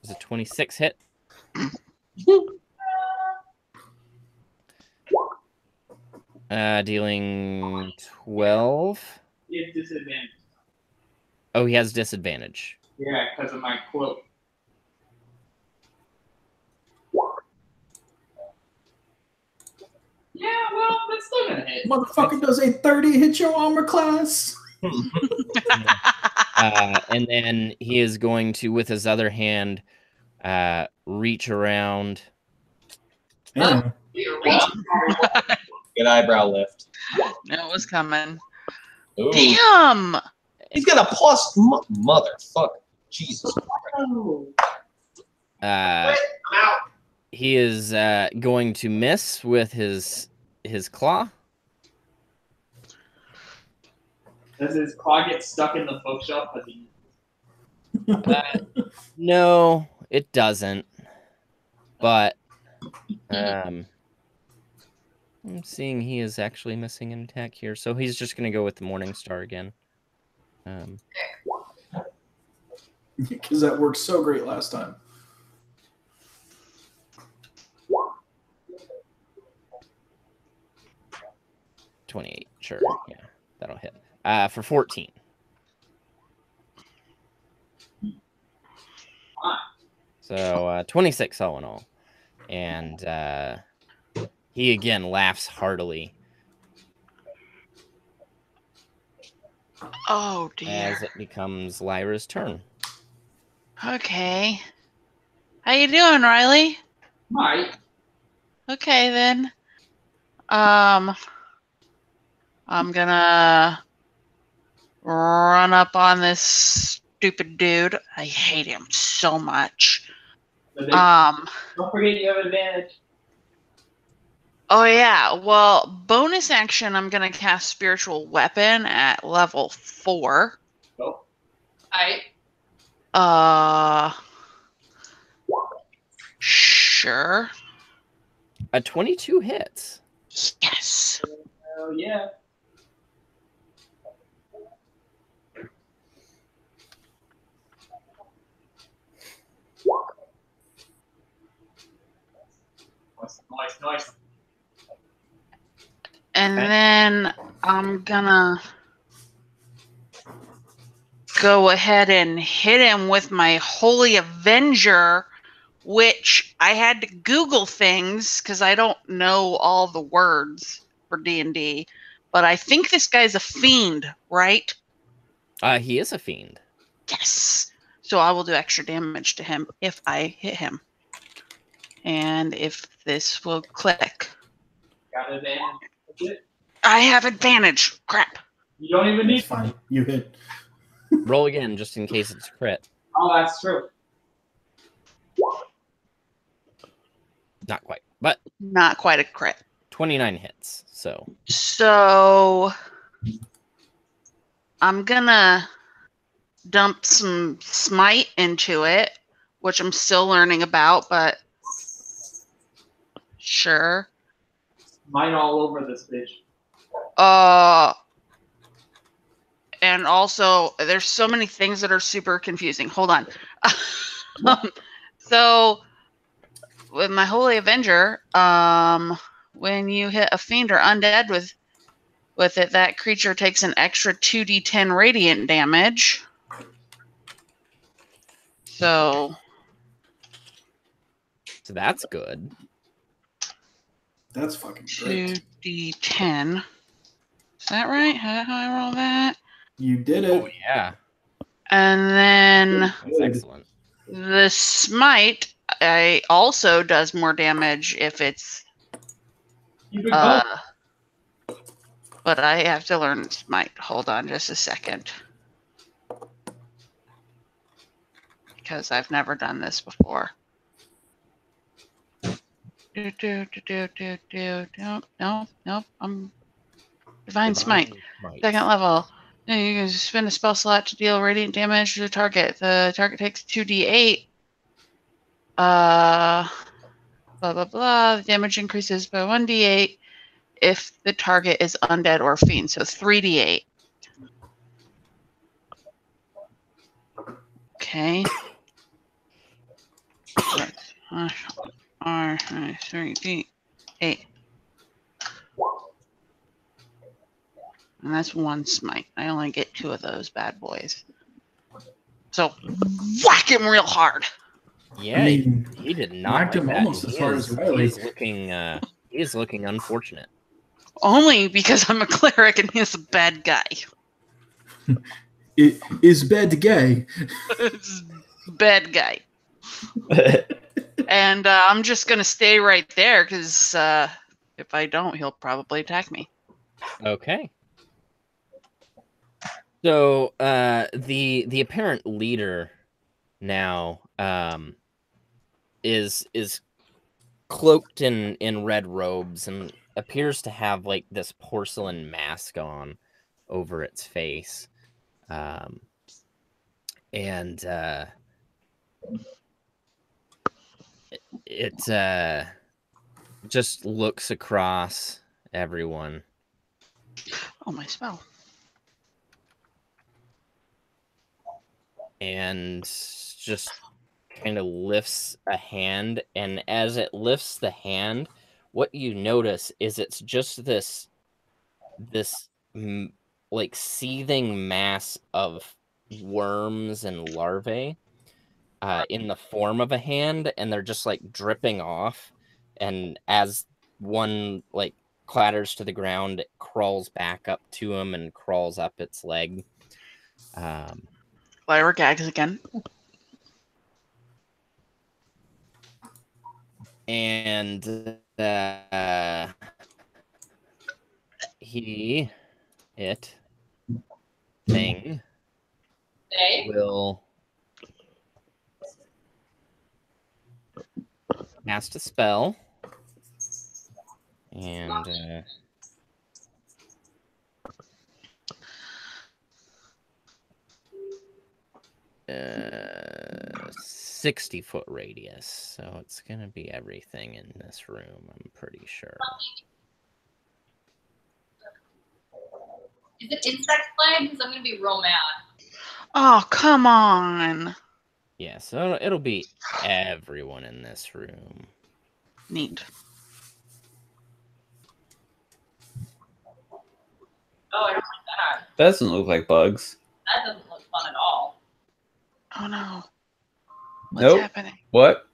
Is a 26 hit? Dealing 12. He has disadvantage. Oh, he has disadvantage. Yeah, because of my cloak. Yeah, well, that's still gonna hit. Motherfucker does a 30 hit your armor class. And then he is going to, with his other hand, reach around. Yeah. Good eyebrow lift. It was coming. Ooh. Damn! He's got a plus motherfucker. Jesus. He is going to miss with his claw. Does his claw get stuck in the bookshelf? No, it doesn't. But I'm seeing he is actually missing an attack here, so he's just going to go with the Morning Star again. Because that worked so great last time. $28, sure, yeah, that'll hit. For 14. So 26 all in all, and he again laughs heartily. Oh dear. As it becomes Lyra's turn. Okay. How you doing, Riley? Right. Okay then. I'm gonna run up on this stupid dude. I hate him so much. Don't forget you have advantage. Oh yeah. Well, bonus action, I'm gonna cast Spiritual Weapon at level 4. Oh. Sure. A 22 hits. Yes. Hell yeah. then I'm gonna go ahead and hit him with my Holy Avenger, which I had to Google things because I don't know all the words for D&D. But I think this guy's a fiend, right? He is a fiend. Yes. So I will do extra damage to him if I hit him. And if this will click. Got advantage. That's it. I have advantage. Crap. You don't even need. It's fine. You hit. Roll again, just in case it's crit. Oh, that's true. Not quite, but Not quite a crit. 29 hits. So I'm gonna dump some smite into it, which I'm still learning about, but sure. Mine all over this bitch. And also there's so many things that are super confusing. Hold on. So with my Holy Avenger, when you hit a fiend or undead with it, that creature takes an extra 2d10 radiant damage. So that's good. That's fucking great. 2d10. Is that right? How do I roll that? You did it. Oh yeah. And then That's excellent. the smite also does more damage if it's but I have to learn smite. Hold on just a second. Because I've never done this before. Nope. I'm Divine Smite. Second level. Then you can spend a spell slot to deal radiant damage to the target. The target takes 2d8. Blah blah blah. The damage increases by 1d8 if the target is undead or fiend. So 3d8. Okay. 3d8. And that's one smite. I only get 2 of those bad boys. So whack him real hard. Yeah, I mean, he did not whacked like him that. almost as hard as Riley. He is looking unfortunate. Only because I'm a cleric and he's a bad guy. It is bad guy. It's bad guy. And I'm just going to stay right there because if I don't, he'll probably attack me. Okay. So the apparent leader now is cloaked in red robes and appears to have like this porcelain mask on over its face. And it just looks across everyone. Oh, my spell. And just kind of lifts a hand, and as it lifts the hand, what you notice is it's just this like seething mass of worms and larvae in the form of a hand, and they're just like dripping off, and as one like clatters to the ground, it crawls back up to him and crawls up its leg. Lyra gags again. And thing will cast a spell, and 60-foot radius, so it's gonna be everything in this room, I'm pretty sure. Is it insect plague? Because I'm gonna be real mad. Oh, come on. Yeah, so it'll be everyone in this room. Neat. Oh, I don't like that. That doesn't look like bugs. That doesn't look fun at all. Oh no. What's Nope. happening? What?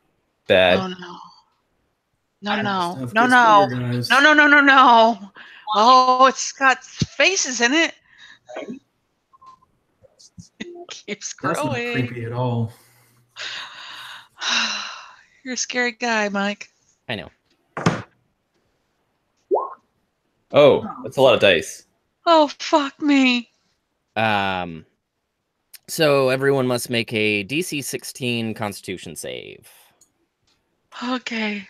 Bad. Oh no. No. Stuff No, gets no. bigger, guys. No. Oh, it's got faces in it. It keeps That's not growing. creepy at all. You're a scary guy, Mike. I know. Oh, that's a lot of dice. Oh, fuck me. So everyone must make a DC 16 Constitution save. Okay.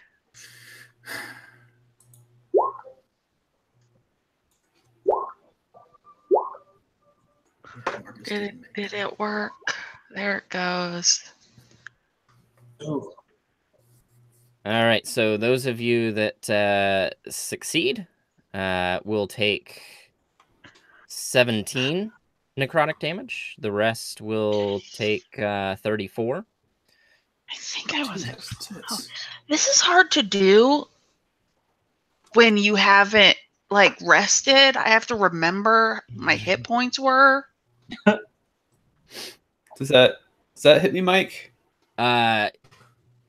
Did it work? There it goes. Oh. All right, so those of you that succeed will take 17 necrotic damage. The rest will take 34. I think I was at. Oh, this is hard to do when you haven't like rested. I have to remember my hit points were. Does that hit me, Mike?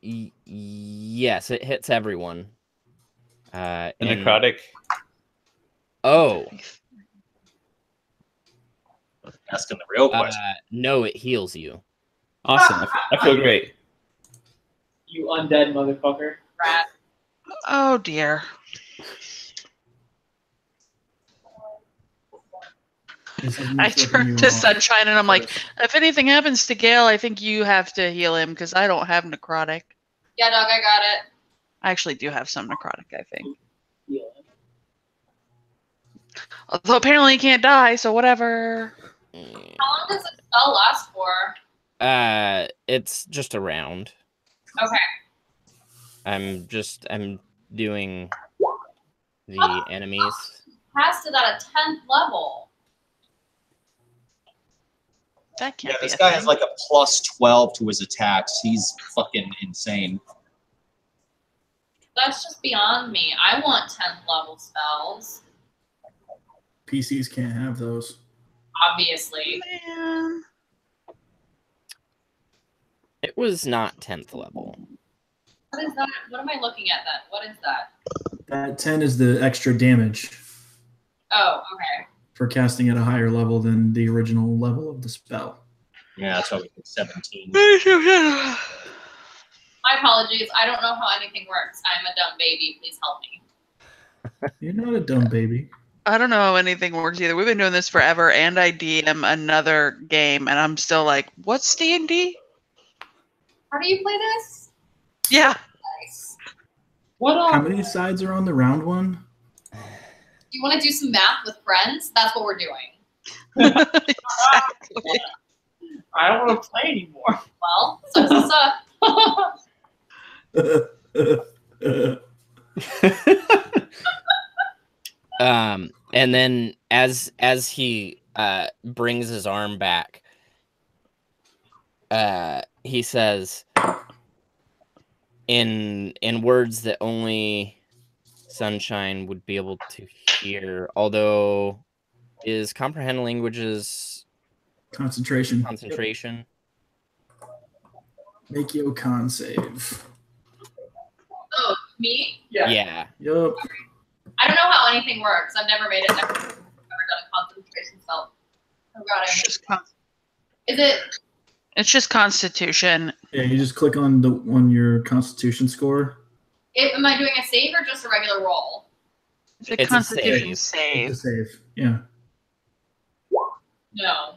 Yes, it hits everyone. The necrotic. Oh. Asking the real question. No, it heals you. Awesome. I feel great. You undead motherfucker. Rat. Oh dear. I turned to Sunshine and I'm like, if anything happens to Gale, I think you have to heal him because I don't have necrotic. Yeah, dog, I got it. I actually do have some necrotic, I think. Although apparently he can't die, so whatever. How long does the spell last for? It's just a round. Okay. I'm doing the enemies. Passed it at a 10th level. That can't be this a guy thing. has like a plus 12 to his attacks. He's fucking insane. That's just beyond me. I want 10th level spells. PCs can't have those. Obviously. Man. It was not 10th level. What is that? What am I looking at then? What is that? That 10 is the extra damage Oh, okay. for casting at a higher level than the original level of the spell. Yeah, that's why we did 17. My apologies. I don't know how anything works. I'm a dumb baby. Please help me. You're not a dumb baby. I don't know how anything works either. We've been doing this forever, and I DM another game, and I'm still like, what's D&D? How do you play this? Yeah. Nice. What How many sides are on the round one? Do you want to do some math with friends? That's what we're doing. Exactly. I don't want to play anymore. Well, And then as he brings his arm back, he says in words that only Sunshine would be able to hear, although is comprehend languages Concentration. Make your con save. Oh, me? Yeah. Yup. I don't know how anything works. I've never made it. Never done a concentration spell. Oh god, Is it? It's just Constitution. Yeah, you just click on your Constitution score. Am I doing a save or just a regular roll? It's a Constitution save. It's a save. Yeah. No.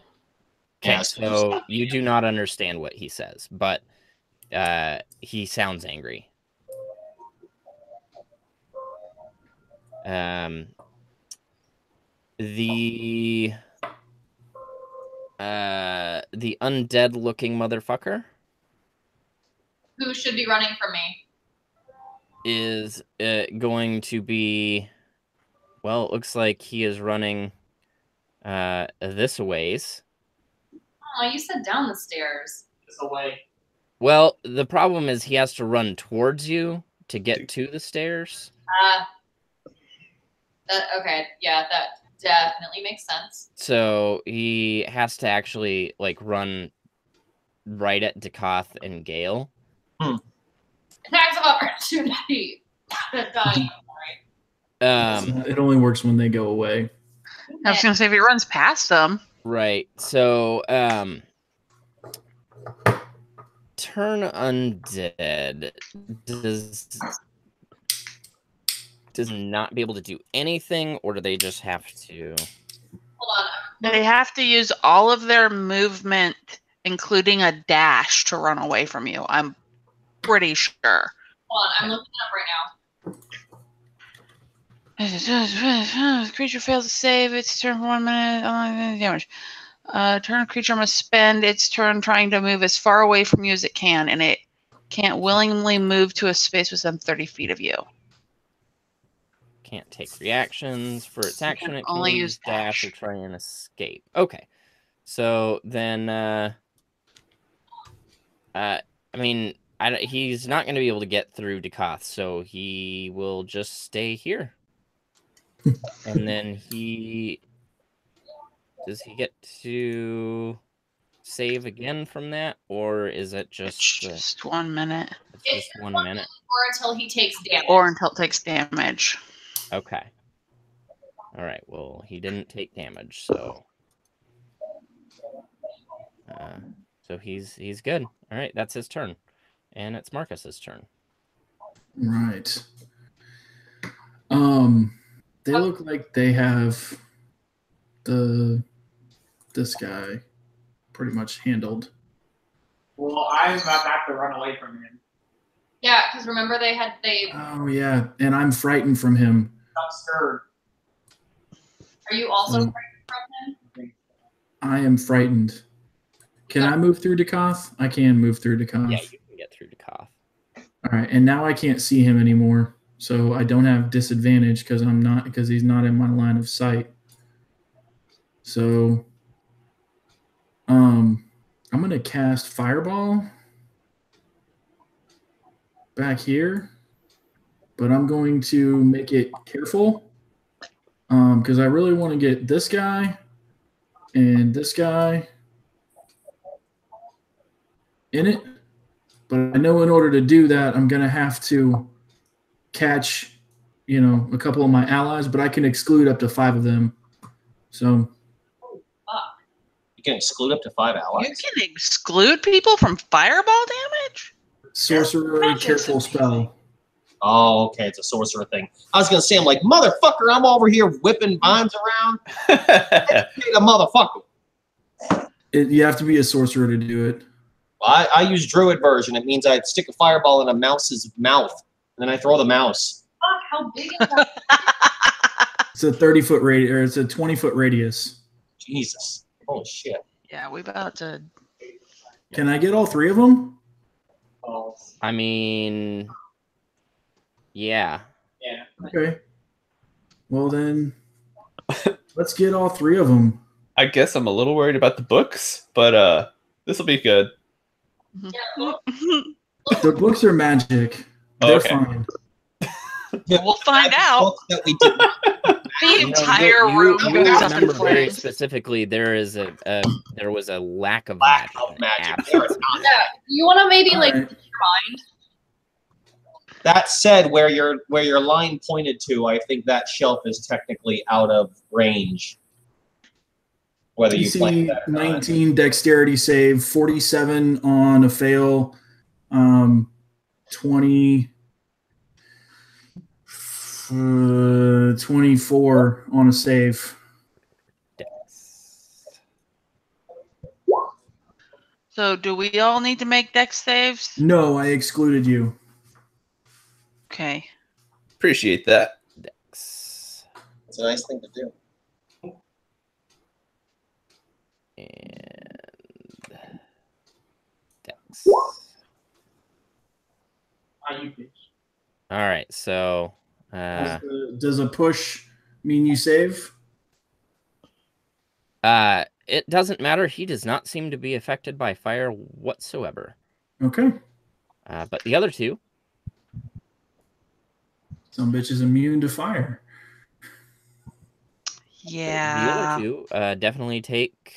Okay, so you do not understand what he says, but he sounds angry. The undead-looking motherfucker Who should be running from me? is going to be, well, it looks like he is running this ways. Oh, you said down the stairs. This away. Well, the problem is he has to run towards you to get to the stairs. Okay, yeah, that definitely makes sense. So he has to actually like run right at Dakoth and Gale. Attacks of opportunity. Dying. It only works when they go away. I was gonna say if he runs past them. Right. So turn undead does not be able to do anything, or do they just have to? Hold on. They have to use all of their movement, including a dash, to run away from you. I'm pretty sure. Hold on. I'm looking it up right now. Creature fails to save its turn for 1 minute. Damage. Turn creature must spend its turn trying to move as far away from you as it can, and it can't willingly move to a space within 30 feet of you. Can't take reactions for its action. It can only use use dash or dash. try and escape. Okay, so then I mean, he's not going to be able to get through Dakoth, so he will just stay here. And then does he get to save again from that, or is it just 1 minute? It's just 1 minute. Or until he takes damage. Or until it takes damage. Okay. All right. Well, he didn't take damage, so he's good. All right, that's his turn, and it's Marcus's turn. Right. They look like they have this guy pretty much handled. Well, I'm about to have to run away from him. Yeah, because remember they. Oh yeah, and I'm frightened from him. I'm scared. Are you also frightened from him? I am frightened. Can I move through Dakoth? I can move through Dakoth. Yeah, you can get through Dakoth. All right, and now I can't see him anymore, so I don't have disadvantage because he's not in my line of sight. So, I'm gonna cast Fireball back here, but I'm going to make it careful because I really want to get this guy and this guy in it. But I know in order to do that, I'm going to have to catch, a couple of my allies, but I can exclude up to 5 of them. So You can exclude up to 5 allies. You can exclude people from fireball damage? sorcerer careful spell. Oh, okay, it's a sorcerer thing. I was gonna say, I'm like, motherfucker, I'm over here whipping vines around. Educate a motherfucker. You have to be a sorcerer to do it. Well, I use druid version. It means I stick a fireball in a mouse's mouth, and then I throw the mouse. Fuck, how big is that? It's a 30-foot radius, or it's a 20-foot radius. Jesus. Holy shit. Yeah, we about to. Can I get all 3 of them? Oh. I mean, yeah. Yeah. Okay. Well then, let's get all 3 of them. I guess I'm a little worried about the books, but this will be good. The books are magic. They're fine. We'll find out. That we did. The entire room You goes up in remember very flames. specifically there was a lack of Lack magic. of magic. Absence. There is not. Yeah, you want to maybe All like right. mind? That said, where your line pointed to, I think that shelf is technically out of range. Whether you play DC that or not. 19 dexterity save, 47 on a fail, 20, 24 on a save. So, do we all need to make dex saves? No, I excluded you. Okay. Appreciate that. Dex. It's a nice thing to do. And Dex. You bitch. All right, so Does a push mean you save? it doesn't matter. He does not seem to be affected by fire whatsoever. Okay. But the other two, Some bitch is immune to fire. The other Yeah. two definitely take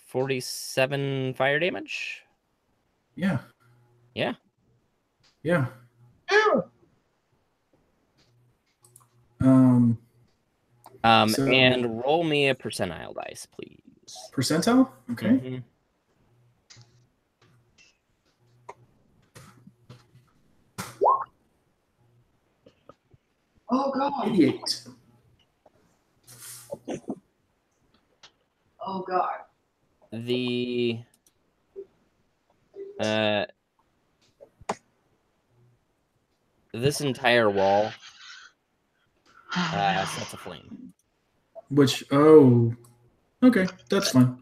47 fire damage. Yeah. Yeah. Yeah. So- And roll me a percentile dice, please. Percentile? Okay. Mhm. Oh god. 88. Oh god. The this entire wall sets aflame. Which, oh, okay, that's fine.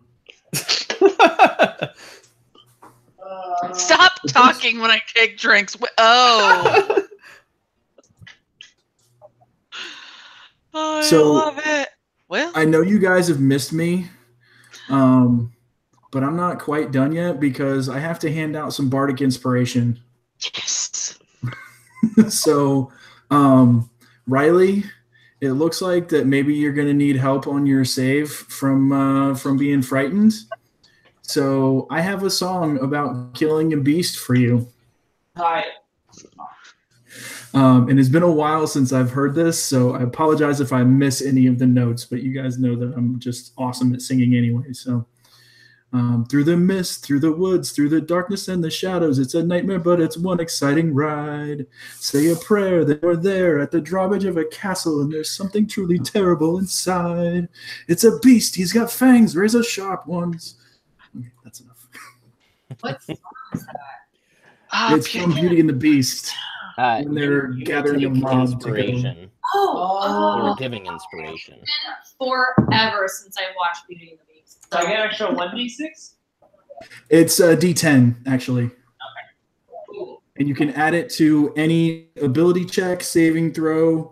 Stop talking when I take drinks. Oh. Oh, I So- love it. Well, I know you guys have missed me, but I'm not quite done yet because I have to hand out some bardic inspiration. yes. So, Riley, it looks like that maybe you're going to need help on your save from being frightened. So I have a song about killing a beast for you. Hi. And it's been a while since I've heard this, so I apologize if I miss any of the notes, but you guys know that I'm just awesome at singing anyway. So, through the mist, through the woods, through the darkness and the shadows, it's a nightmare, but it's one exciting ride. Say a prayer that you're there at the drawbridge of a castle, and there's something truly terrible inside. It's a beast. He's got fangs, razor sharp ones. Okay, that's enough. What song is that? It's from Beauty and the Beast. When they're you gathering take a mob inspiration Oh, or giving inspiration. It's been forever since I watched Beauty and the Beast. So I get an extra 1d6? It's a D10, actually. Cool. And you can add it to any ability check, saving throw,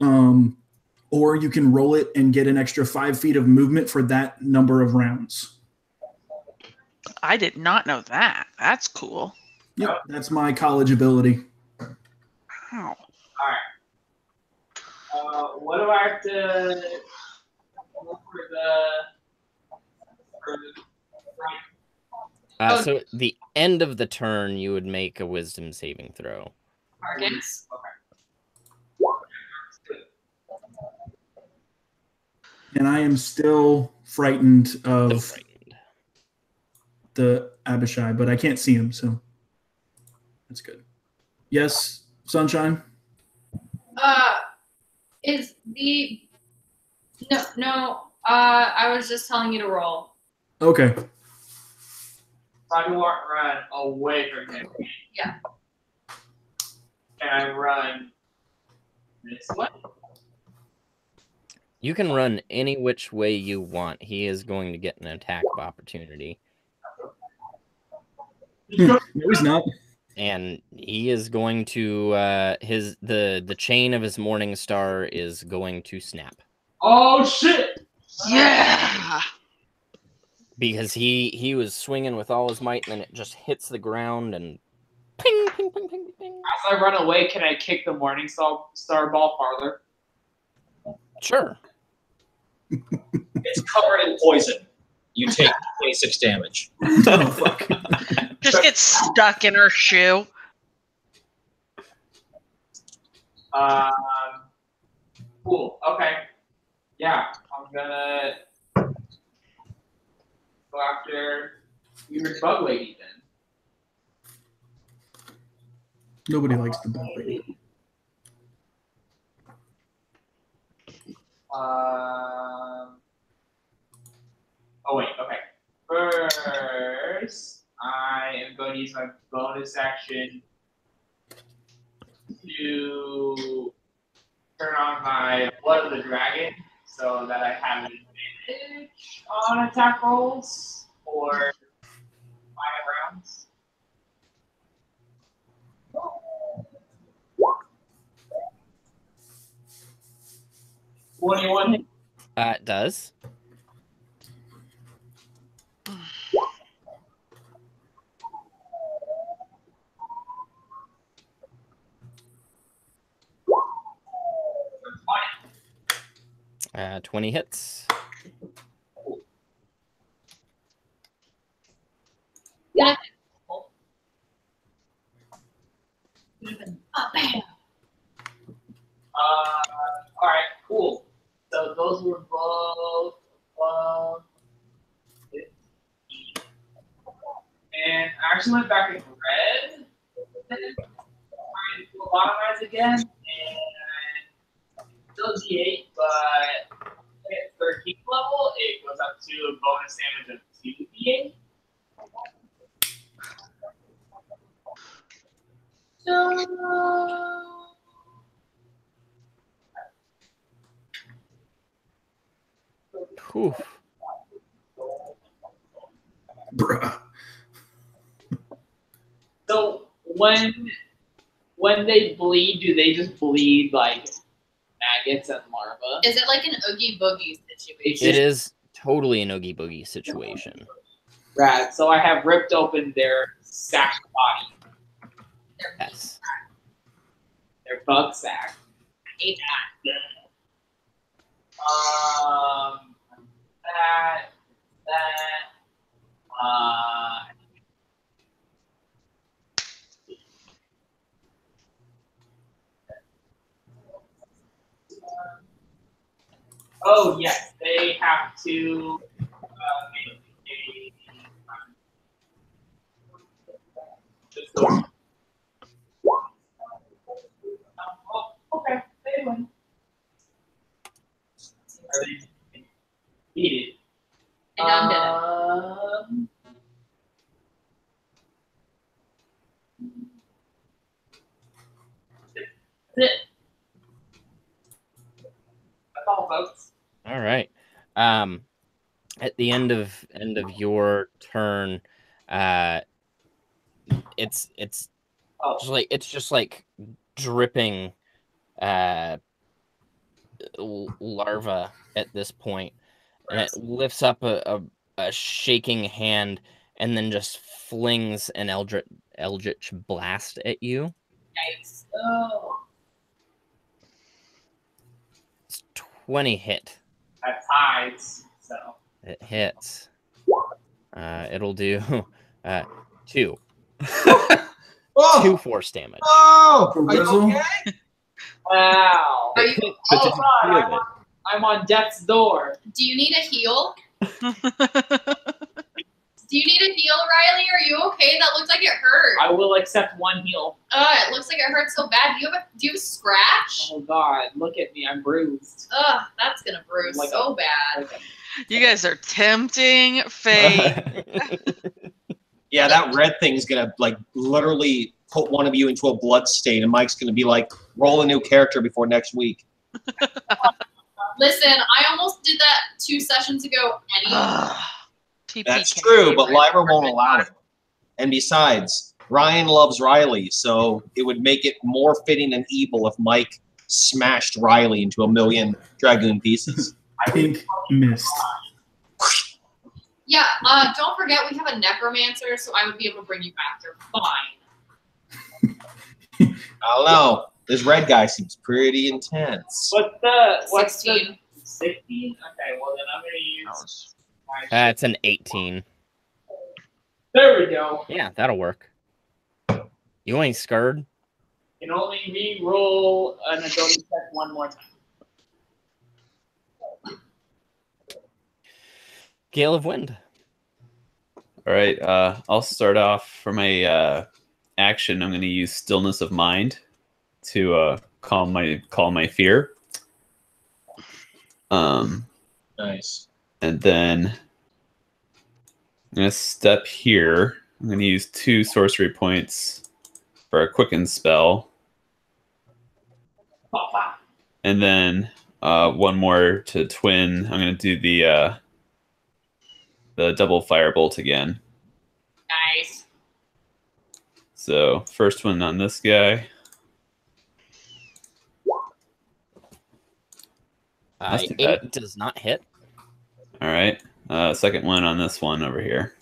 or you can roll it and get an extra 5 feet of movement for that number of rounds. I did not know that. That's cool. Yep, that's my college ability. Wow. What do I have to look for the So at the end of the turn, you would make a wisdom saving throw. Marcus? And I am still frightened Still of frightened. the Abishai, but I can't see him, so that's good. Yes, Sunshine? Is the no, I was just telling you to roll. Okay. I want to run away from him. Yeah. Can I run this way? You can run any which way you want. He is going to get an attack of opportunity. No, he's not. And he is going to the chain of his morning star is going to snap. Oh shit! Yeah. Because he was swinging with all his might, and then it just hits the ground and ping, ping, ping, ping, ping. As I run away, can I kick the morning star ball farther? Sure. It's covered in poison. You take 26 damage. Oh, fuck. Just get stuck in her shoe. Cool. Okay. Yeah, I'm gonna go after weird bug lady then. Nobody likes the bug lady. Oh wait. Okay. First, I am going to use my bonus action to turn on my Blood of the Dragon so that I have an advantage on attack rolls for 5 rounds. $21. It does. 20 hits. Yeah. Bam. All right, cool. So those were both. And I actually went back in red. Trying to do a lot of reds again, and still D8, but at 13th level, it goes up to a bonus damage of 2 D8. So. Whew. Bruh. So when they bleed, do they just bleed like maggots and larvae? Is it like an Oogie Boogie situation? It is totally an Oogie Boogie situation. Rad. So I have ripped open their sack body, Yes. their bug sack. I hate that. That. Oh yes, they have to make a. Oh, okay, they win. Are they needed? I done That's it. That's all, folks. All right. At the end of your turn, it's just like dripping larva at this point, and it lifts up a shaking hand and then just flings an eldritch blast at you. Nice. Oh. It's 20 hit. That ties. So. It hits. It'll do 2 Oh, 2 force damage. oh, are you Rizzle? okay? Wow. Are you, But did Oh you God, feel it? I'm on death's door. do you need a heal? Do you need a heal, Riley? Are you okay? That looks like it hurt. I will accept one heal. It looks like it hurt so bad. Do you have a scratch? Oh God, look at me. I'm bruised. Ugh, that's gonna bruise Like so bad. You guys are tempting fate. Yeah, that red thing's gonna like literally put one of you into a blood stain, and Mike's gonna be like, roll a new character before next week. Listen, I almost did that 2 sessions ago anyway. TPK, That's true, but right? Liver won't allow it. And besides, Ryan loves Riley, so it would make it more fitting and evil if Mike smashed Riley into a million Dragoon pieces. Pink mist. Yeah, don't forget we have a necromancer, so I would be able to bring you back. You're fine. I don't know. This red guy seems pretty intense. What's 16. 16? Okay, well then I'm gonna use. It's an 18. There we go. Yeah, that'll work. You ain't scared. You can only re-roll an ability check one more time. Gale of Wind. All right, I'll start off for my action. I'm going to use Stillness of Mind to calm my fear. Nice. And then I'm going to step here. I'm going to use 2 sorcery points for a quicken spell. And then 1 more to twin. I'm going to do the double firebolt again. Nice. So first one on this guy. That's too bad. 8 does not hit. All right. Second one on this one over here.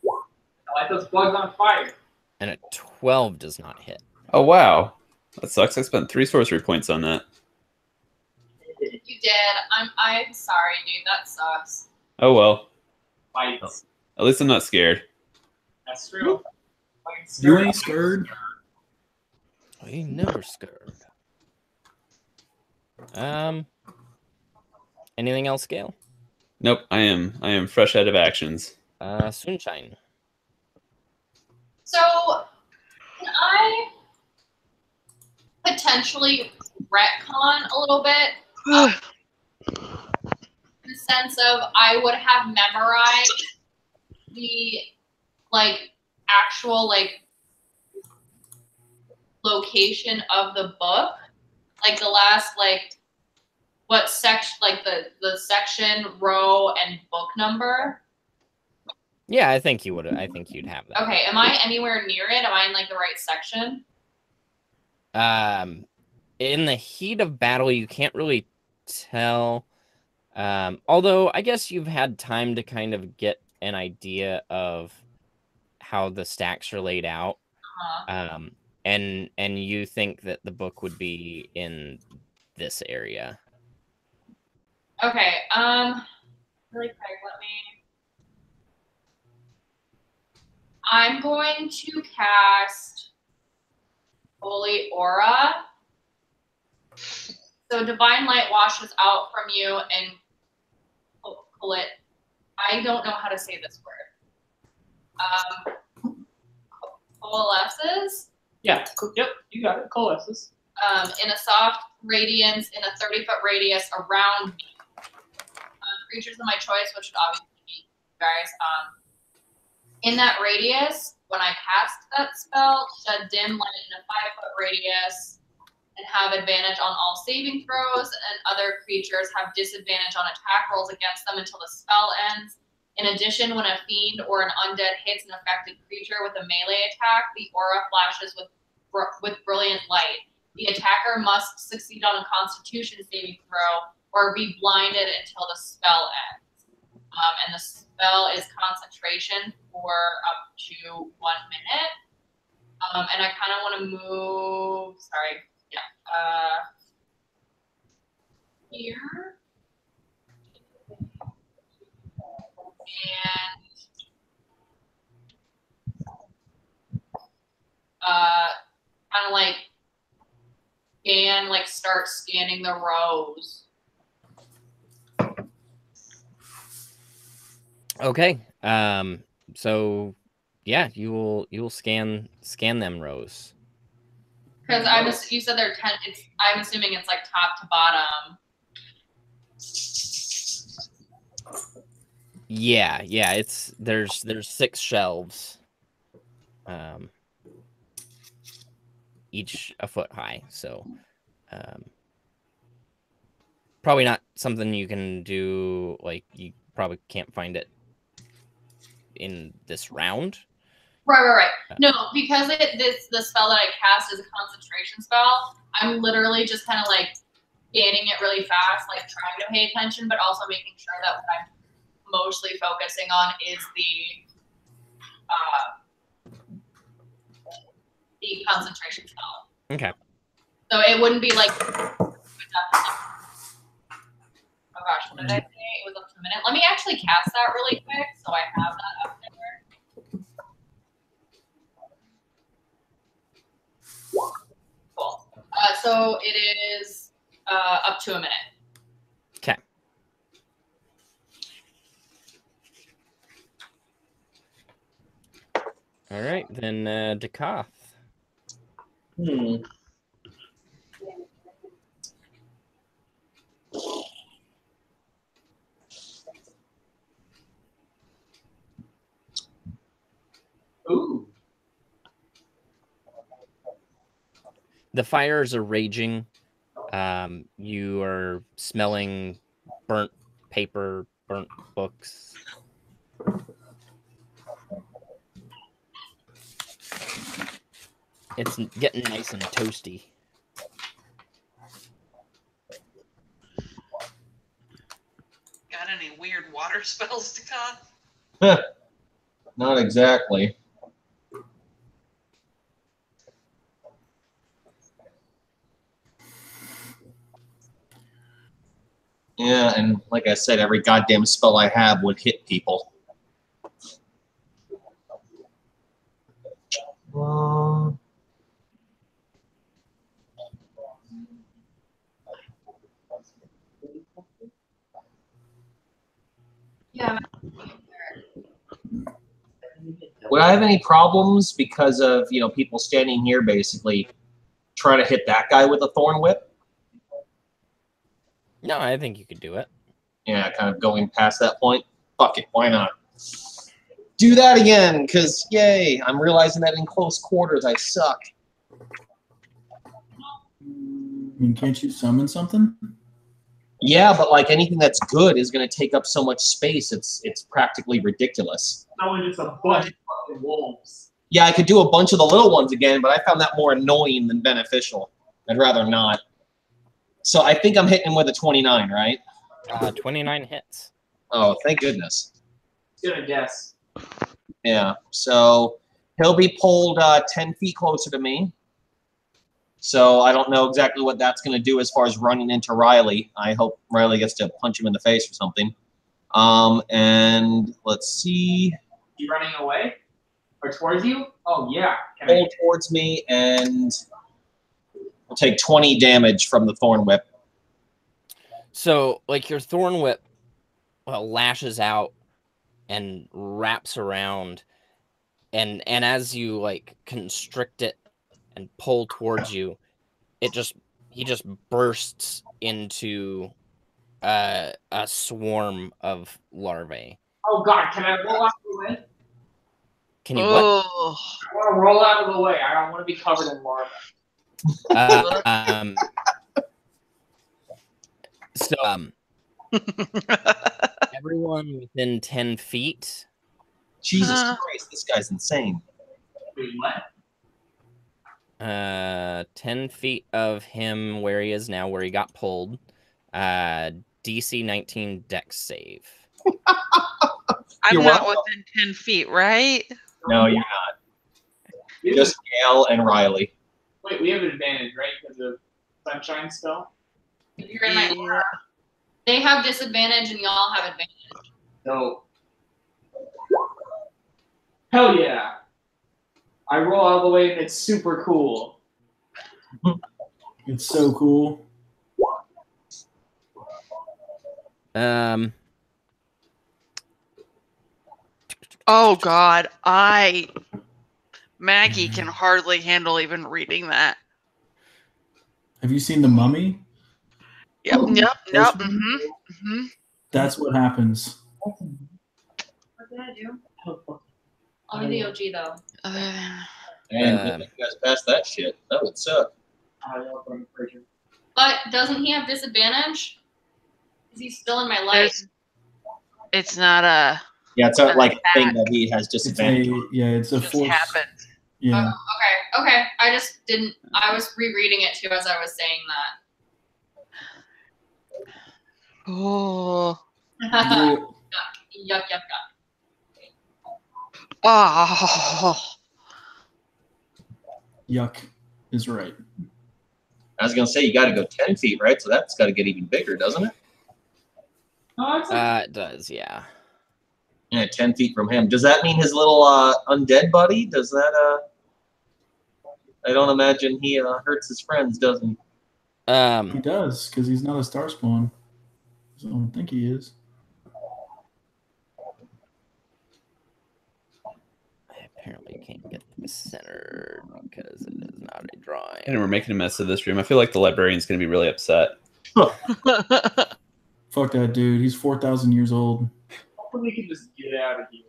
I like those bugs on fire. And a 12 does not hit. Oh, wow. That sucks. I spent 3 sorcery points on that. did. I'm sorry, dude. That sucks. Oh well. Fights. At least I'm not scared. That's true. You ain't scared. I ain't never scared. Anything else, Gale? Nope. I am fresh out of actions. Sunshine. So, can I potentially retcon a little bit? In the sense of I would have memorized the actual location of the book, the last what section, the section, row, and book number. Yeah, I think you would. I think you'd have that. Okay, am I anywhere near it? Am I in the right section? In the heat of battle, you can't really tell. Although I guess you've had time to kind of get an idea of how the stacks are laid out. And you think that the book would be in this area. Okay. Really quick, I'm going to cast Holy Aura. So Divine Light washes out from you and pull it. I don't know how to say this word. Coalesces? Yeah. Yep. You got it. Coalesces. In a soft radiance in a 30-foot radius around me. Creatures of my choice, which would obviously be you guys. In that radius, when I cast that spell, shed dim light in a 5-foot radius and have advantage on all saving throws, and other creatures have disadvantage on attack rolls against them until the spell ends. In addition, when a fiend or an undead hits an affected creature with a melee attack, the aura flashes with brilliant light. The attacker must succeed on a Constitution saving throw or be blinded until the spell ends. And the spell is concentration for up to 1 minute. And I kind of want to move, here. And kind of start scanning the rows. Okay. So yeah, you will scan them rows. Because you said they're 10. I'm assuming it's top to bottom. Yeah. There's 6 shelves. Each a foot high. So probably not something you can do. You probably can't find it in this round. Right. No, because the spell that I cast is a concentration spell. I'm literally just kind of scanning it really fast, trying to pay attention, but also making sure that what I'm mostly focusing on is the concentration spell. Okay. So it wouldn't be oh gosh, what did I say? It was up to a minute. Let me actually cast that really quick so I have that up there. Cool. So it is up to a minute. Okay. All right, then Dakath. Ooh. The fires are raging. You are smelling burnt paper, burnt books. It's getting nice and toasty. Got any weird water spells to cast? Not exactly. Yeah, and like I said, every goddamn spell I have would hit people. Yeah. Would I have any problems because of, you know, people standing here basically trying to hit that guy with a thorn whip? No, I think you could do it. Yeah, kind of going past that point. Fuck it, why not? Do that again, because, yay, I'm realizing that in close quarters I suck. I mean, can't you summon something? Yeah, but like anything that's good is going to take up so much space, it's practically ridiculous. Only just a bunch of fucking wolves. Yeah, I could do a bunch of the little ones again, but I found that more annoying than beneficial. I'd rather not. So I think I'm hitting him with a 29, right? 29 hits. Oh, thank goodness. Gonna guess. Yeah, so he'll be pulled 10 feet closer to me. So I don't know exactly what that's going to do as far as running into Riley. I hope Riley gets to punch him in the face or something. And let's see. You running away? Or towards you? Oh, yeah. Pull towards me, and we'll take 20 damage from the Thorn Whip. So, like, your Thorn Whip lashes out and wraps around, and as you, like, constrict it and pull towards you, he just bursts into a swarm of larvae. Oh, God. Can I roll out of the way? Can you what? Oh. I want to roll out of the way. I don't want to be covered in larvae. So, everyone within 10 feet. Jesus Christ, this guy's insane. Wait, what? 10 feet of him where he is now, where he got pulled. DC 19 Dex save. I'm You're not welcome. within 10 feet, right? No, you're not. Just Gail and Riley. Wait, we have an advantage, right? Because of Sunshine spell? If you're in my aura, they have disadvantage and y'all have advantage. No. Hell yeah. I roll all the way and it's super cool. It's so cool. Oh God, Maggie can hardly handle even reading that. Have you seen The Mummy? Yep. That's what happens. What did I do? Only the OG though. And if you guys pass that shit, that would suck. But doesn't he have disadvantage? Is he still in my light? It's not a. Yeah, it's not like a thing that he has It's disadvantage. it's a Just force. happens. Yeah. Okay. I just didn't. I was rereading it too as I was saying that. Oh. Yuck. Oh. Yuck is right. I was gonna say you got to go 10 feet, right? So that's got to get even bigger, doesn't it? It does, yeah. Yeah, 10 feet from him. Does that mean his little undead buddy? Does that? I don't imagine he hurts his friends, does he? He does, because he's not a star spawn. So I don't think he is. I apparently can't get this centered because it is not a drawing. And we're making a mess of this room. I feel like the librarian's going to be really upset. Fuck that dude. He's 4,000 years old. Hopefully we can just get out of here.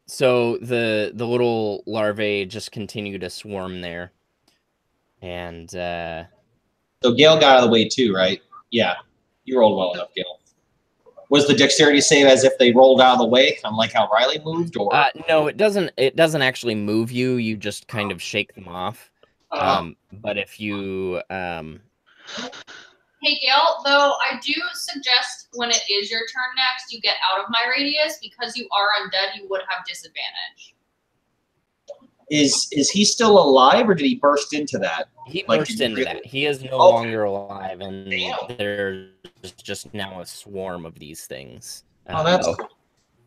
So the little larvae just continue to swarm there, and So Gail got out of the way too, right? Yeah, you rolled well enough, Gail. Was the dexterity save as if they rolled out of the way, kind of like how Riley moved, or? No, it doesn't. It doesn't actually move you. You just kind of shake them off. But if you Hey Gail, though I do suggest when it is your turn next, you get out of my radius because you are undead. You would have disadvantage. Is he still alive, or did he burst into that? He Like, burst did you into really- that. He is no Okay. longer alive, and Damn. there's just now a swarm of these things. Oh, that's cool.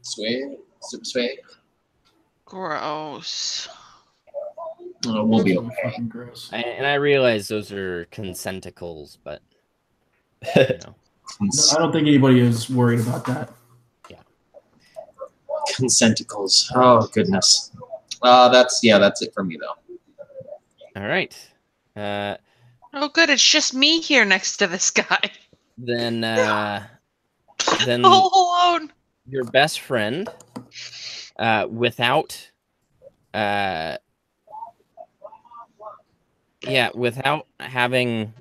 Sweet. Super sweet. Gross. Oh, we'll be So okay. fucking gross. And I realize those are consenticles, but you know. No, I don't think anybody is worried about that. Consenticles. Oh goodness. That's it for me though. All right. Oh, good. It's just me here next to this guy. Then All alone. your best friend, without having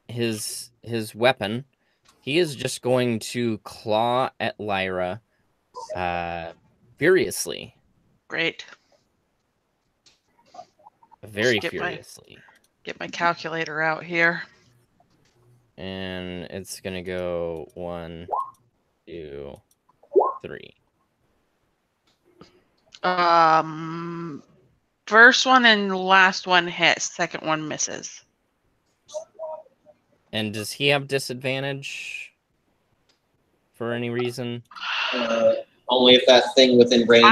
his weapon, he is just going to claw at Lyra furiously. Great. Very Get my- furiously. Get my calculator out here. And it's gonna go 1, 2, 3. First one and last one hit. Second one misses. And does he have disadvantage for any reason? Only if that thing within range.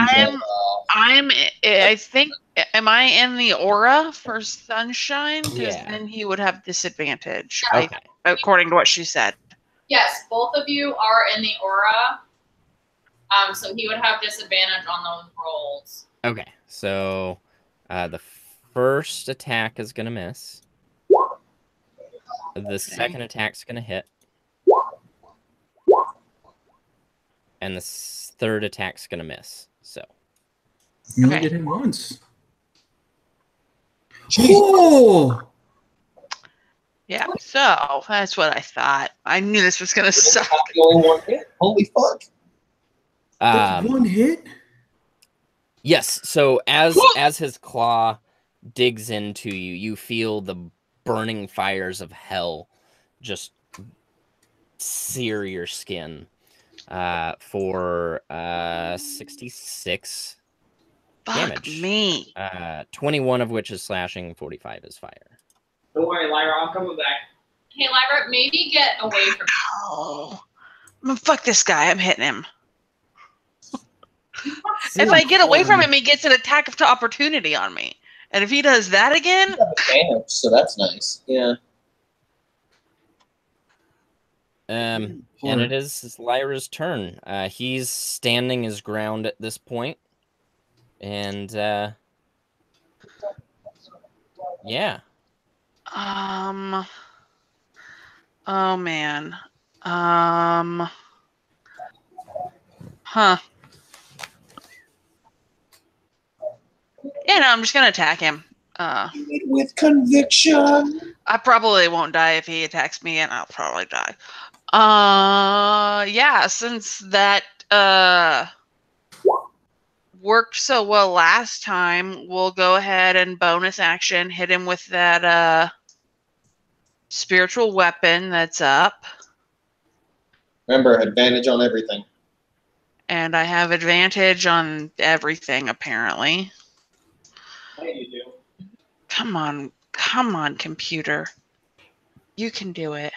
I think. Am I in the aura for sunshine? Because Yeah. then he would have disadvantage. Okay. According to what she said. Yes, both of you are in the aura. So he would have disadvantage on those rolls. Okay. So the first attack is gonna miss. The second attack's gonna hit. And the third attack's gonna miss. So You only Okay. get hit once. Oh! Yeah. So that's what I thought. I knew this was gonna suck. The only one hit. Holy fuck! That's one hit? yes. So as his claw digs into you, you feel the burning fires of hell just sear your skin for 66 Fuck damage. me. 21 of which is slashing, 45 is fire. Don't worry, Lyra, I'm coming back. Hey, Lyra, maybe get away from Oh. Fuck this guy. I'm hitting him. If I get away from him, he gets an attack of opportunity on me. And if he does that again, You have advantage, so that's nice. Yeah. And it is Lyra's turn. He's standing his ground at this point. And yeah. Oh man. Huh. Yeah, no, I'm just gonna attack him. With conviction. I probably won't die if he attacks me, and I'll probably die. Yeah, since that worked so well last time, we'll go ahead and bonus action hit him with that spiritual weapon that's up. Remember, advantage on everything. And I have advantage on everything, apparently. Hey, you do. Come on, computer. You can do it.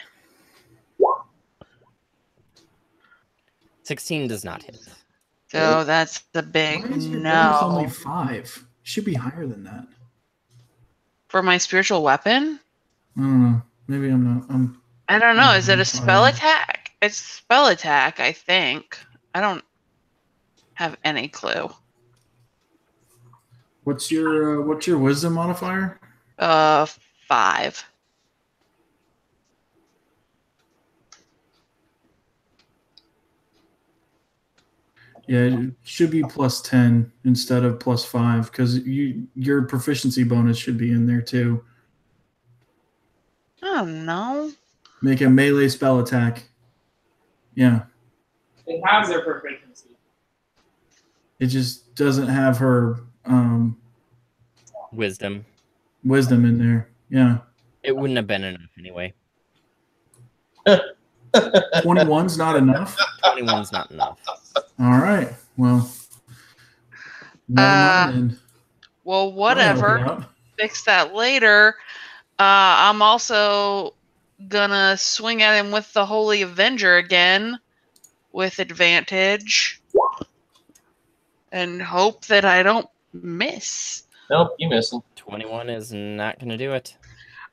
16 does not hit. So that's the big Why is your bonus only no. 5? Should be higher than that. For my spiritual weapon? I don't know. Maybe I'm not. I don't know. Is it a Mhm. spell attack? It's spell attack, I think. I don't have any clue. What's your wisdom modifier? 5. Yeah, it should be +10 instead of +5 because your proficiency bonus should be in there too. Oh no. Make a melee spell attack. Yeah, It has their proficiency. it just doesn't have her Wisdom. wisdom in there. Yeah, It wouldn't have been enough anyway. 21's not enough. 21's not enough. All right, well, never mind then. Well, That'll help you whatever. out. Fix that later. I'm also gonna swing at him with the Holy Avenger again with advantage and hope that I don't miss. Nope, you miss him. 21 is not going to do it.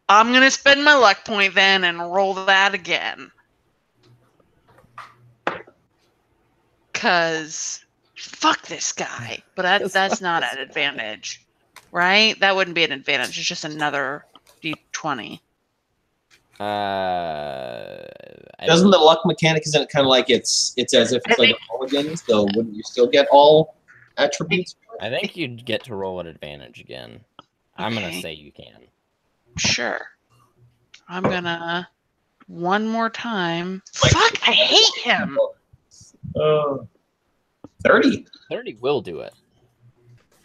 I'm gonna spend my luck point then and roll that again. Cause fuck this guy. But that's not an advantage. Right? That wouldn't be an advantage. It's just another D20. Doesn't the luck mechanic, isn't it kind of like it's as if it's like a mulligan, so wouldn't you still get all attributes? I think you'd get to roll at advantage again. I'm going to Okay. say you can. Sure. I'm gonna one more time. Fuck, I hate him. 30. 30 will do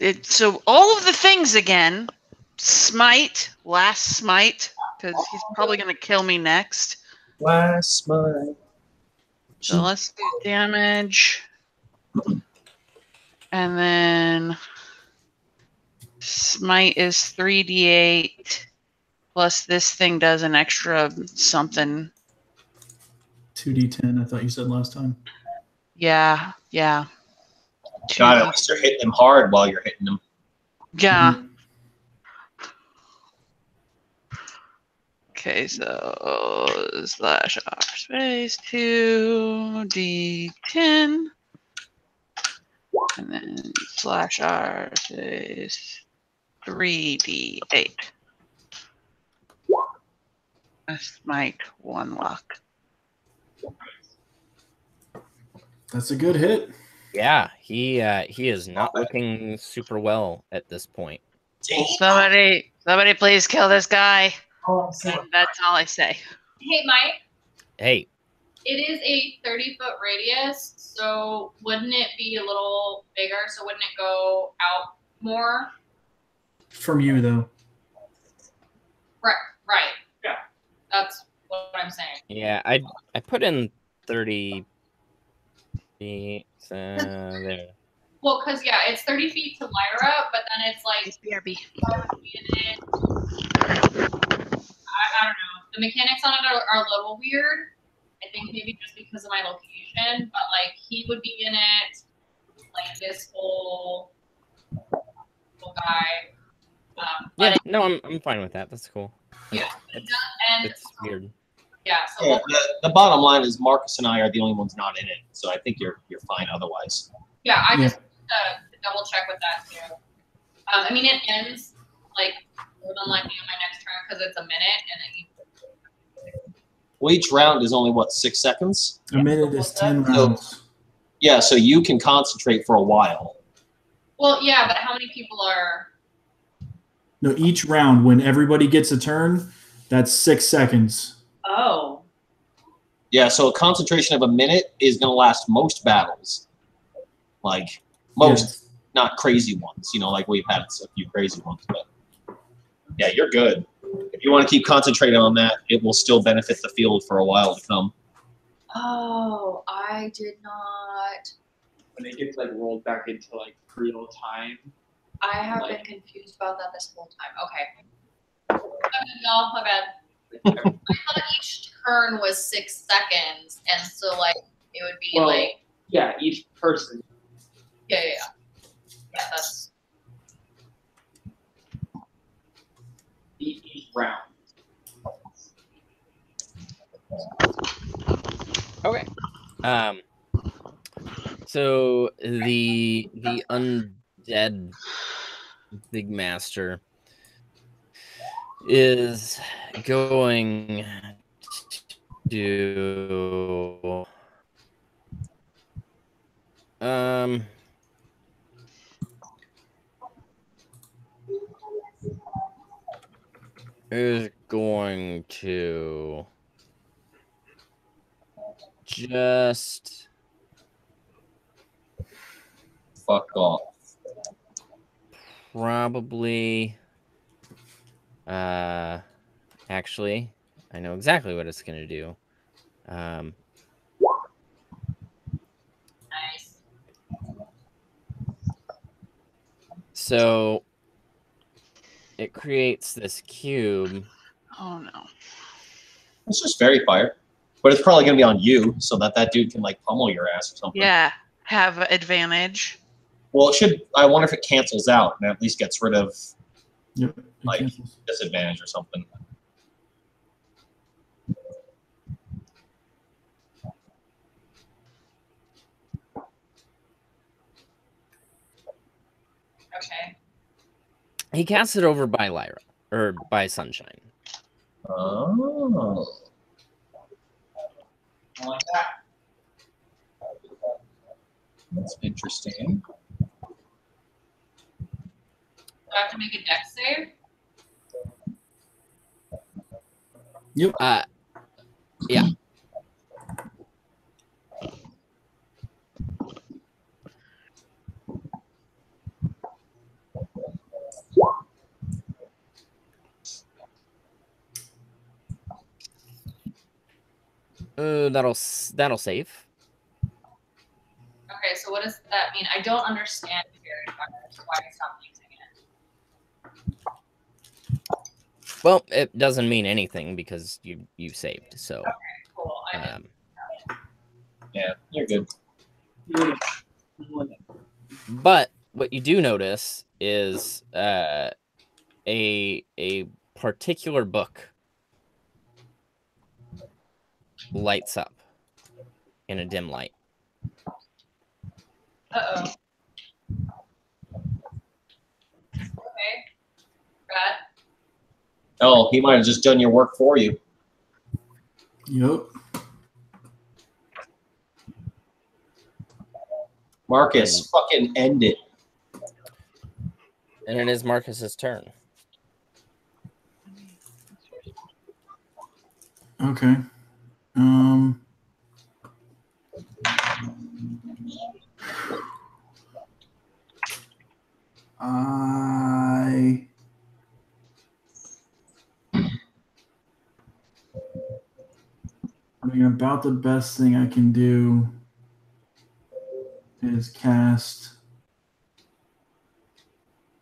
it. So all of the things again. Smite, last smite, because he's probably gonna kill me next. Last smite. So let's do damage. And then smite is 3d8 plus this thing does an extra something. 2d10, I thought you said last time. Yeah. God, at least you're hitting him hard while you're hitting him. Yeah. Okay, so slash r space 2d10. And then slash r space 3d8. That's Smite 1 luck. That's a good hit. Yeah, he is not looking super well at this point. Somebody please kill this guy. Oh, And that's all I say. Hey, Mike. Hey, It is a 30-foot radius, so wouldn't it be a little bigger? So wouldn't it go out more? From you, though. Right. Yeah. That's what I'm saying. yeah, I put in 30 feet there. Well, because, yeah, it's 30 feet to Lyra, but then it's like, BRB. I don't know. The mechanics on it are a little weird. I think maybe just because of my location, but like he would be in it, like this whole guy. Yeah, no, I'm fine with that. That's cool. Yeah, and It's weird. yeah. So Yeah, the bottom line is Marcus and I are the only ones not in it, so I think you're fine otherwise. yeah, I just to double check with that too. I mean, it ends like more than likely on my next turn because it's a minute, and then Well, each round is only, what, 6 seconds? A minute is 10 So- rounds. Yeah, so you can concentrate for a while. well, yeah, but how many people are? No, each round, when everybody gets a turn, that's 6 seconds. Oh, Yeah, so a concentration of a minute is going to last most battles. Like, most, not crazy ones. You know, like we've had a few crazy ones. But yeah, you're good. If you want to keep concentrating on that, it will still benefit the field for a while to come. oh, I did not. When it gets like rolled back into like real time. I have been confused about that this whole time. Okay. Y'all, my bad. I thought each turn was 6 seconds, and so like it would be Well, like yeah, each person. yeah. That's Each round. Okay. So the undead big master is going to is going to just Fuck off. probably actually I know exactly what it's gonna do. nice. So it creates this cube. Oh no. It's just fairy fire, but it's probably gonna be on you, so that dude can like pummel your ass or something. Yeah, have advantage. Well, it should. I wonder if it cancels out and at least gets rid of Yep. It like cancels. disadvantage or something. Okay. He casts it over by Lyra or by Sunshine. Oh. I like that. That's interesting. Do I have to make a dex save? Yep. Yeah. That'll save. Okay, so what does that mean? I don't understand fairy fire, so why I stopped using it. Well, it doesn't mean anything because you saved. So. Okay, cool. I didn't. Yeah, you're good. But what you do notice is a particular book lights up in a dim light. Uh-oh. Okay. Brad? Oh, he might have just done your work for you. Yep. Marcus, fucking end it. And it is Marcus's turn. Okay. I mean, about the best thing I can do is cast.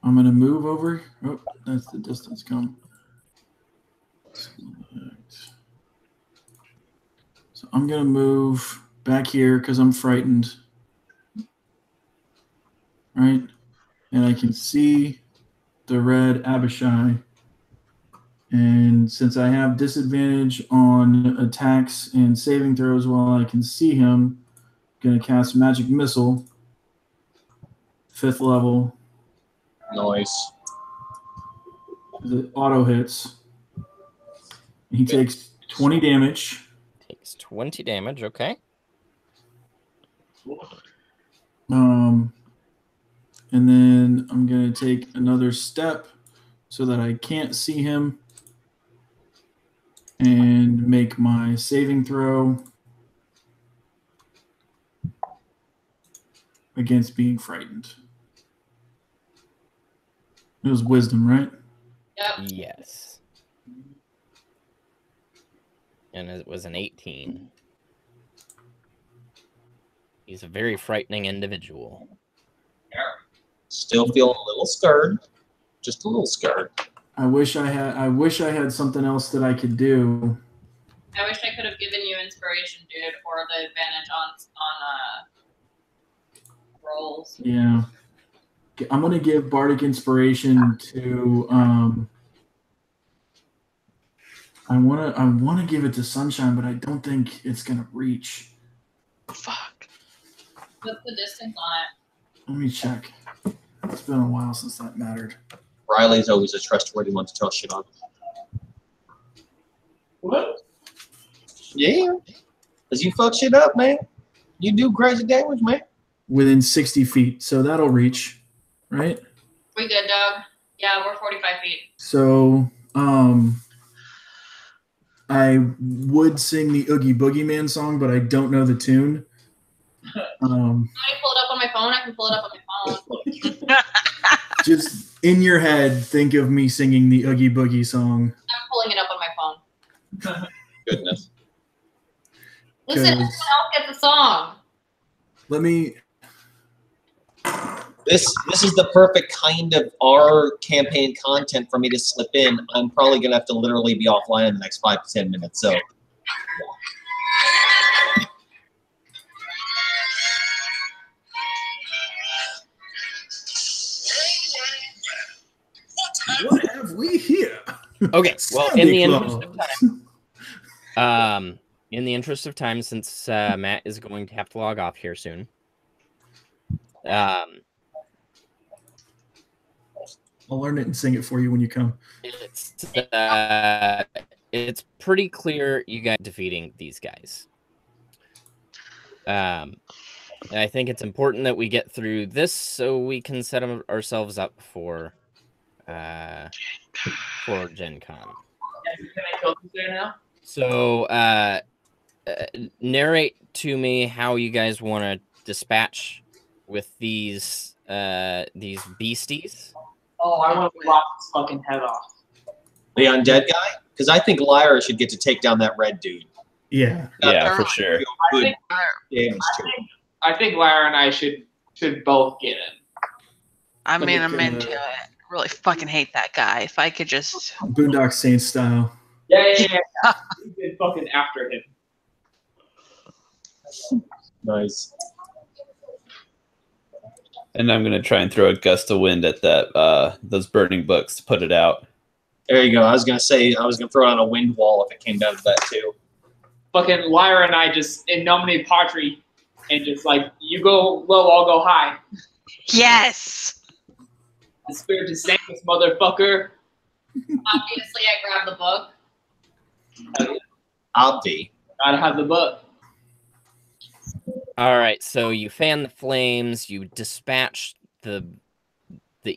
I'm going to move over. Oh, that's the distance come. Select. So I'm going to move back here because I'm frightened. Right? And I can see the red Abishai. And since I have disadvantage on attacks and saving throws while I can see him, I'm going to cast Magic Missile, 5th level. Nice. It auto hits. He takes 20 damage. Takes 20 damage, okay. And then I'm going to take another step so that I can't see him and make my saving throw against being frightened. It was wisdom, right? Yep. Yes. And it was an 18. He's a very frightening individual. Still feeling a little scared. Just a little scared. I wish I had something else that I could do. I wish I could have given you inspiration, dude, or the advantage on rolls. Yeah. I'm going to give Bardic Inspiration to I want to give it to Sunshine, but I don't think it's going to reach. Fuck. What's the distance on it? Let me check. It's been a while since that mattered. Riley's always a trustworthy one to tell shit on. What? Yeah. Because you fuck shit up, man. You do crazy damage, man. Within 60 feet, so that'll reach, right? We good, Doug? Yeah, we're 45 feet. So, I would sing the Oogie Boogie Man song, but I don't know the tune. Can I pull it up on my phone? I can pull it up on my phone. Just in your head, think of me singing the Oogie Boogie song. I'm pulling it up on my phone. Goodness. Listen, everyone else gets the song. Let me. This is the perfect kind of our campaign content for me to slip in. I'm probably gonna have to literally be offline in the next 5 to 10 minutes. So. What have we here? Okay, well, Santa in the interest of time, since Matt is going to have to log off here soon, I'll learn it and sing it for you when you come. It's pretty clear you guys defeating these guys. And I think it's important that we get through this so we can set ourselves up for Gen Con. Can I kill this guy now? So narrate to me how you guys want to dispatch with these beasties. Oh, I want to lop his fucking head off. The undead guy? Because I think Lyra should get to take down that red dude. Yeah. Yeah, for sure. I think Lyra and I should both get in. I But mean, it I'm can, into it. Really fucking hate that guy. If I could just. Boondock Saints style. Yeah. We've been fucking after him. Nice. And I'm gonna try and throw a gust of wind at that those burning books to put it out. There you go. I was gonna say I was gonna throw out a wind wall if it came down to that too. Fucking Lyra and I just in nomine patri, and just like you go low, I'll go high. Yes. The spirit is Sanctus, motherfucker. Obviously, I grabbed the book. Obvi. Gotta have the book. All right, so you fan the flames, you dispatch the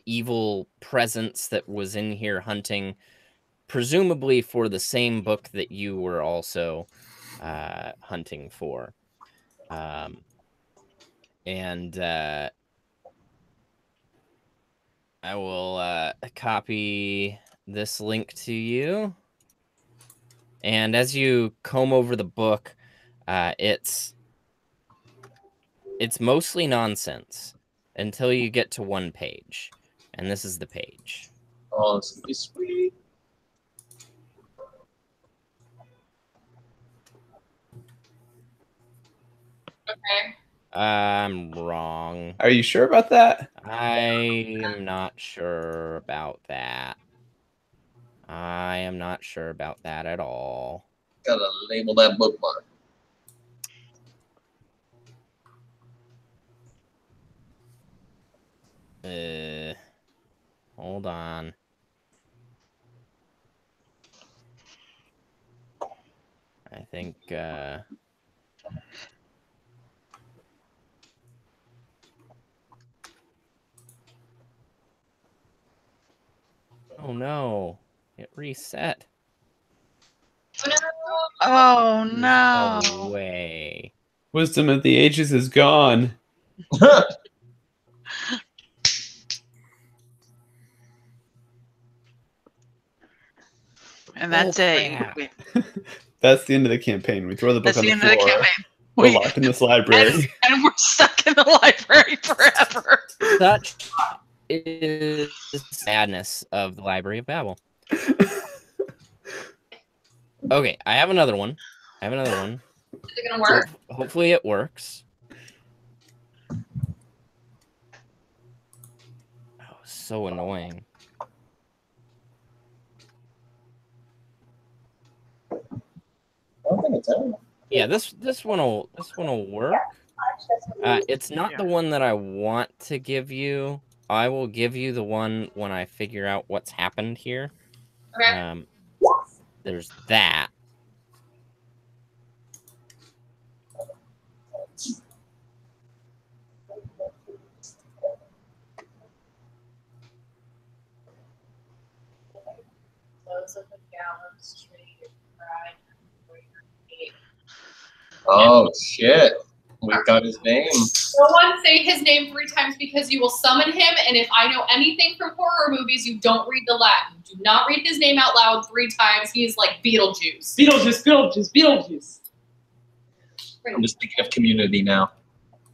evil presence that was in here hunting, presumably for the same book that you were also hunting for. And I will copy this link to you. And as you comb over the book, it's mostly nonsense until you get to one page. And this is the page. Oh, this is sweet. Okay. I'm wrong. Are you sure about that? I am not sure about that. I am not sure about that at all. Gotta label that bookmark. Hold on. I think, oh no, it reset. Oh no. No way. Wisdom of the Ages is gone. And that's it. That's the end of the campaign. We throw the book That's on the the end of the floor. campaign. We're locked in this library. And we're stuck in the library forever. Such is the sadness of the Library of Babel. Okay, I have another one. Is it gonna work? Hopefully it works. Oh, so annoying. I don't think it's out. Yeah, this one will work. It's not the one that I want to give you. I will give you the one when I figure out what's happened here. Okay. There's that. Those of the gallows tree cried. Oh shit. We got his name. No one say his name 3 times because you will summon him, and if I know anything from horror movies, you don't read the Latin. Do not read his name out loud 3 times. He is like Beetlejuice. Beetlejuice. I'm just thinking of Community now.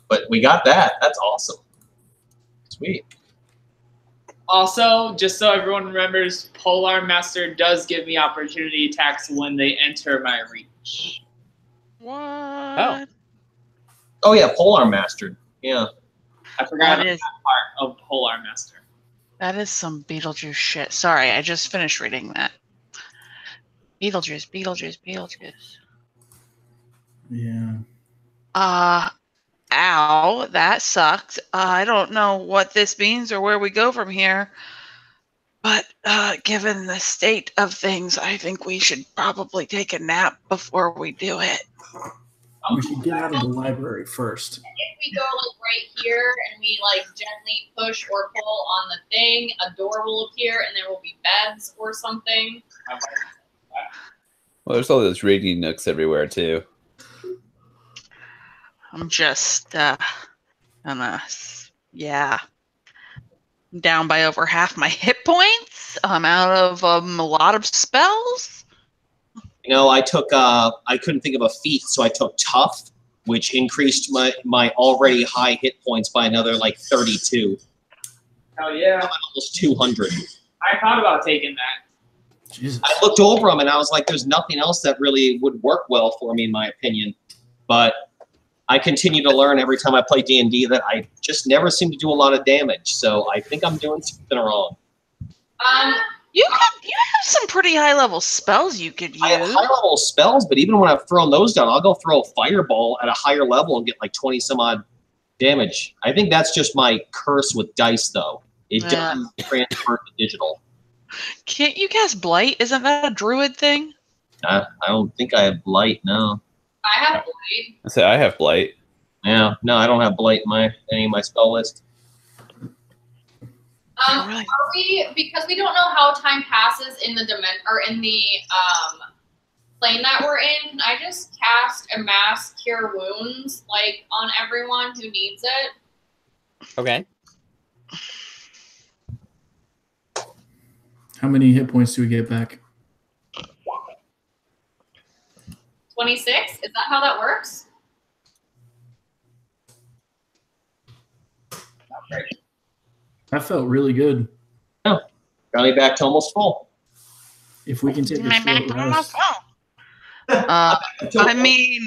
But we got that. That's awesome. Sweet. Also, just so everyone remembers, Polar Master does give me opportunity attacks when they enter my reach. What? Oh yeah, Polar Mastered. Yeah. I forgot That about is that part of Polar Master. that is some Beetlejuice shit. Sorry, I just finished reading that. Beetlejuice, Beetlejuice, Beetlejuice. Yeah. Ow, that sucked. I don't know what this means or where we go from here. But given the state of things, I think we should probably take a nap before we do it. We should get out of the library first. If we go like right here and we like gently push or pull on the thing, a door will appear and there will be beds or something. Well, there's all those reading nooks everywhere too. I'm just, yeah. I'm down by over half my hit points. I'm out of a lot of spells. You know, I took I couldn't think of a feat, so I took tough, which increased my already high hit points by another like 32. Hell yeah. Almost 200. I thought about taking that. Jesus. I looked over them and I was like, there's nothing else that really would work well for me, in my opinion. But I continue to learn every time I play D&D that I just never seem to do a lot of damage. So I think I'm doing something wrong. You have some pretty high level spells you could use. I have high level spells, but even when I've thrown those down, I'll go throw a fireball at a higher level and get like 20 some odd damage. I think that's just my curse with dice, though. It doesn't transfer to digital. Can't you cast Blight? Isn't that a druid thing? I don't think I have Blight, no. I have Blade. I say I have Blight. Yeah, no, I don't have Blight in any of my spell list. Really? Are we, because we don't know how time passes in the plane that we're in, can I just cast a mass cure wounds like on everyone who needs it? Okay. How many hit points do we get back? 26? Is that how that works? That felt really good. Yeah, got me back to almost full. If we can take a short rest. I mean,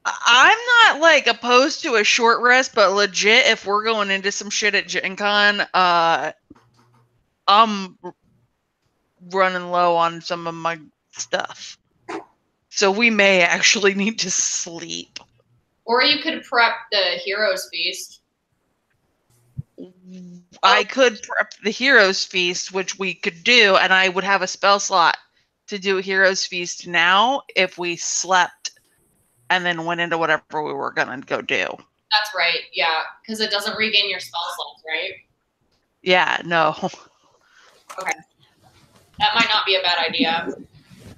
I'm not like opposed to a short rest, but legit, if we're going into some shit at Gen Con, I'm running low on some of my stuff. So we may actually need to sleep. Or you could prep the Heroes Feast. I could prep the Heroes Feast, which we could do, and I would have a spell slot to do a Heroes Feast now if we slept and then went into whatever we were going to go do. That's right, yeah, because it doesn't regain your spell slots, right? Yeah, no. Okay. That might not be a bad idea.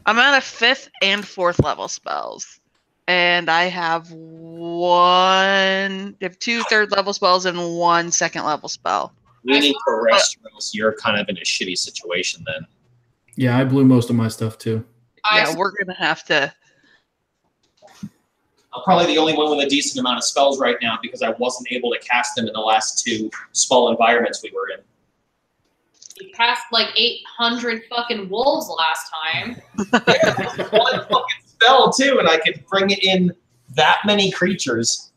I'm out of 5th and 4th level spells. And I have 2 3rd level spells and 1 2nd level spell. We need to rest, or else you're kind of in a shitty situation then. Yeah, I blew most of my stuff too. Yeah, we're going to have to. I'm probably the only one with a decent amount of spells right now because I wasn't able to cast them in the last 2 small environments we were in. You passed like 800 fucking wolves last time. One fucking spell too, and I could bring it in that many creatures.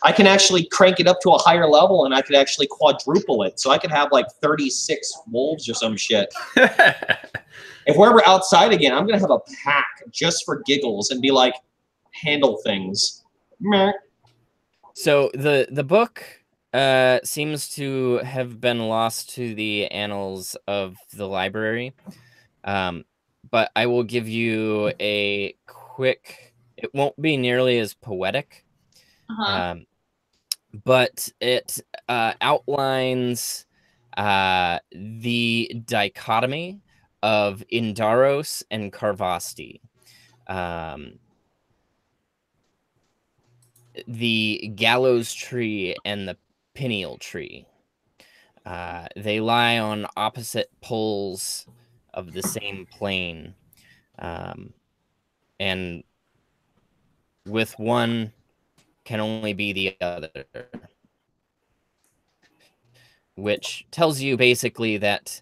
I can actually crank it up to a higher level, and I could actually quadruple it. So I could have like 36 wolves or some shit. If we're ever outside again, I'm gonna have a pack just for giggles and be like, handle things. Meh. So the book seems to have been lost to the annals of the library. But I will give you a quick, it won't be nearly as poetic, but it outlines the dichotomy of Indaros and Karvasti. The gallows tree and the pineal tree. They lie on opposite poles of the same plane. And with one can only be the other. which tells you basically that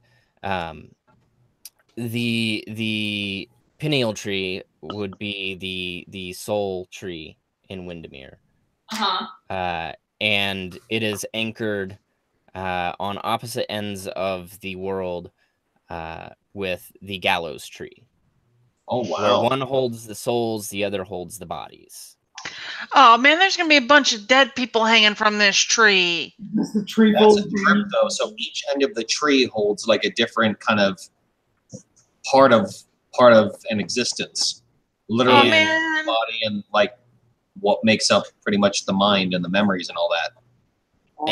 the pineal tree would be the soul tree in Windermere. And it is anchored on opposite ends of the world with the gallows tree. Oh, wow. Where one holds the souls, the other holds the bodies. Oh man, there's gonna be a bunch of dead people hanging from this tree. This the tree That's a trip, though. So each end of the tree holds like a different kind of part of an existence. Literally, Oh man. body and like what makes up pretty much the mind and the memories and all that.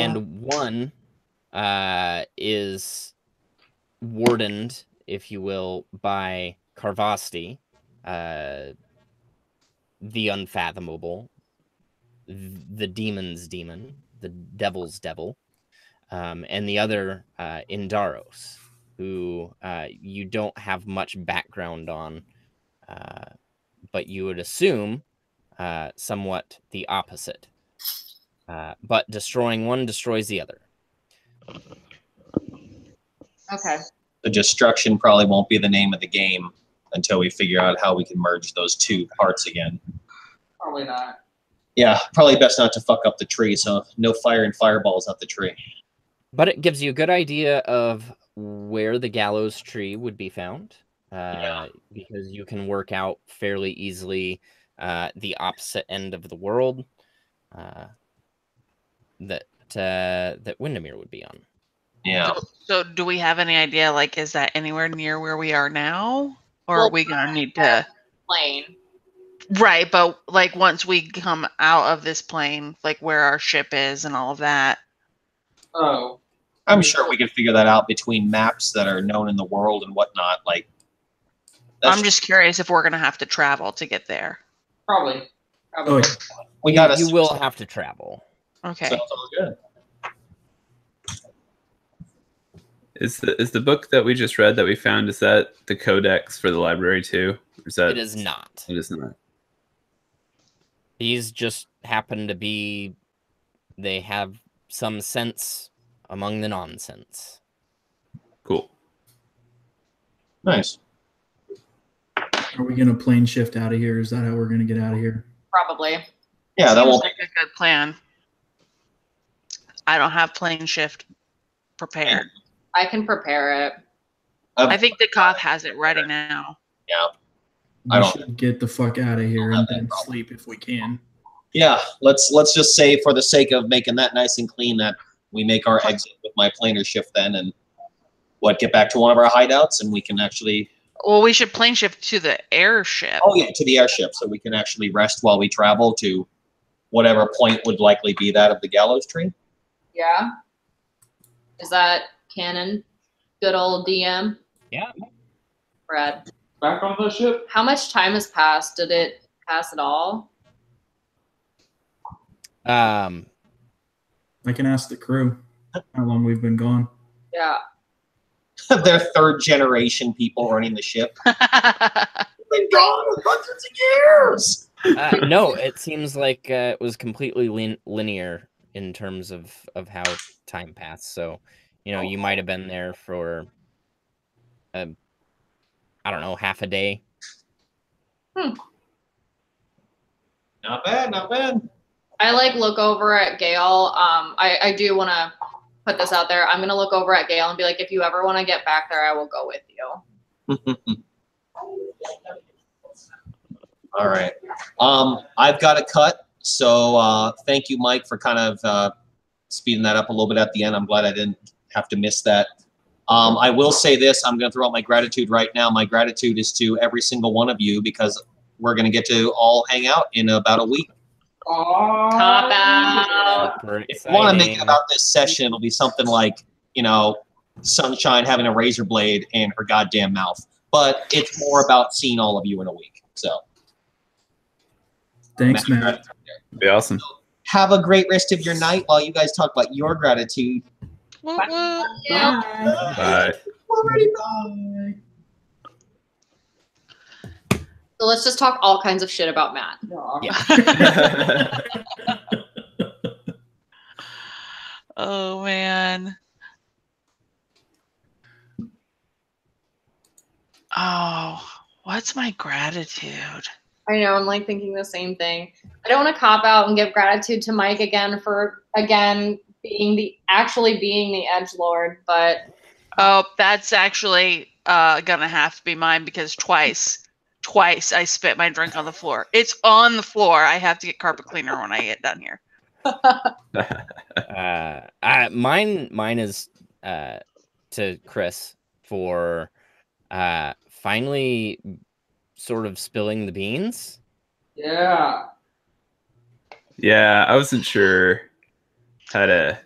And one is wardened, if you will, by Carvasti, the unfathomable, the demon's demon, the devil's devil, and the other Indaros, who you don't have much background on, but you would assume somewhat the opposite. But destroying one destroys the other. Okay. The destruction probably won't be the name of the game until we figure out how we can merge those two parts again. Probably not. Yeah, probably best not to fuck up the tree, so no fire and fireballs at the tree. But it gives you a good idea of where the gallows tree would be found, because you can work out fairly easily the opposite end of the world that Windermere would be on. Yeah. So do we have any idea, like, is that anywhere near where we are now? Or Well, are we gonna need to... Plane. Right, but like once we come out of this plane, like where our ship is and all of that. Oh. I'm sure we can figure that out between maps that are known in the world and whatnot. Like, I'm just curious if we're gonna have to travel to get there. Probably. Oh, yeah. We got You will have to travel. Okay. Sounds all good. Is the book that we just read that we found, is that the codex for the library too? Or is that... It is not. It is not. These just happen to be, they have some sense among the nonsense. Cool. Nice. Are we gonna plane shift out of here? Is that how we're gonna get out of here? Probably. Yeah, that Seems won't. like a good plan. I don't have plane shift prepared. I can prepare it. I think the Koth has it ready now. Yeah. We I don't- should get the fuck out of here and then sleep if we can. Yeah, let's just say for the sake of making that nice and clean that we make our exit with my planer shift then and get back to one of our hideouts and we can actually... Well, we should plane shift to the airship. Oh yeah, to the airship so we can actually rest while we travel to whatever point would likely be that of the gallows tree. Yeah. Is that canon? Good old DM? Yeah. Brad. Back on the ship? How much time has passed? Did it pass at all? I can ask the crew how long we've been gone. Yeah. They're third generation people running the ship. We've been gone for hundreds of years. No, it seems like it was completely linear in terms of how time passed. So, you know, you might have been there for, I don't know, half a day. Not bad, not bad. I like look over at Gail. I do want to put this out there. I'm going to look over at Gail and be like, if you ever want to get back there, I will go with you. All right. I've got a cut. So thank you, Mike, for kind of speeding that up a little bit at the end. I'm glad I didn't have to miss that. I will say this. I'm going to throw out my gratitude right now. My gratitude is to every single one of you because we're going to get to all hang out in about a week. Top out. If you want to make it about this session, it'll be something like, you know, Sunshine having a razor blade in her goddamn mouth. But it's more about seeing all of you in a week. So Thanks, Matt. Be awesome. have a great rest of your night while you guys talk about your gratitude. Woo woo. Yeah. Bye. Bye. So let's just talk all kinds of shit about Matt. Oh man. Oh, what's my gratitude? I know, I'm like thinking the same thing. I don't want to cop out and give gratitude to Mike again for being the edgelord, but Oh, that's actually gonna have to be mine because twice I spit my drink on the floor. It's on the floor. I have to get carpet cleaner when I get done here. Mine is to Chris for finally sort of spilling the beans. Yeah. Yeah, I wasn't sure how to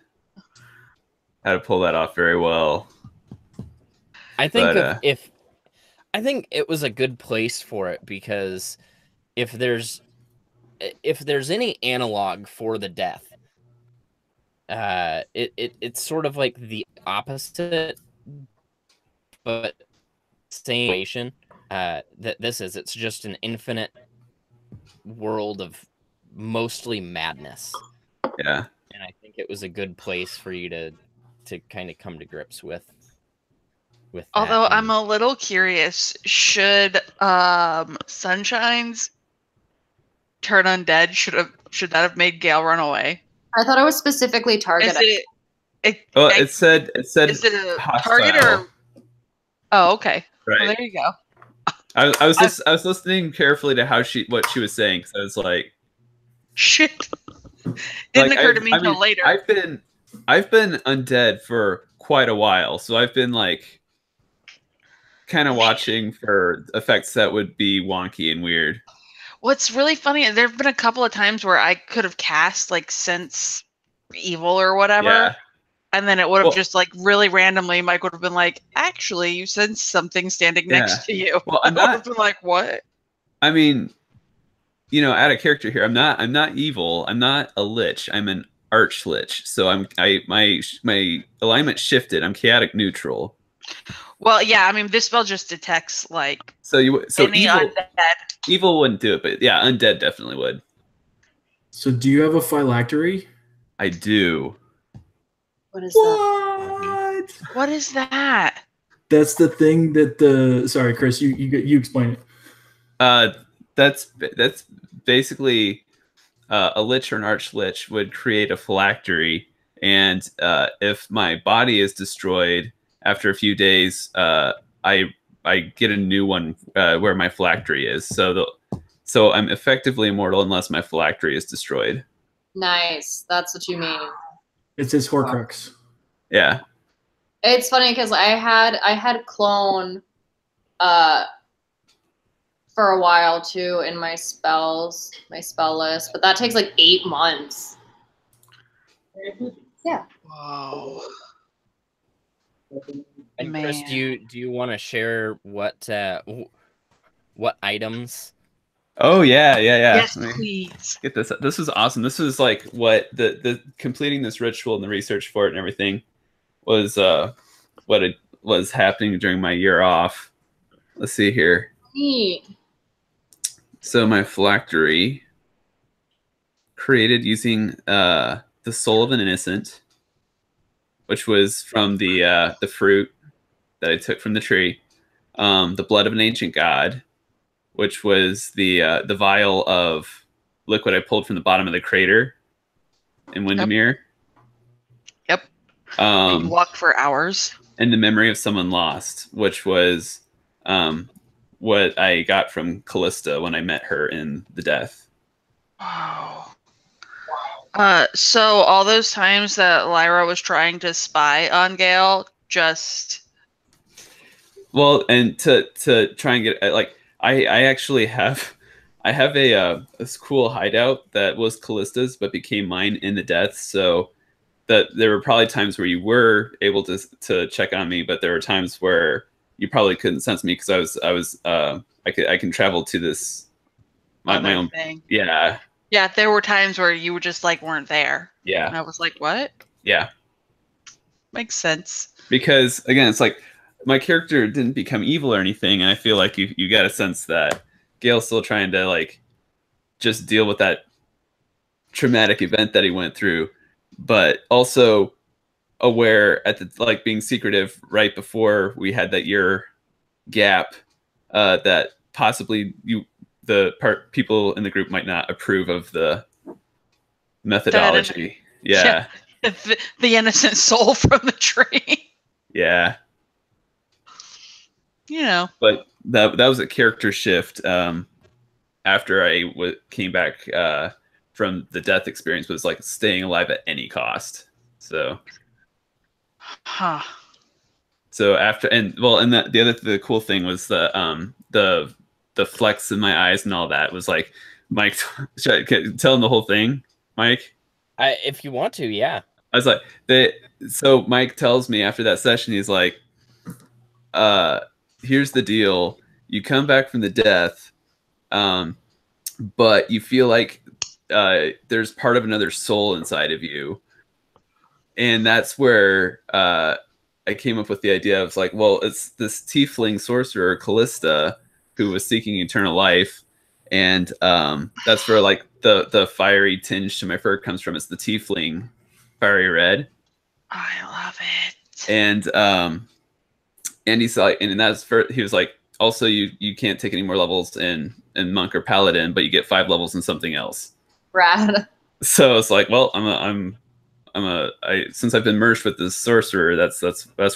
pull that off very well. I think But, if I think it was a good place for it, because if there's any analog for the death, it's sort of like the opposite, but same situation. That this is, it's just an infinite world of mostly madness. yeah. And I think it was a good place for you to kind of come to grips with that. Although I'm a little curious, should Sunshine's turn undead should that have made Gale run away? I thought it was specifically targeted. It said is it a hostile. target or? Oh, okay. Right. Well, there you go. I was listening carefully to what she was saying, because I was like, shit. Didn't occur to me I until mean, later. I've been undead for quite a while, so I've been like kind of watching for effects that would be wonky and weird. What's really funny, there have been a couple of times where I could have cast like sense evil or whatever, Yeah. and then it would have just like really randomly, Mike would have been like, "Actually, you sense something standing next to you." Well, I would have been like, "What?" I mean, out of character here. I'm not evil. I'm not a lich. I'm an arch lich. So my alignment shifted. I'm chaotic neutral. Well, yeah, I mean, this spell just detects like any evil wouldn't do it, but yeah, undead definitely would. So do you have a phylactery? I do. What is that? What is that? That's the thing that sorry, Chris, you explain it. That's basically a lich or an arch lich would create a phylactery, and if my body is destroyed after a few days, I get a new one where my phylactery is. So I'm effectively immortal unless my phylactery is destroyed. Nice. That's what you mean. It's his Horcrux. Yeah. It's funny because I had clone for a while too in my spell list, but that takes like 8 months. Yeah. Wow. And Chris, do you want to share what items? Oh yeah. Yes, please. Get this. This was awesome. This was like what the completing this ritual and the research for it and everything was what it was happening during my year off. Let's see here. Neat. So my phylactery created using the soul of an innocent, which was from the fruit that I took from the tree, the blood of an ancient god, which was the vial of liquid I pulled from the bottom of the crater in Windermere. Yep. You walked for hours. And the memory of someone lost, which was what I got from Callista when I met her in the death. Wow. So all those times that Lyra was trying to spy on Gale, just well, and to try and get like I actually have this cool hideout that was Callista's but became mine in the death. So that there were probably times where you were able to check on me, but there were times where you probably couldn't sense me because I can travel to this my own thing. Yeah. Yeah, there were times where you were just like weren't there. Yeah. And I was like, what? Yeah. Makes sense. Because again, it's like my character didn't become evil or anything, and I feel like you got a sense that Gale's still trying to like just deal with that traumatic event that he went through, but also aware at the like being secretive right before we had that year gap that possibly people in the group might not approve of the methodology. Yeah. The innocent soul from the tree. Yeah. You know. But that was a character shift after I came back from the death experience, was like staying alive at any cost. So So after the cool thing was the flex in my eyes and all that was like, Mike, should I tell him the whole thing, Mike? If you want to, yeah. I was like, so Mike tells me after that session, he's like, here's the deal. You come back from the death, but you feel like there's part of another soul inside of you. And that's where I came up with the idea of like, well, it's this tiefling sorcerer, Callista, who was seeking eternal life. And that's where like the fiery tinge to my fur comes from. It's the tiefling fiery red. I love it. And he's like, and that's for, he was like, also you can't take any more levels in monk or paladin, but you get 5 levels in something else. Rad. So it's like, well, since I've been merged with this sorcerer, that's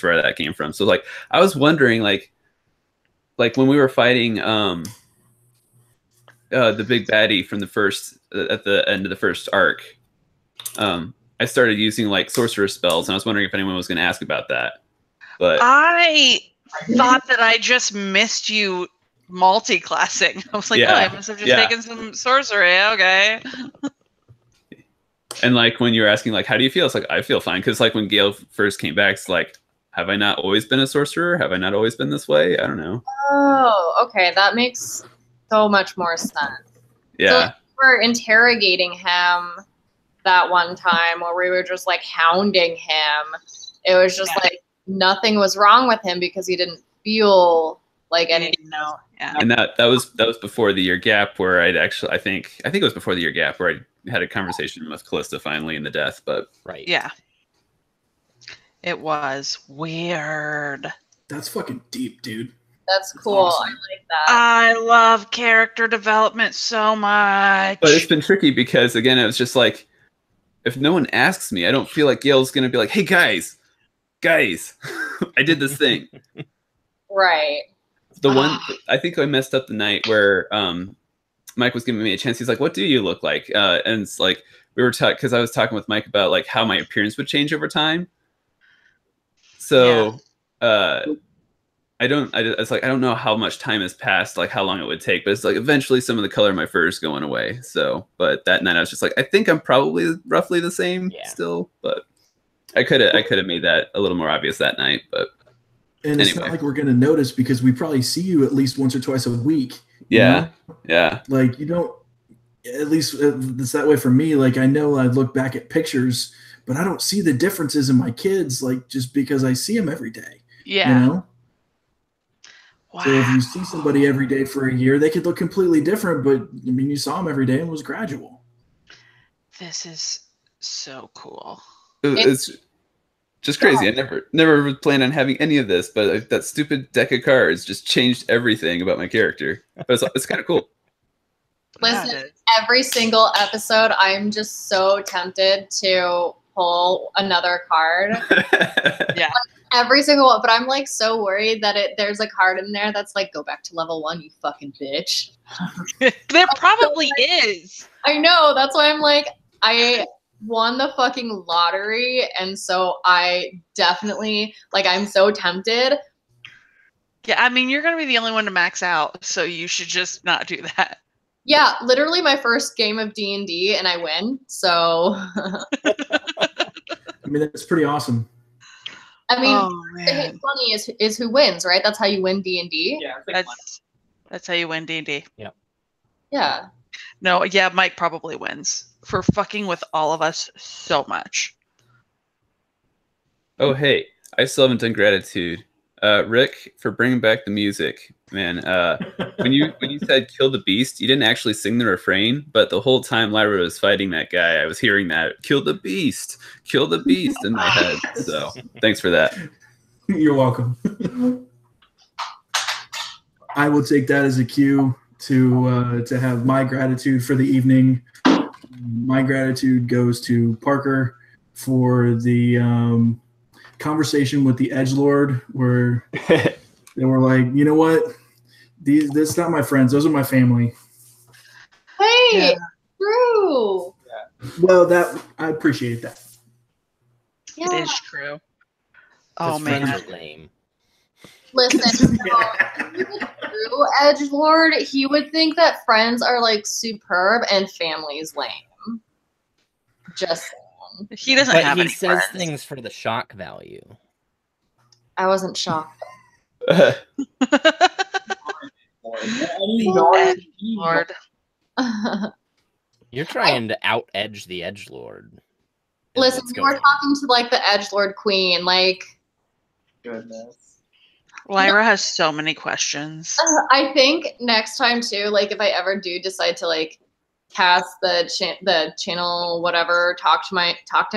where that came from. So like, I was wondering like when we were fighting the big baddie from the first at the end of the first arc, I started using like sorcerer spells, and I was wondering if anyone was going to ask about that. But I thought that I just missed you multi-classing. I was like, Yeah. oh, I must have just taken some sorcery. Okay. And like when you were asking like, how do you feel? It's like, I feel fine. Because like when Gale first came back, it's like, have I not always been a sorcerer? Have I not always been this way? I don't know. Oh, okay. That makes so much more sense. Yeah. So like, we were interrogating him that one time where we were just like hounding him. It was just like nothing was wrong with him because he didn't feel like anything. No. Yeah. And that was before the year gap where I think it was before the year gap where I had a conversation with Callista finally in the death, but Right. Yeah. It was weird. That's fucking deep, dude. That's cool. awesome. I like that. I love character development so much. But it's been tricky because again, it was just like, if no one asks me, I don't feel like Gail's gonna be like, hey guys, I did this thing. Right. The one I think I messed up the night where Mike was giving me a chance. He's like, "What do you look like?" And it's like we were talking because I was talking with Mike about like how my appearance would change over time. So it's like I don't know how much time has passed, like how long it would take, but it's like eventually some of the color of my fur is going away. So, but that night I was just like, I think I'm probably roughly the same still, but I could have made that a little more obvious that night, but. And it's not like we're going to notice because we probably see you at least once or twice a week. Yeah. Know? Yeah. Like you don't, at least it's that way for me. Like I know I look back at pictures, but I don't see the differences in my kids, like just because I see them every day. Yeah. You know? Wow. So if you see somebody every day for a year, they could look completely different, but I mean, you saw them every day and it was gradual. This is so cool. It's just crazy. I never planned on having any of this, but that stupid deck of cards just changed everything about my character. But it's kind of cool. Listen, every single episode, I'm just so tempted to pull another card. Yeah. Every single one, but I'm like so worried that there's a card in there that's like, go back to level 1, you fucking bitch. There probably is. I know. That's why I'm like, I won the fucking lottery, and so I definitely I'm so tempted. Yeah, I mean, you're gonna be the only one to max out, so you should just not do that. Yeah, literally my first game of D&D and I win. So I mean, that's pretty awesome. I mean, funny is who wins, right? That's how you win D&D. Yeah, that's how you win D&D. Yeah. Yeah. No, yeah, Mike probably wins for fucking with all of us so much. Oh, hey, I still haven't done gratitude. Rick, for bringing back the music, man. When you said "kill the beast," you didn't actually sing the refrain, but the whole time Lyra was fighting that guy, I was hearing that "kill the beast" in my head. So thanks for that. You're welcome. I will take that as a cue to have my gratitude for the evening. My gratitude goes to Parker for the conversation with the edgelord, where they were like, you know what, that's not my friends; those are my family. Hey, Yeah. true. Well, that I appreciate that. Yeah. It is true. Oh His friends man. are lame. Listen, Yeah. true edgelord, he would think that friends are like superb and family's lame. Just saying. He doesn't But have he any says friends. things for the shock value. I wasn't shocked. Lord. You're trying to out edge the edgelord. Listen, we were talking to like the edgelord queen. Like, Goodness. Lyra has so many questions. I think next time too, like if I ever do decide to like cast the channel whatever, talk to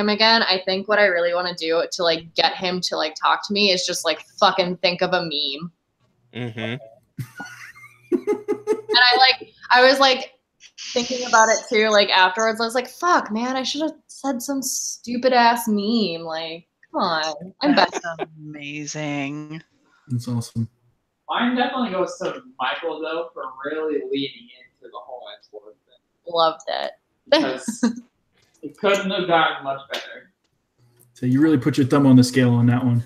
him again, I think what I really want to do to like get him to like talk to me is just like fucking think of a meme. Mm-hmm. And I was like thinking about it too, like afterwards I was like, fuck man, I should have said some stupid ass meme. Like, come on. I'm That's better. amazing. That's awesome. Mine definitely goes to Michael though for really leaning into the whole edgelord thing. Loved it. Because it couldn't have gotten much better. So you really put your thumb on the scale on that one.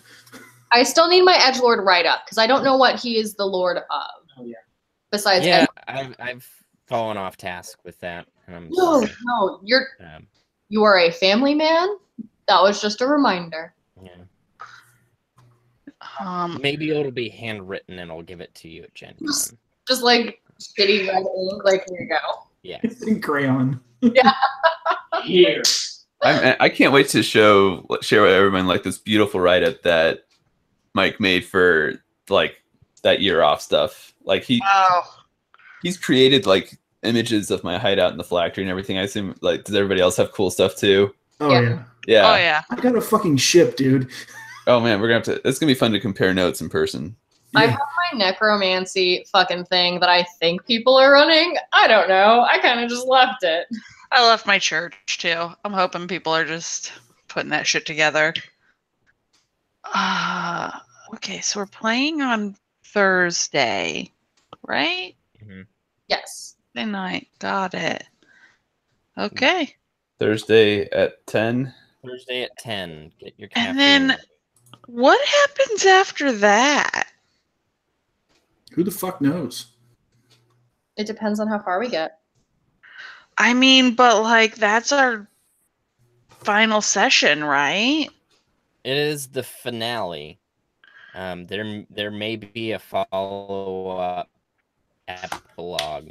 I still need my edgelord write up because I don't know what he is the lord of. Oh yeah. Besides, Yeah, I've fallen off task with that. And I'm sorry. no, Um, you are a family man. That was just a reminder. yeah. Maybe Maybe it'll be handwritten and I'll give it to you at Gen Con. Just like shitty red ink. Like, here you go. Yeah. It's in crayon. Here. I can't wait to share with everyone like this beautiful write-up that Mike made for like that year off stuff. Like he's created like images of my hideout in the phylactery and everything. I assume like does everybody else have cool stuff too? Oh yeah. Yeah. Oh yeah. I got a fucking ship, dude. Oh man, we're gonna have to. It's gonna be fun to compare notes in person. I have my necromancy fucking thing that I think people are running. I don't know. I kind of just left it. I left my church too. I'm hoping people are just putting that shit together. Okay, so we're playing on Thursday, right? Mm-hmm. Yes. Thursday night. Got it. Okay. Thursday at 10. Thursday at 10. Get your caffeine. And then what happens after that? Who the fuck knows? It depends on how far we get. I mean, but like that's our final session, right? It is the finale. There may be a follow-up epilogue.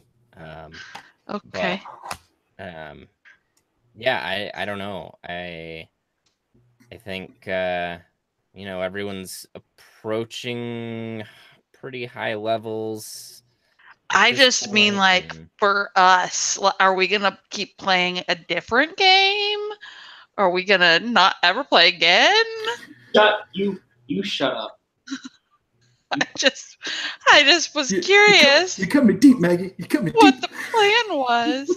Okay. But, yeah, I don't know. I think everyone's approaching pretty high levels. I just mean like for us, are we gonna keep playing a different game? Are we gonna not ever play again? You shut up. I just was curious You cut me deep, Maggie. You cut me what deep. the plan was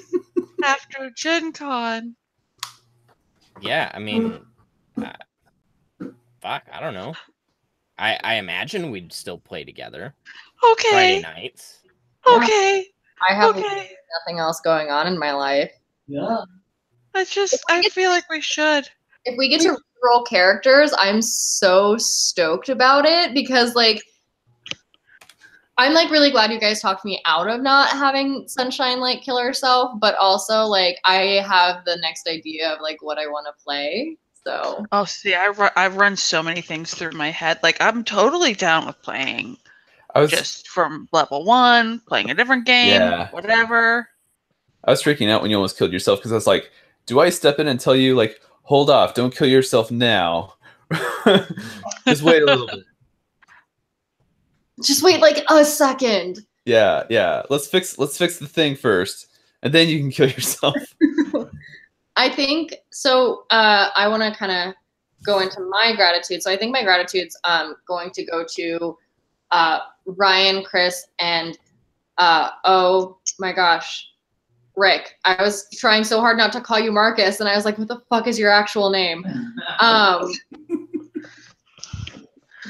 after Gen Con. Yeah, I mean, fuck, I don't know. I imagine we'd still play together Okay. Friday nights. Okay. I have Okay. nothing else going on in my life. Yeah. I feel like we should. If we get to roll characters, I'm so stoked about it because like I'm like really glad you guys talked me out of not having Sunshine like kill herself, but also like I have the next idea of like what I want to play. So Oh, see, I've run so many things through my head. Like I'm totally down with playing just from level 1, playing a different game, whatever. I was freaking out when you almost killed yourself because I was like, do I step in and tell you like, hold off, don't kill yourself now. Just wait a little bit. just wait like a second. Yeah. Let's fix the thing first, and then you can kill yourself. I think so. I want to kind of go into my gratitude. So I think my gratitude's going to go to Ryan, Chris, and oh my gosh, Rick. I was trying so hard not to call you Marcus, and I was like, what the fuck is your actual name?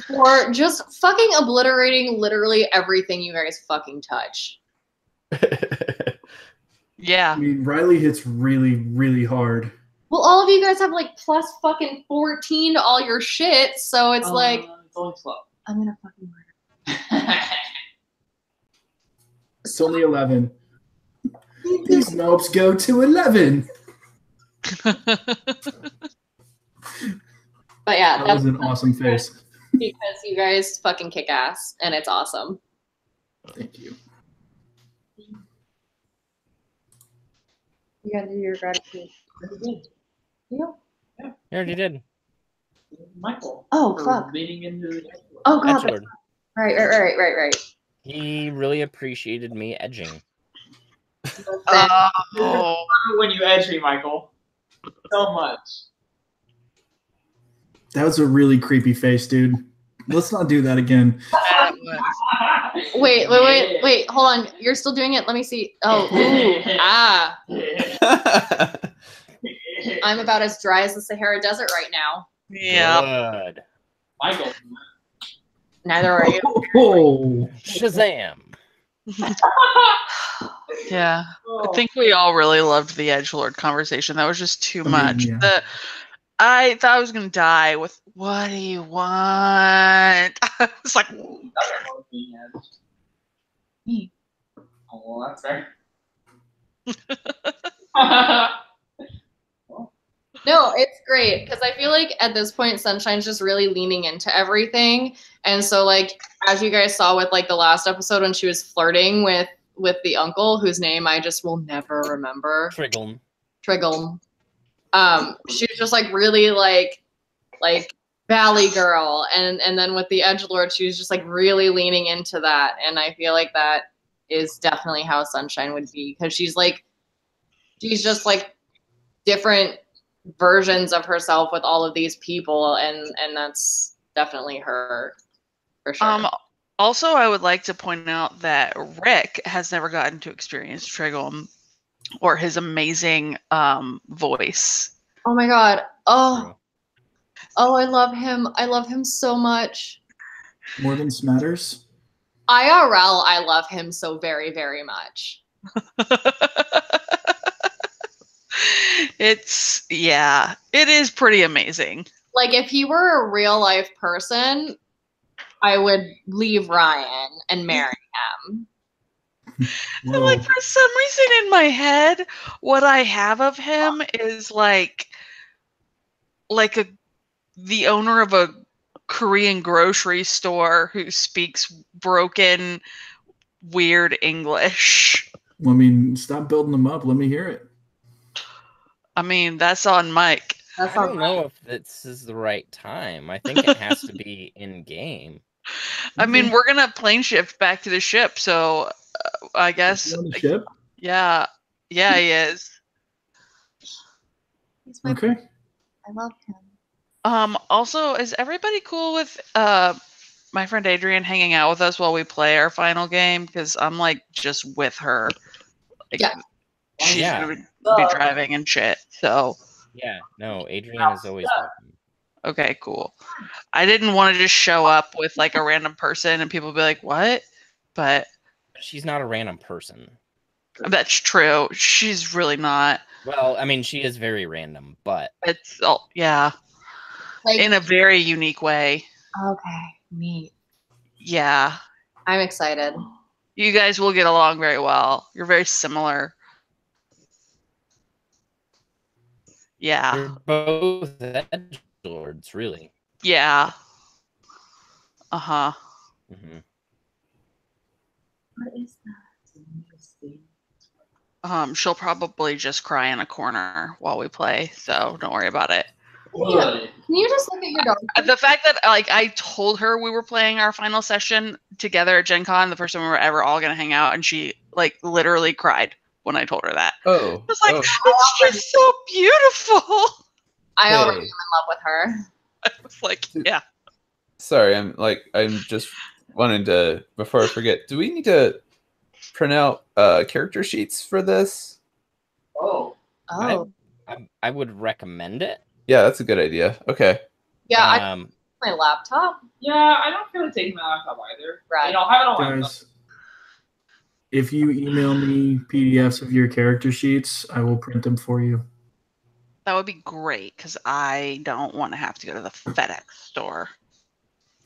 For just fucking obliterating literally everything you guys fucking touch. Yeah. I mean, Riley hits really, really hard. Well, all of you guys have like plus fucking 14 to all your shit, so it's like it's only 12. I'm gonna fucking murder. It's only 11. These nopes go to 11. But yeah, That was an awesome face. because you guys fucking kick ass, and it's awesome. Thank you. You gotta do your gratitude. Yeah. You already did. Michael. Oh for fuck. Leaning into the Oh god. Edgelord. Right. He really appreciated me edging. Oh. when you edge me, Michael. So much. That was a really creepy face, dude. Let's not do that again. That was- Wait. Hold on. You're still doing it. Let me see. Oh, ooh. Ah. I'm about as dry as the Sahara Desert right now. Yeah. Good. Michael. Neither are you. Oh, Shazam. Yeah. I think we all really loved the edgelord conversation. That was just too much. yeah. I thought I was gonna die with what do you want? I was like, Me. Oh, well, that's fair. No, it's great because I feel like at this point Sunshine's just really leaning into everything. And so like as you guys saw with like the last episode when she was flirting with the uncle whose name I just will never remember. Triggle. She was just like really like Valley girl and then with the edgelord she was just like really leaning into that, and I feel like that is definitely how Sunshine would be because she's just like different versions of herself with all of these people, and that's definitely her for sure. Also, I would like to point out that Rick has never gotten to experience Triggle or his amazing voice. Oh my god. Oh, I love him. I love him so much. more than smatters. IRL, I love him so very, very much. It is pretty amazing. Like if he were a real life person, I would leave Ryan and marry him. And like for some reason in my head, what I have of him is like the owner of a Korean grocery store who speaks broken, weird English. Well, I mean, stop building them up. Let me hear it. I mean, that's on Mike. I don't know if this is the right time. I think it has to be in game. I mean, we're gonna plane shift back to the ship, so I guess. On the ship? Yeah, he is. He's my Okay. I love him. Also, is everybody cool with my friend Adrian hanging out with us while we play our final game? Because I'm like just with her. Like, Yeah. She's Yeah. gonna be driving and shit. So Yeah, no, Adrian is always welcome. okay, cool. I didn't want to just show up with like a random person and people be like, "What?" But She's not a random person. that's true. She's really not. Well, I mean, she is very random, but It's all Like, in a very unique way. okay, neat. Yeah. I'm excited. You guys will get along very well. You're very similar. Yeah. you're both edgelords, really. Yeah. Uh-huh. Hmm. What is that? She'll probably just cry in a corner while we play, so don't worry about it. Good. Can you just look at your dog? The fact that like I told her we were playing our final session together at Gen Con, the first time we were ever all gonna hang out, and she like literally cried when I told her that. Oh. I was like, it's just so beautiful. I already am Hey. in love with her. I was like, yeah. Sorry, I'm just wanted to, before I forget, do we need to print out character sheets for this? Oh. Oh. I would recommend it. Yeah, that's a good idea. Okay. Yeah, I my laptop. Yeah, I don't feel like taking my laptop either. Right. I'll have it on my Guys, if you email me PDFs of your character sheets, I will print them for you. That would be great because I don't want to have to go to the FedEx store.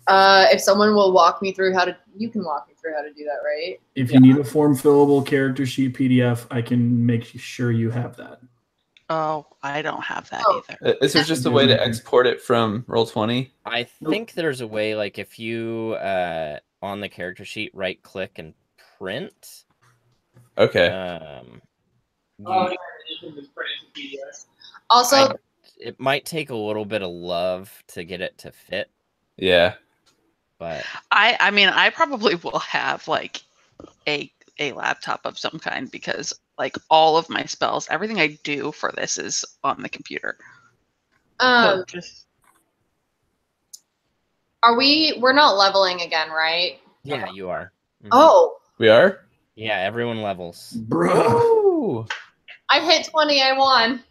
If someone will walk me through you can walk me through how to do that, right? If you need a form fillable character sheet PDF, I can make sure you have that. Oh, I don't have that either. Is there just a way to export it from Roll20? I think there's a way, like if you on the character sheet right click and print. Okay. Also, it might take a little bit of love to get it to fit. Yeah. But I mean, I probably will have like a laptop of some kind because like all of my spells, everything I do for this is on the computer. So we're not leveling again, right? Yeah, you are. Mm-hmm. Oh. We are? Yeah, everyone levels. Bro. I hit 20, I won.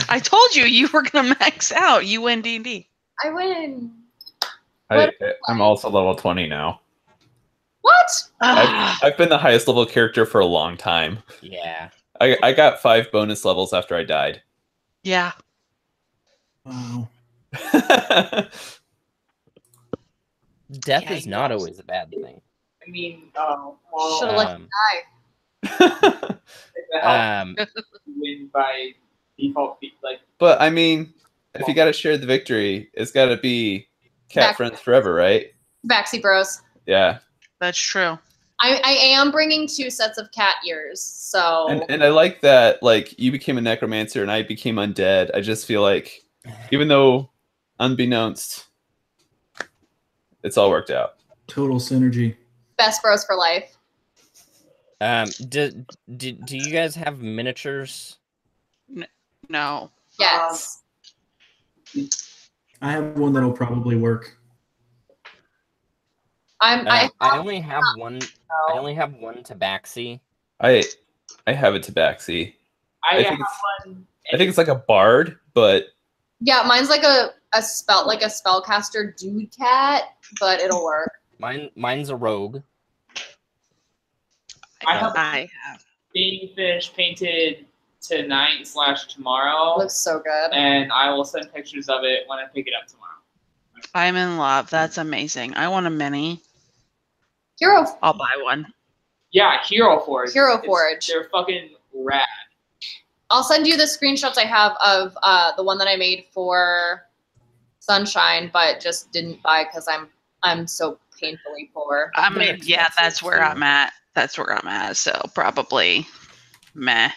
I told you were gonna max out. You win D&D. I win. I'm also level 20 now. What? I've been the highest level character for a long time. Yeah. I got 5 bonus levels after I died. Yeah. Wow. Death is not always a bad thing. I mean, should have let you die. Win by default, like. But I mean, if you got to share the victory, it's got to be cat friends forever, right? Backseat Bros. Yeah. That's true. I am bringing 2 sets of cat ears, so. And I like that, like, you became a necromancer and I became undead. I just feel like, even though unbeknownst, it's all worked out. Total synergy. Best bros for life. Do you guys have miniatures? No. Yes. I have one that'll probably work. I only have one. I only have one tabaxi. I have a tabaxi. I think it's like a bard, but yeah, mine's like a spellcaster dude cat, but it'll work. Mine's a rogue. I have baby fish painted tonight/tomorrow. Looks so good. And I will send pictures of it when I pick it up tomorrow. I'm in love. That's amazing. I want a mini. Hero. I'll buy one. Yeah, Hero Forge. Hero Forge. They're fucking rad. I'll send you the screenshots I have of the one that I made for Sunshine, but just didn't buy because I'm so painfully poor. I mean, yeah, that's where I'm at. That's where I'm at. So probably meh.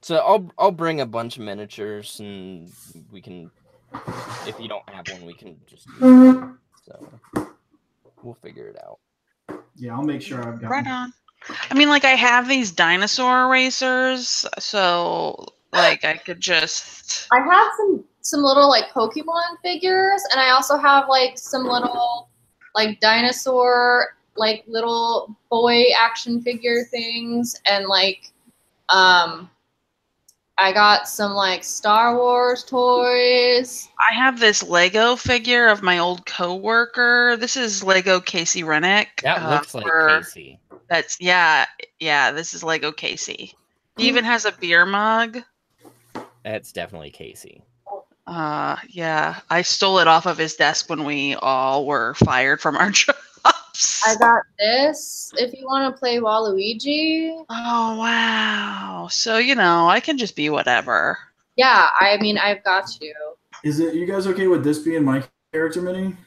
So I'll bring a bunch of miniatures and we can, if you don't have one, we can just use it. So we'll figure it out. Yeah, I'll make sure I've got right on. I mean, like I have these dinosaur erasers, so like I could just. I have some little like Pokemon figures, and I also have like some little like dinosaur like little boy action figure things, and like I got some like Star Wars toys. I have this Lego figure of my old coworker. This is Lego Casey Rennick. That looks like Casey. That's yeah. This is Lego Casey. He even has a beer mug. That's definitely Casey. Yeah. I stole it off of his desk when we all were fired from our jobs. I got this if you want to play Waluigi. Oh wow. So I can just be whatever. Yeah, I mean I've got you. Is it you guys okay with this being my character mini?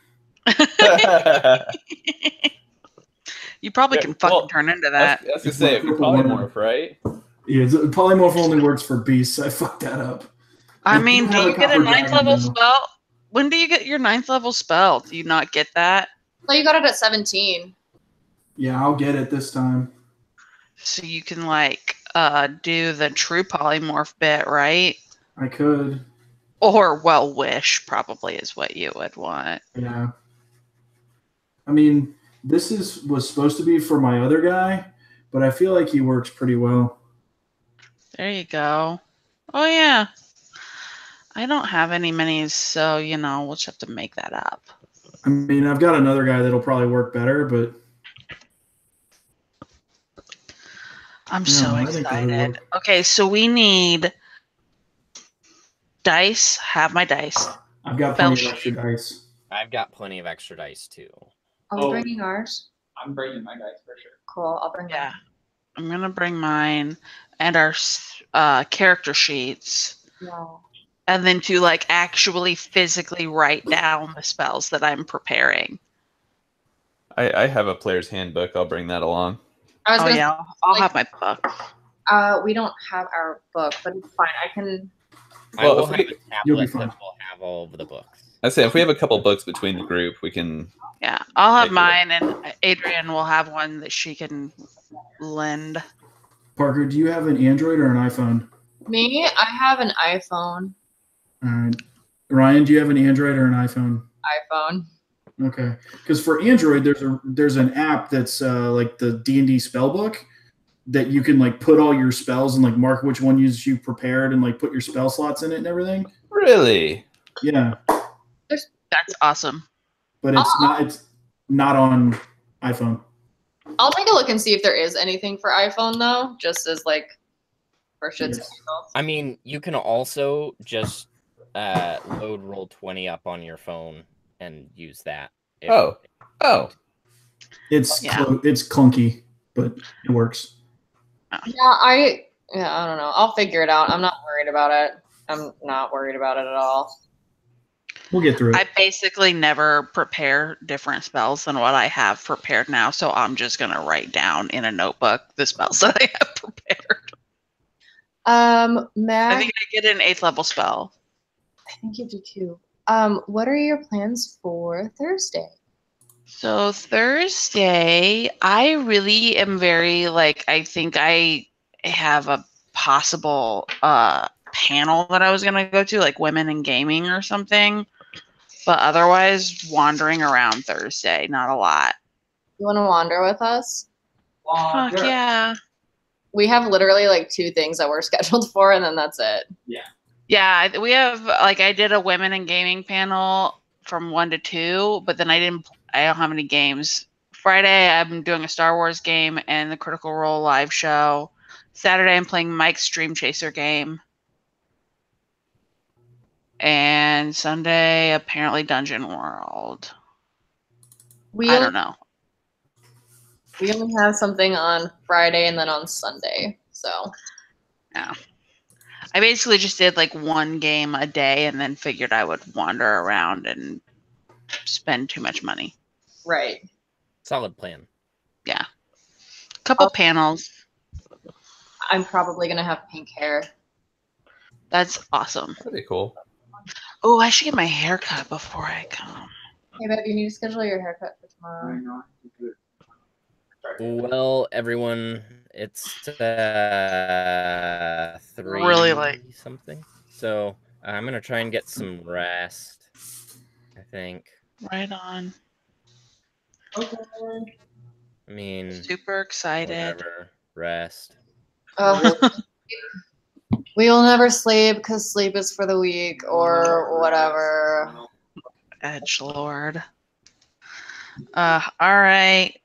You probably can fucking turn into that. I was gonna say, if you're polymorph, right? Yeah, polymorph only works for beasts. I fucked that up. I mean, do you get a 9th level spell? When do you get your 9th level spell? Do you not get that? Well, you got it at 17. Yeah, I'll get it this time. So you can like do the true polymorph bit, right? I could. Or well wish probably is what you would want. Yeah. I mean, was supposed to be for my other guy, but I feel like he works pretty well. There you go. Oh yeah. I don't have any minis, so we'll just have to make that up. I mean, I've got another guy that'll probably work better, but I'm so excited. Okay, so we need dice. Have my dice. I've got plenty of extra dice. I've got plenty of extra dice too. Are we bringing ours? I'm bringing my dice for sure. Cool. I'll bring mine. I'm gonna bring mine and our character sheets. No. And then to actually physically write down the spells that I'm preparing. I have a player's handbook. I'll bring that along. I'll have my book. We don't have our book, but it's fine. I can. I will have a tablet that will have all of the books. I say if we have a couple books between the group, we can. Yeah, I'll have mine, and Adrian will have one that she can lend. Parker, do you have an Android or an iPhone? Me, I have an iPhone. Ryan, do you have an Android or an iPhone? iPhone. Okay, because for Android, there's an app that's like the D&D spellbook that you can put all your spells and mark which one you prepared and put your spell slots in it and everything. Really? Yeah. That's awesome. But it's not on iPhone. I'll take a look and see if there is anything for iPhone though, just as for shits and giggles. I mean, you can also just load Roll20 up on your phone and use that. Oh. It's clunky, but it works. Yeah, I don't know. I'll figure it out. I'm not worried about it. I'm not worried about it at all. We'll get through it. I basically never prepare different spells than what I have prepared now, so I'm just gonna write down in a notebook the spells that I have prepared. Mac, I think I get an 8th level spell. I think you do too. What are your plans for Thursday? So Thursday, I really am very I think I have a possible panel that I was gonna go to, women in gaming or something. But otherwise, wandering around Thursday, not a lot. You want to wander with us? Fuck yeah. We have literally 2 things that we're scheduled for, and then that's it. Yeah. Yeah, we have I did a women in gaming panel from 1 to 2, but then I don't have any games. Friday, I'm doing a Star Wars game and the Critical Role live show. Saturday, I'm playing Mike's Dream Chaser game. And Sunday, apparently Dungeon World. I don't know. We only have something on Friday and then on Sunday, so. Yeah. I basically just did one game a day and then figured I would wander around and spend too much money. Right. Solid plan. Yeah. Couple panels. I'm probably going to have pink hair. That's awesome. That'd be cool. Oh, I should get my hair cut before I come. Hey, babe, you need to schedule your haircut for tomorrow. Well, everyone, it's 3 really late something. So I'm gonna try and get some rest. I think. Right on. Okay. I mean, super excited. Whatever. Rest. We will never sleep because sleep is for the weak or whatever. Edgelord. All right.